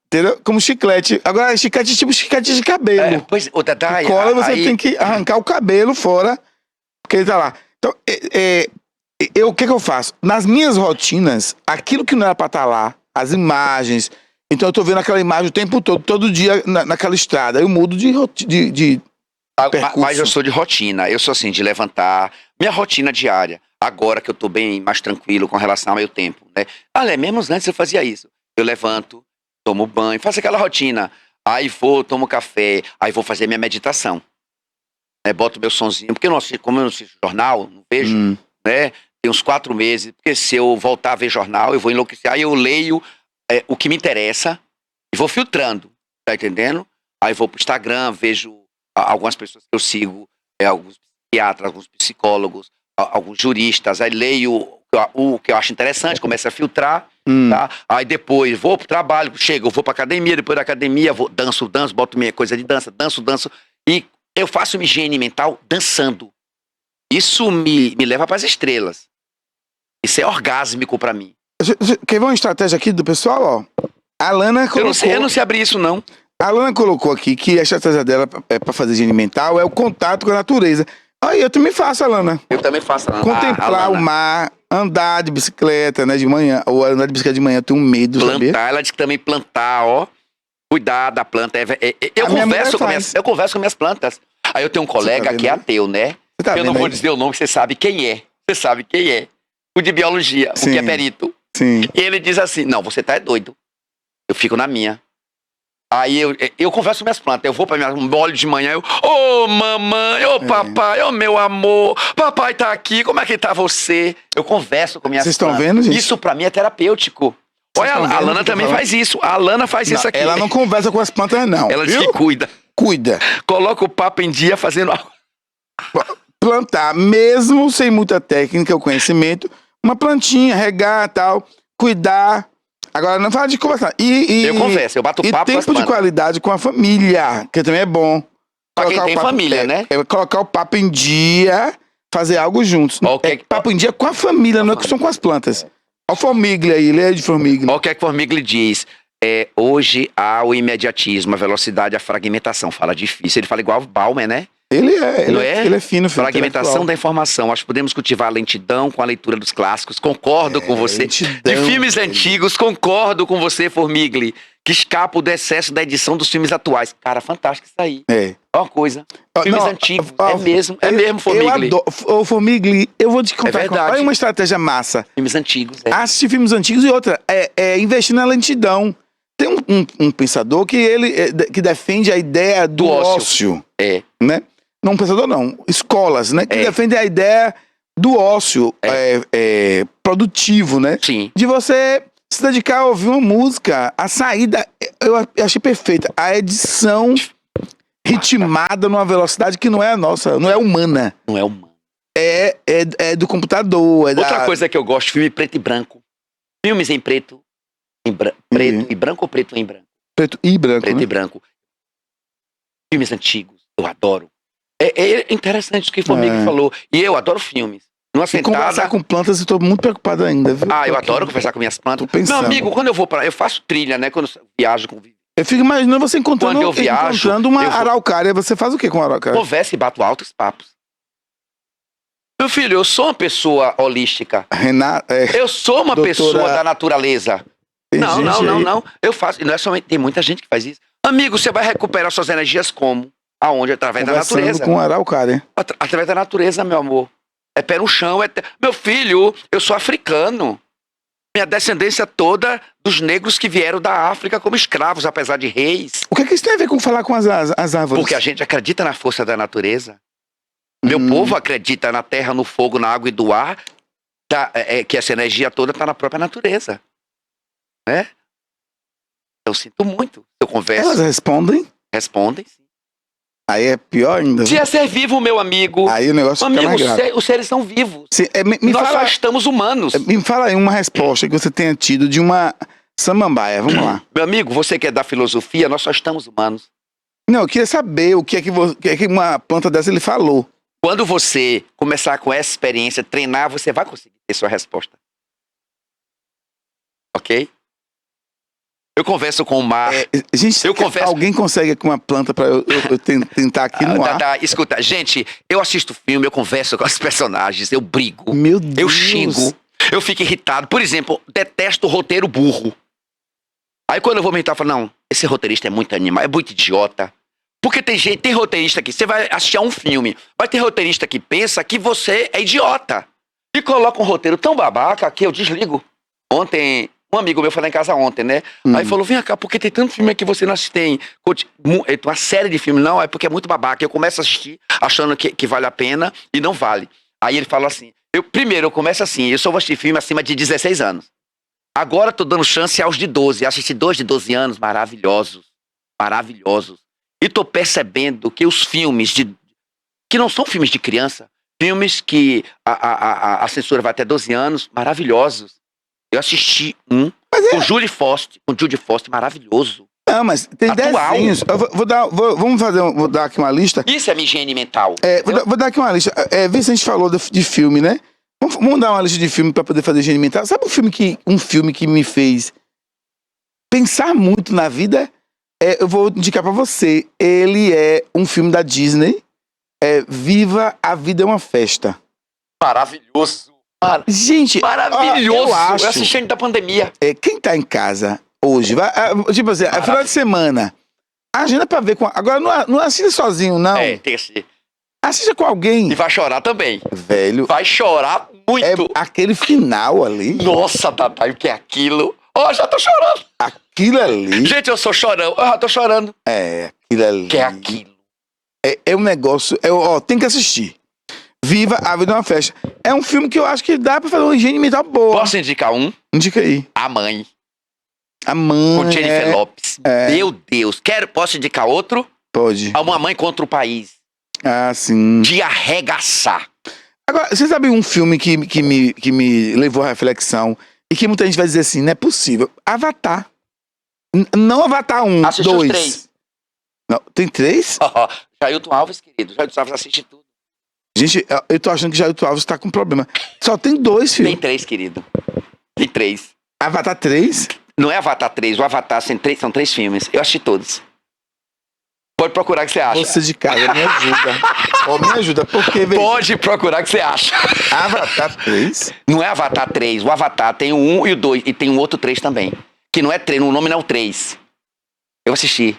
entendeu? Como chiclete. Agora, chiclete é tipo chiclete de cabelo. Pois, o Dadai... Cola, você tem que arrancar o cabelo fora, porque ele tá lá. Então, o que eu faço? Nas minhas rotinas, aquilo que não era pra estar lá, as imagens... Então eu tô vendo aquela imagem o tempo todo dia naquela estrada. Eu mudo de percurso. Mas eu sou de rotina, eu sou assim, de levantar, minha rotina diária, agora que eu tô bem mais tranquilo com relação ao meu tempo, né? Mesmo antes eu fazia isso, eu levanto, tomo banho, faço aquela rotina. Aí vou, tomo café, aí vou fazer minha meditação. Boto meu sonzinho, porque como eu não assisto jornal, não vejo, né? Tem uns 4 meses, porque se eu voltar a ver jornal, eu vou enlouquecer. Aí eu leio o que me interessa e vou filtrando, tá entendendo? Aí vou pro Instagram, vejo algumas pessoas que eu sigo, alguns psiquiatras, alguns psicólogos, alguns juristas, aí leio o que eu acho interessante, começo a filtrar, tá? Aí depois vou pro trabalho, chego, eu vou pra academia, depois da academia, danço, boto minha coisa de dança, danço, e eu faço uma higiene mental dançando. Isso me leva para as estrelas. Isso é orgásmico para mim. Quer ver uma estratégia aqui do pessoal, ó? A Lana colocou... Eu não sei abrir isso, não. A Lana colocou aqui que a estratégia dela para fazer higiene mental é o contato com a natureza. Aí eu também faço, Alana. Eu também faço, Alana. Contemplar o mar, andar de bicicleta, né, de manhã. Ou andar de bicicleta de manhã, eu tenho medo, plantar, sabia? Ela diz que também plantar, ó. Cuidar da planta. Eu converso com minhas plantas. Aí eu tenho um colega que é ateu, né? Eu não vou dizer o nome, você sabe quem é. O de biologia, o que é perito. Sim. E ele diz assim, não, você tá doido. Eu fico na minha. Aí eu converso com minhas plantas, eu vou pra minha, olho de manhã, mamãe, papai, meu amor, papai tá aqui, como é que tá você? Eu converso com minhas plantas. Vocês estão vendo, gente? Isso pra mim é terapêutico. Olha, a Lana também faz isso. A Lana faz isso aqui. Ela não conversa com as plantas, não. Ela diz que cuida. Cuida. Coloca o papo em dia fazendo algo. Plantar, mesmo sem muita técnica ou conhecimento, uma plantinha, regar e tal, cuidar. Agora, não fala de conversar. Eu converso, eu bato papo com as plantas. E tempo de qualidade com a família, que também é bom. Pra quem tem família, né? Colocar o papo em dia, fazer algo juntos. Papo em dia com a família, não é que são com as plantas. Olha o Formigli aí, lê de Formigli. Olha o que é que Formigli diz. Hoje há o imediatismo, a velocidade, a fragmentação. Fala difícil. Ele fala igual o Bauman, né? Ele é fino. Fragmentação da informação. Acho que podemos cultivar a lentidão com a leitura dos clássicos. Concordo com você. De filmes antigos, concordo com você, Formigli. Que escapa do excesso da edição dos filmes atuais. Cara, fantástico isso aí. Olha uma coisa. Filmes antigos. É mesmo, Formigli. Ô, Formigli, eu vou te contar. É verdade. Olha uma estratégia massa. Filmes antigos. Assistir filmes antigos e outra. Investir na lentidão. Tem um pensador que defende a ideia do ócio. Né? Não um pensador, não. Escolas, né? Que defendem a ideia do ócio produtivo, né? Sim. De você se dedicar a ouvir uma música. A saída, eu achei perfeita. A edição ritmada numa velocidade que não é a nossa, não é humana. Não é humana. É do computador. Outra coisa que eu gosto, filme preto e branco. Filmes em preto e branco ou preto em branco? Preto e branco. Preto e branco. Filmes antigos, eu adoro. É interessante o que o Formigli falou. E eu adoro filmes. Conversar com plantas, eu tô muito preocupado ainda, viu? Eu adoro conversar com minhas plantas. Meu amigo, quando eu vou eu faço trilha, né? Quando eu viajo com... Eu fico imaginando você encontrando uma araucária. Você faz o que com a araucária? Conversa e bato altos papos. Meu filho, eu sou uma pessoa holística. Eu sou uma pessoa da natureza. Não. Eu faço. E não é somente. Tem muita gente que faz isso. Amigo, você vai recuperar suas energias como? Aonde? Através da natureza. Com araucária. Através da natureza, meu amor. É pé no chão. Meu filho, eu sou africano. Minha descendência toda dos negros que vieram da África como escravos, apesar de reis. O que isso tem a ver com falar com as árvores? Porque a gente acredita na força da natureza. Meu povo acredita na terra, no fogo, na água e do ar, que essa energia toda está na própria natureza. Né? Eu sinto muito. Eu converso. Elas respondem? Respondem, sim. Aí é pior ainda. Se é ser vivo, meu amigo. Aí o negócio fica mais grave. Os seres são vivos. Nós só estamos humanos. Me fala aí uma resposta que você tenha tido de uma samambaia. Vamos lá. Meu amigo, você que é da filosofia, nós só estamos humanos. Não, eu queria saber o que é que uma planta dessa ele falou. Quando você começar com essa experiência, treinar, você vai conseguir ter sua resposta. Ok? Eu converso com o mar. Alguém consegue com uma planta pra eu tentar aqui no ar? Escuta, gente, eu assisto filme, eu converso com os personagens, eu brigo. Meu Deus. Eu xingo, eu fico irritado. Por exemplo, detesto roteiro burro. Aí quando eu vou meditar, eu falo, não, esse roteirista é muito animal, é muito idiota. Porque tem roteirista que, você vai assistir a um filme, vai ter roteirista que pensa que você é idiota. E coloca um roteiro tão babaca que eu desligo. Ontem Um amigo meu foi lá em casa ontem, né? Aí falou, vem cá, por que tem tanto filme aqui que você não assiste? Tem uma série de filmes. Não, é porque é muito babaca. Eu começo a assistir achando que vale a pena e não vale. Aí ele falou assim, eu começo assim, eu só vou assistir filme acima de 16 anos. Agora tô dando chance aos de 12. Assisti 2 de 12 anos, maravilhosos. Maravilhosos. E tô percebendo que os filmes que não são filmes de criança, filmes que a censura vai até 12 anos, maravilhosos. Eu assisti com Judy Foster, maravilhoso. Não, mas tem Atual. desenhos. Vou dar aqui uma lista. Isso é minha higiene mental. Vou dar aqui uma lista. Vê se a gente falou de filme, né? Vamos dar uma lista de filme pra poder fazer higiene mental. Sabe um filme que me fez pensar muito na vida? Eu vou indicar pra você. Ele é um filme da Disney. Viva a Vida é uma Festa. Maravilhoso. Gente, maravilhoso. Eu assisti antes da pandemia. Quem tá em casa hoje, tipo assim, é final de semana. Agenda pra ver com. Agora não assista sozinho, não. Tem que assistir. Assista com alguém. E vai chorar também. Velho. Vai chorar muito. Aquele final ali. Nossa, Tatá, o que é aquilo? Já tô chorando. Aquilo ali. Gente, eu sou chorão. Eu já tô chorando. Aquilo ali. O que é aquilo? É um negócio. Tem que assistir. Viva a Vida é uma Festa. É um filme que eu acho que dá pra fazer uma higiene mental boa. Posso indicar um? Indica aí. A Mãe. A Mãe. Com Jennifer Lopez. Meu Deus. Posso indicar outro? Pode. Uma Mãe contra o País. Sim. De arregaçar. Agora, você sabe um filme que me levou à reflexão e que muita gente vai dizer assim, não é possível. Avatar. Não Avatar 1, Assistiu 2. os 3. Não, tem 3? Jailton Alves, querido. Jailton Alves assiste tudo. Gente, eu tô achando que Jailton Alves tá com problema. Só tem 2 filmes. Tem 3, querido. Tem 3. Avatar 3? Não é Avatar 3. O Avatar são 3 filmes. Eu assisti todos. Pode procurar que você acha. Você de casa, me ajuda. Me ajuda, porque... Pode procurar que você acha. Avatar 3? Não é Avatar 3. O Avatar tem o 1 e o 2. E tem um outro 3 também. Que não é 3. O nome não é o 3. Eu assisti.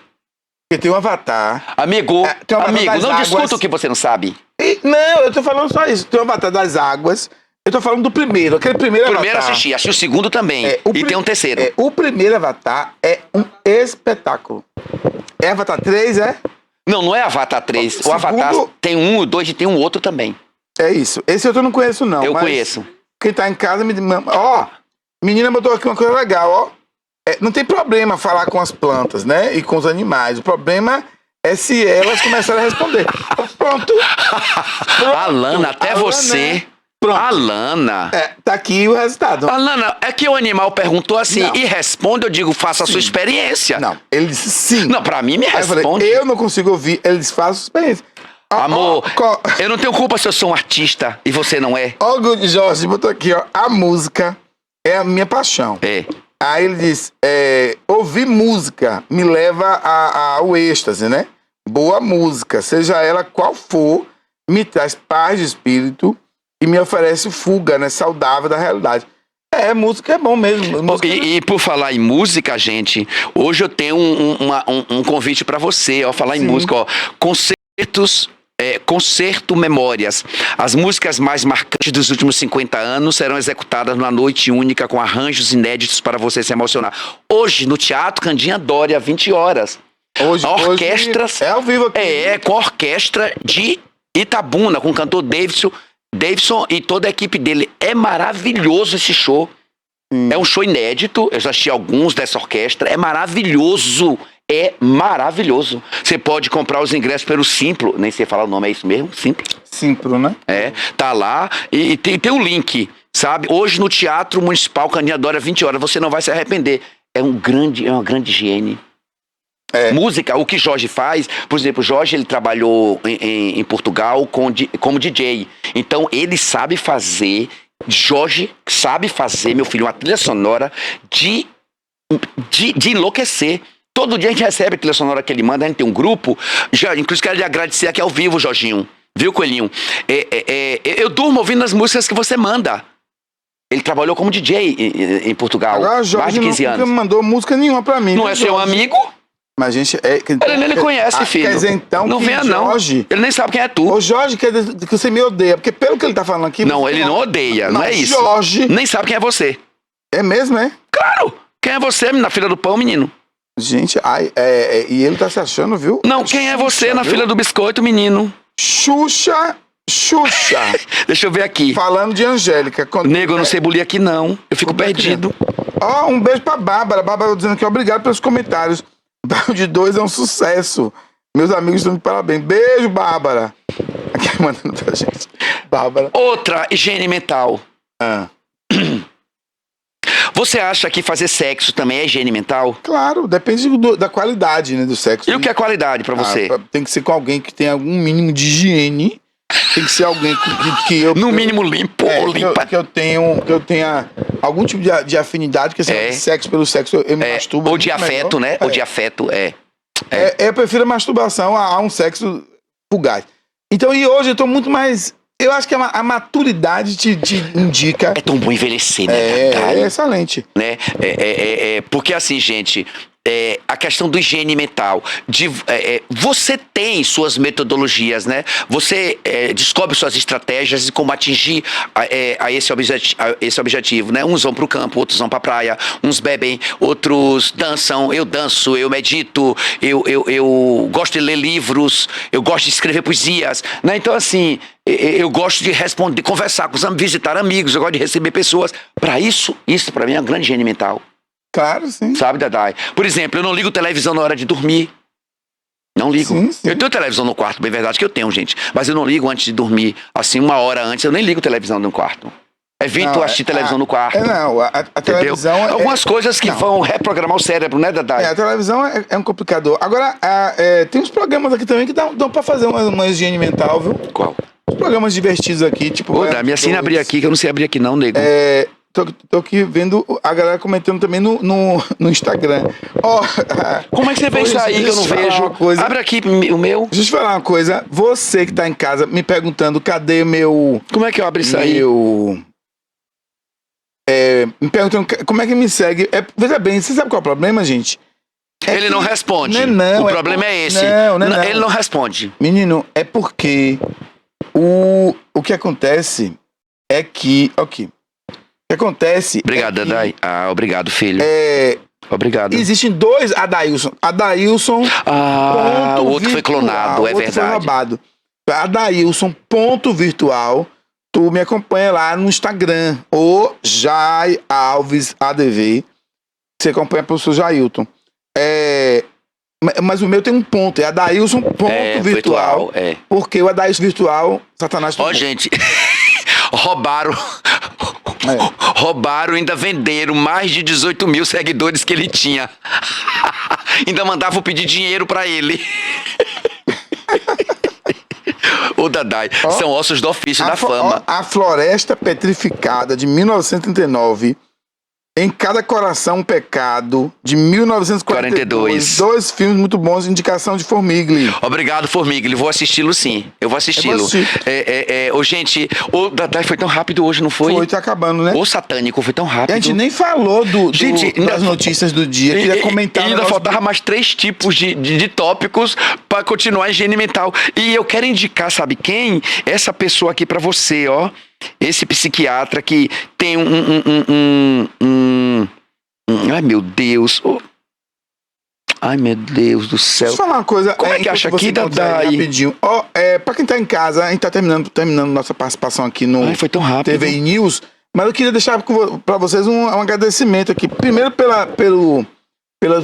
Porque tem um Avatar. Amigo, não discuta o que você não sabe. Não, eu tô falando só isso. Tem o Avatar das Águas. Eu tô falando do primeiro. Aquele primeiro Avatar. Primeiro assisti o segundo também. E tem um terceiro. O primeiro Avatar é um espetáculo. É Avatar 3, Não é Avatar 3. O Avatar tem um, o 2 e tem um outro também. É isso. Esse eu não conheço, não. Eu conheço. Quem tá em casa me... menina botou aqui uma coisa legal, não tem problema falar com as plantas, né? E com os animais. O problema é se elas começarem a responder. Pronto. Alana, até você... Pronto. Alana. Tá aqui o resultado. Alana, é que o animal perguntou assim e responde, eu digo, faça a sua experiência. Não, ele disse sim. Não, pra mim me responde. Eu não consigo ouvir, ele disse, faça a sua experiência. Amor, eu não tenho culpa se eu sou um artista e você não é. O Jorge botou aqui, a música é a minha paixão. Aí ele diz, ouvir música me leva ao êxtase, né? Boa música, seja ela qual for, me traz paz de espírito e me oferece fuga, né, saudável da realidade. Música é bom mesmo. E por falar em música, gente, hoje eu tenho um convite pra você, falar em música, Concerto Memórias. As músicas mais marcantes dos últimos 50 anos serão executadas numa noite única com arranjos inéditos para você se emocionar. Hoje, no Teatro Candinha Dória, 20 horas. Hoje é ao vivo aqui. Com a orquestra de Itabuna, com o cantor Davidson e toda a equipe dele. É maravilhoso esse show. É um show inédito. Eu já assisti alguns dessa orquestra. É maravilhoso. É maravilhoso. Você pode comprar os ingressos pelo Simplo. Nem sei falar o nome, é isso mesmo? Simplo, né? Tá lá. E tem um link, sabe? Hoje no Teatro Municipal Candinha Dória, 20 horas. Você não vai se arrepender. É uma grande higiene. Música, o que Jorge faz, por exemplo, Jorge ele trabalhou em Portugal como DJ, então ele sabe fazer, Jorge sabe fazer, meu filho, uma trilha sonora de enlouquecer. Todo dia a gente recebe a trilha sonora que ele manda, a gente tem um grupo, inclusive quero lhe agradecer aqui ao vivo, Jorginho, viu, Coelhinho? Eu durmo ouvindo as músicas que você manda. Ele trabalhou como DJ em Portugal, agora, Jorge, mais de 15 anos. Nunca me mandou música nenhuma pra mim. Não é seu amigo? Mas, gente, ele conhece, filho. Quer dizer, então, não venha, Jorge... Ele nem sabe quem é tu. O Jorge quer dizer que você me odeia, porque pelo que ele tá falando aqui... Não, ele não odeia, não é isso. Jorge... Nem sabe quem é você. É mesmo, é? Claro! Quem é você na fila do pão, menino? Gente, e ele tá se achando, viu? Não, quem é você na fila do biscoito, menino? Xuxa. Deixa eu ver aqui. Falando de Angélica. Nego, eu não sei bulir aqui, não. Eu fico perdido. Ó, um beijo pra Bárbara. Bárbara dizendo que obrigado pelos comentários. Baião de 2 é um sucesso. Meus amigos estão de parabéns. Beijo, Bárbara. Aqui mandando pra gente. Bárbara. Outra, higiene mental. Você acha que fazer sexo também é higiene mental? Claro, depende da qualidade, né, do sexo. E o que é qualidade pra você? Tem que ser com alguém que tem algum mínimo de higiene. Tem que ser alguém que eu... No mínimo limpo ou limpa. Que eu tenha algum tipo de afinidade, porque sexo pelo sexo eu me masturbo. Ou de afeto, né? Ou de afeto, eu prefiro a masturbação a um sexo fugaz. Então, e hoje eu tô muito mais... Eu acho que a maturidade te indica... É tão bom envelhecer, né? É excelente. Né? Porque assim, gente... a questão do higiene mental. Você tem suas metodologias, né? Você descobre suas estratégias de como atingir esse objetivo, né? Uns vão pro campo, outros vão pra praia, uns bebem, outros dançam, eu danço, eu medito, eu gosto de ler livros, eu gosto de escrever poesias, né? Então, assim, eu gosto de responder, de conversar com os amigos, visitar amigos, eu gosto de receber pessoas. Para isso para mim é uma grande higiene mental. Claro, sim. Sabe, Dadai? Por exemplo, eu não ligo televisão na hora de dormir. Não ligo. Sim. Eu tenho televisão no quarto, bem verdade que eu tenho, gente. Mas eu não ligo antes de dormir. Assim, 1 hora antes, eu nem ligo televisão no quarto. Evito assistir televisão no quarto. A televisão... Algumas coisas que vão reprogramar o cérebro, né, Dadai? A televisão é um complicador. Agora, tem uns programas aqui também que dão pra fazer uma higiene mental, viu? Qual? Os programas divertidos aqui, tipo... Me assina abrir aqui, que eu não sei abrir aqui não, nego. Tô aqui vendo a galera comentando também no Instagram. Como é que você vê isso aí que eu não vejo? Abre aqui o meu. Deixa eu te falar uma coisa. Você que tá em casa me perguntando cadê meu... Como é que eu abro isso aí? Me perguntando como é que me segue. Veja bem, você sabe qual é o problema, gente? Ele não responde. Não, o problema é esse. Não. Ele não responde. Menino, é porque o que acontece é que... O que acontece... Obrigado, Dadai. Obrigado, filho. Obrigado. Existem 2 Adailson. Adailson... o outro foi clonado, é verdade. Foi roubado. Adailson, ponto virtual. Tu me acompanha lá no Instagram. O Jai Alves ADV. Você acompanha pro seu Jailton. Mas o meu tem um ponto. É Adailson, ponto virtual. Porque o Adailson virtual, Satanás... gente... Roubaram, ainda venderam mais de 18 mil seguidores que ele tinha. Ainda mandavam pedir dinheiro pra ele. O Dadai, são ossos do ofício da fama. A Floresta Petrificada, de 1939. Em Cada Coração um Pecado, de 1942. 2 filmes muito bons, indicação de Formigli. Obrigado, Formigli. Vou assisti-lo sim. Eu vou assisti-lo. Gente, o Dadai foi tão rápido hoje, não foi? Foi, tá acabando, né? O satânico foi tão rápido. A gente nem falou das notícias do dia. Queria comentar. Ainda faltava mais 3 tipos de tópicos para continuar a higiene mental. E eu quero indicar, sabe quem? Essa pessoa aqui para você, ó. Esse psiquiatra que tem ai, meu Deus. Ai, meu Deus do céu. Deixa eu falar uma coisa. Como é que acha aqui, Dadai? Rapidinho. Pra quem tá em casa, a gente tá terminando nossa participação aqui no foi tão rápido. TVI News. Mas eu queria deixar pra vocês um agradecimento aqui. Primeiro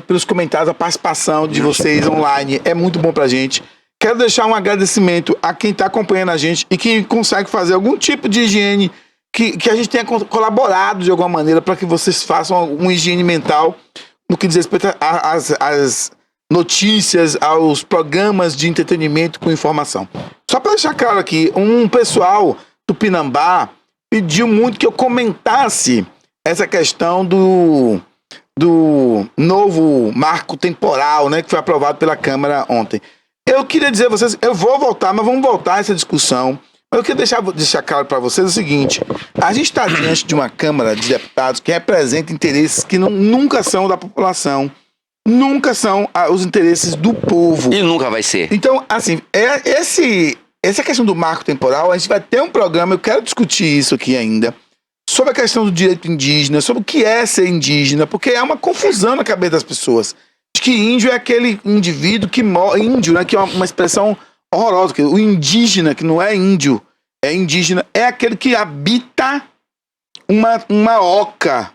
pelos comentários, a participação de vocês online. É muito bom pra gente. Quero deixar um agradecimento a quem está acompanhando a gente e que consegue fazer algum tipo de higiene que a gente tenha colaborado de alguma maneira para que vocês façam uma higiene mental no que diz respeito às notícias, aos programas de entretenimento com informação. Só para deixar claro aqui, um pessoal do Pinambá pediu muito que eu comentasse essa questão do novo marco temporal, né, que foi aprovado pela Câmara ontem. Eu queria dizer a vocês, eu vou voltar, mas vamos voltar a essa discussão. Mas eu queria deixar claro para vocês o seguinte: a gente está diante de uma Câmara de Deputados que representa interesses que nunca são da população, nunca são os interesses do povo. E nunca vai ser. Então, assim, essa questão do marco temporal, a gente vai ter um programa, eu quero discutir isso aqui ainda, sobre a questão do direito indígena, sobre o que é ser indígena, porque é uma confusão na cabeça das pessoas. De que índio é aquele indivíduo que mora... Índio, né? Que é uma expressão horrorosa. Que o indígena, que não é índio, é indígena, é aquele que habita uma oca.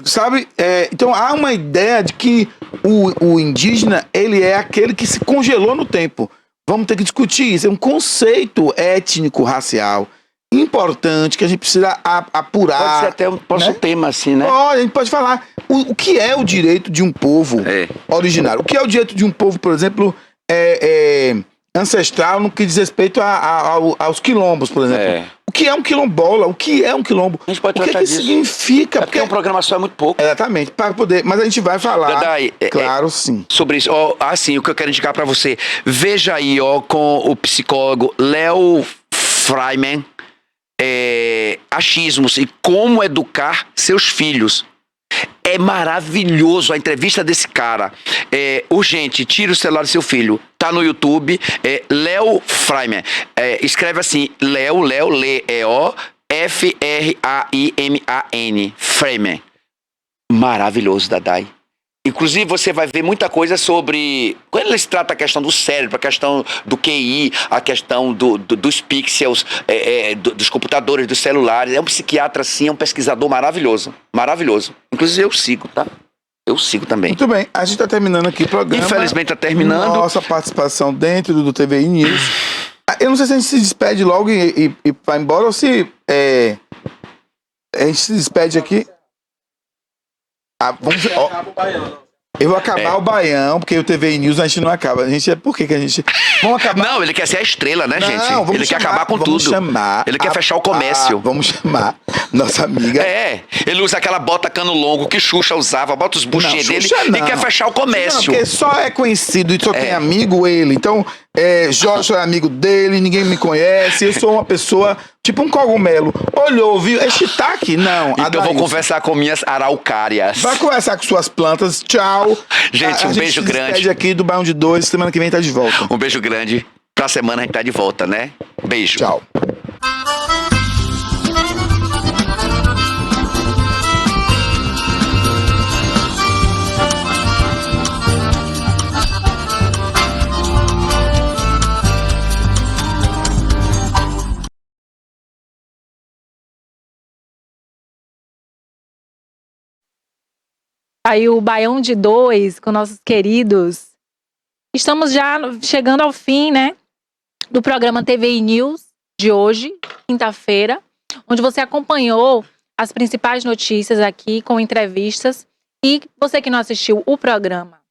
Sabe? Então há uma ideia de que o indígena, ele é aquele que se congelou no tempo. Vamos ter que discutir isso. É um conceito étnico-racial importante que a gente precisa apurar. Pode ser até um tema assim, né? A gente pode falar o que é o direito de um povo originário. O que é o direito de um povo, por exemplo, ancestral no que diz respeito aos quilombos, por exemplo. O que é um quilombola? O que é um quilombo? A gente pode tratar disso. O que significa? Porque uma programação é muito pouco. Exatamente, para poder. Mas a gente vai falar. Claro, sim. Sobre isso. Assim, o que eu quero indicar para você. Veja aí, com o psicólogo Léo Freiman, achismos e como educar seus filhos. É maravilhoso a entrevista desse cara. Urgente, tira o celular do seu filho. Tá no YouTube. Léo Freiman. Escreve assim: Léo, E-O F-R-A-I-M-A-N. Freiman. Maravilhoso, Dadai. Inclusive, você vai ver muita coisa sobre... Quando eles tratam a questão do cérebro, a questão do QI, a questão dos pixels, dos computadores, dos celulares. É um psiquiatra, sim, é um pesquisador maravilhoso. Maravilhoso. Inclusive, eu sigo, tá? Eu sigo também. Muito bem. A gente está terminando aqui o programa. Infelizmente, está terminando. Nossa participação dentro do TVI News. Eu não sei se a gente se despede logo e vai embora ou se... a gente se despede aqui... Eu vou acabar o Baião, porque o TV News a gente não acaba. A gente por que a gente... Vamos acabar... Não, ele quer ser a estrela, né, gente? Ele quer acabar com tudo. Ele quer fechar o comércio. Vamos chamar nossa amiga. Ele usa aquela bota cano longo que Xuxa usava, bota os buchinhos dele e quer fechar o comércio. Porque só é conhecido e só tem amigo ele. Então, Jorge é amigo dele, ninguém me conhece. Eu sou uma pessoa, tipo um cogumelo. Olhou, viu? É shiitake? Não. Então eu vou conversar com minhas araucárias. Vai conversar com suas plantas. Tchau. Gente, um beijo grande. A gente aqui do Baião de 2, semana que vem tá de volta. Um beijo grande. Pra semana a gente tá de volta, né? Beijo. Tchau. Aí o Baião de 2 com nossos queridos. Estamos já chegando ao fim, né, do programa TVI News de hoje, quinta-feira, onde você acompanhou as principais notícias aqui com entrevistas. E você que não assistiu o programa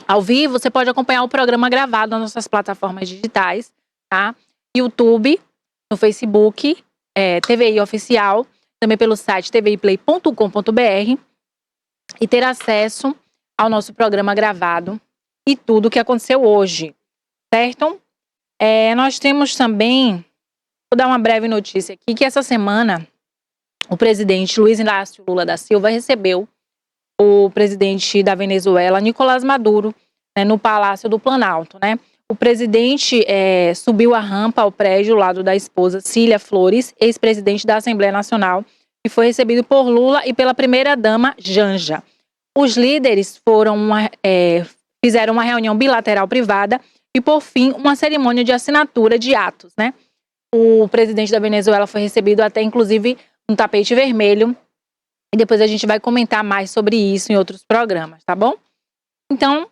ao vivo, você pode acompanhar o programa gravado nas nossas plataformas digitais, tá? YouTube, no Facebook, TVI Oficial, também pelo site tviplay.com.br. E ter acesso ao nosso programa gravado e tudo o que aconteceu hoje, certo? Nós temos também, vou dar uma breve notícia aqui, que essa semana o presidente Luiz Inácio Lula da Silva recebeu o presidente da Venezuela, Nicolás Maduro, né, no Palácio do Planalto, né? O presidente subiu a rampa ao prédio ao lado da esposa Cília Flores, ex-presidente da Assembleia Nacional, e foi recebido por Lula e pela primeira-dama Janja. Os líderes fizeram uma reunião bilateral privada e, por fim, uma cerimônia de assinatura de atos, né? O presidente da Venezuela foi recebido até, inclusive, um tapete vermelho. E depois a gente vai comentar mais sobre isso em outros programas, tá bom? Então,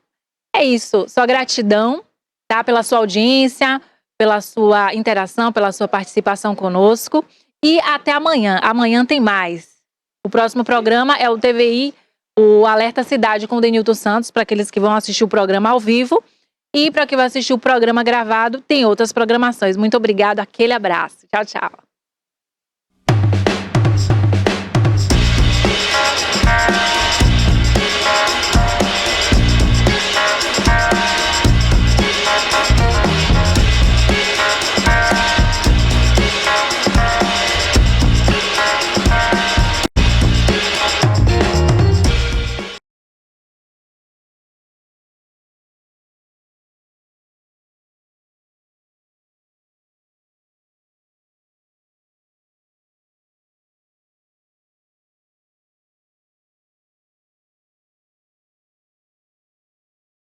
é isso. Só gratidão, tá? Pela sua audiência, pela sua interação, pela sua participação conosco. E até amanhã. Amanhã tem mais. O próximo programa é o TVI, o Alerta Cidade com o Denilton Santos, para aqueles que vão assistir o programa ao vivo. E para quem vai assistir o programa gravado, tem outras programações. Muito obrigada, aquele abraço. Tchau, tchau.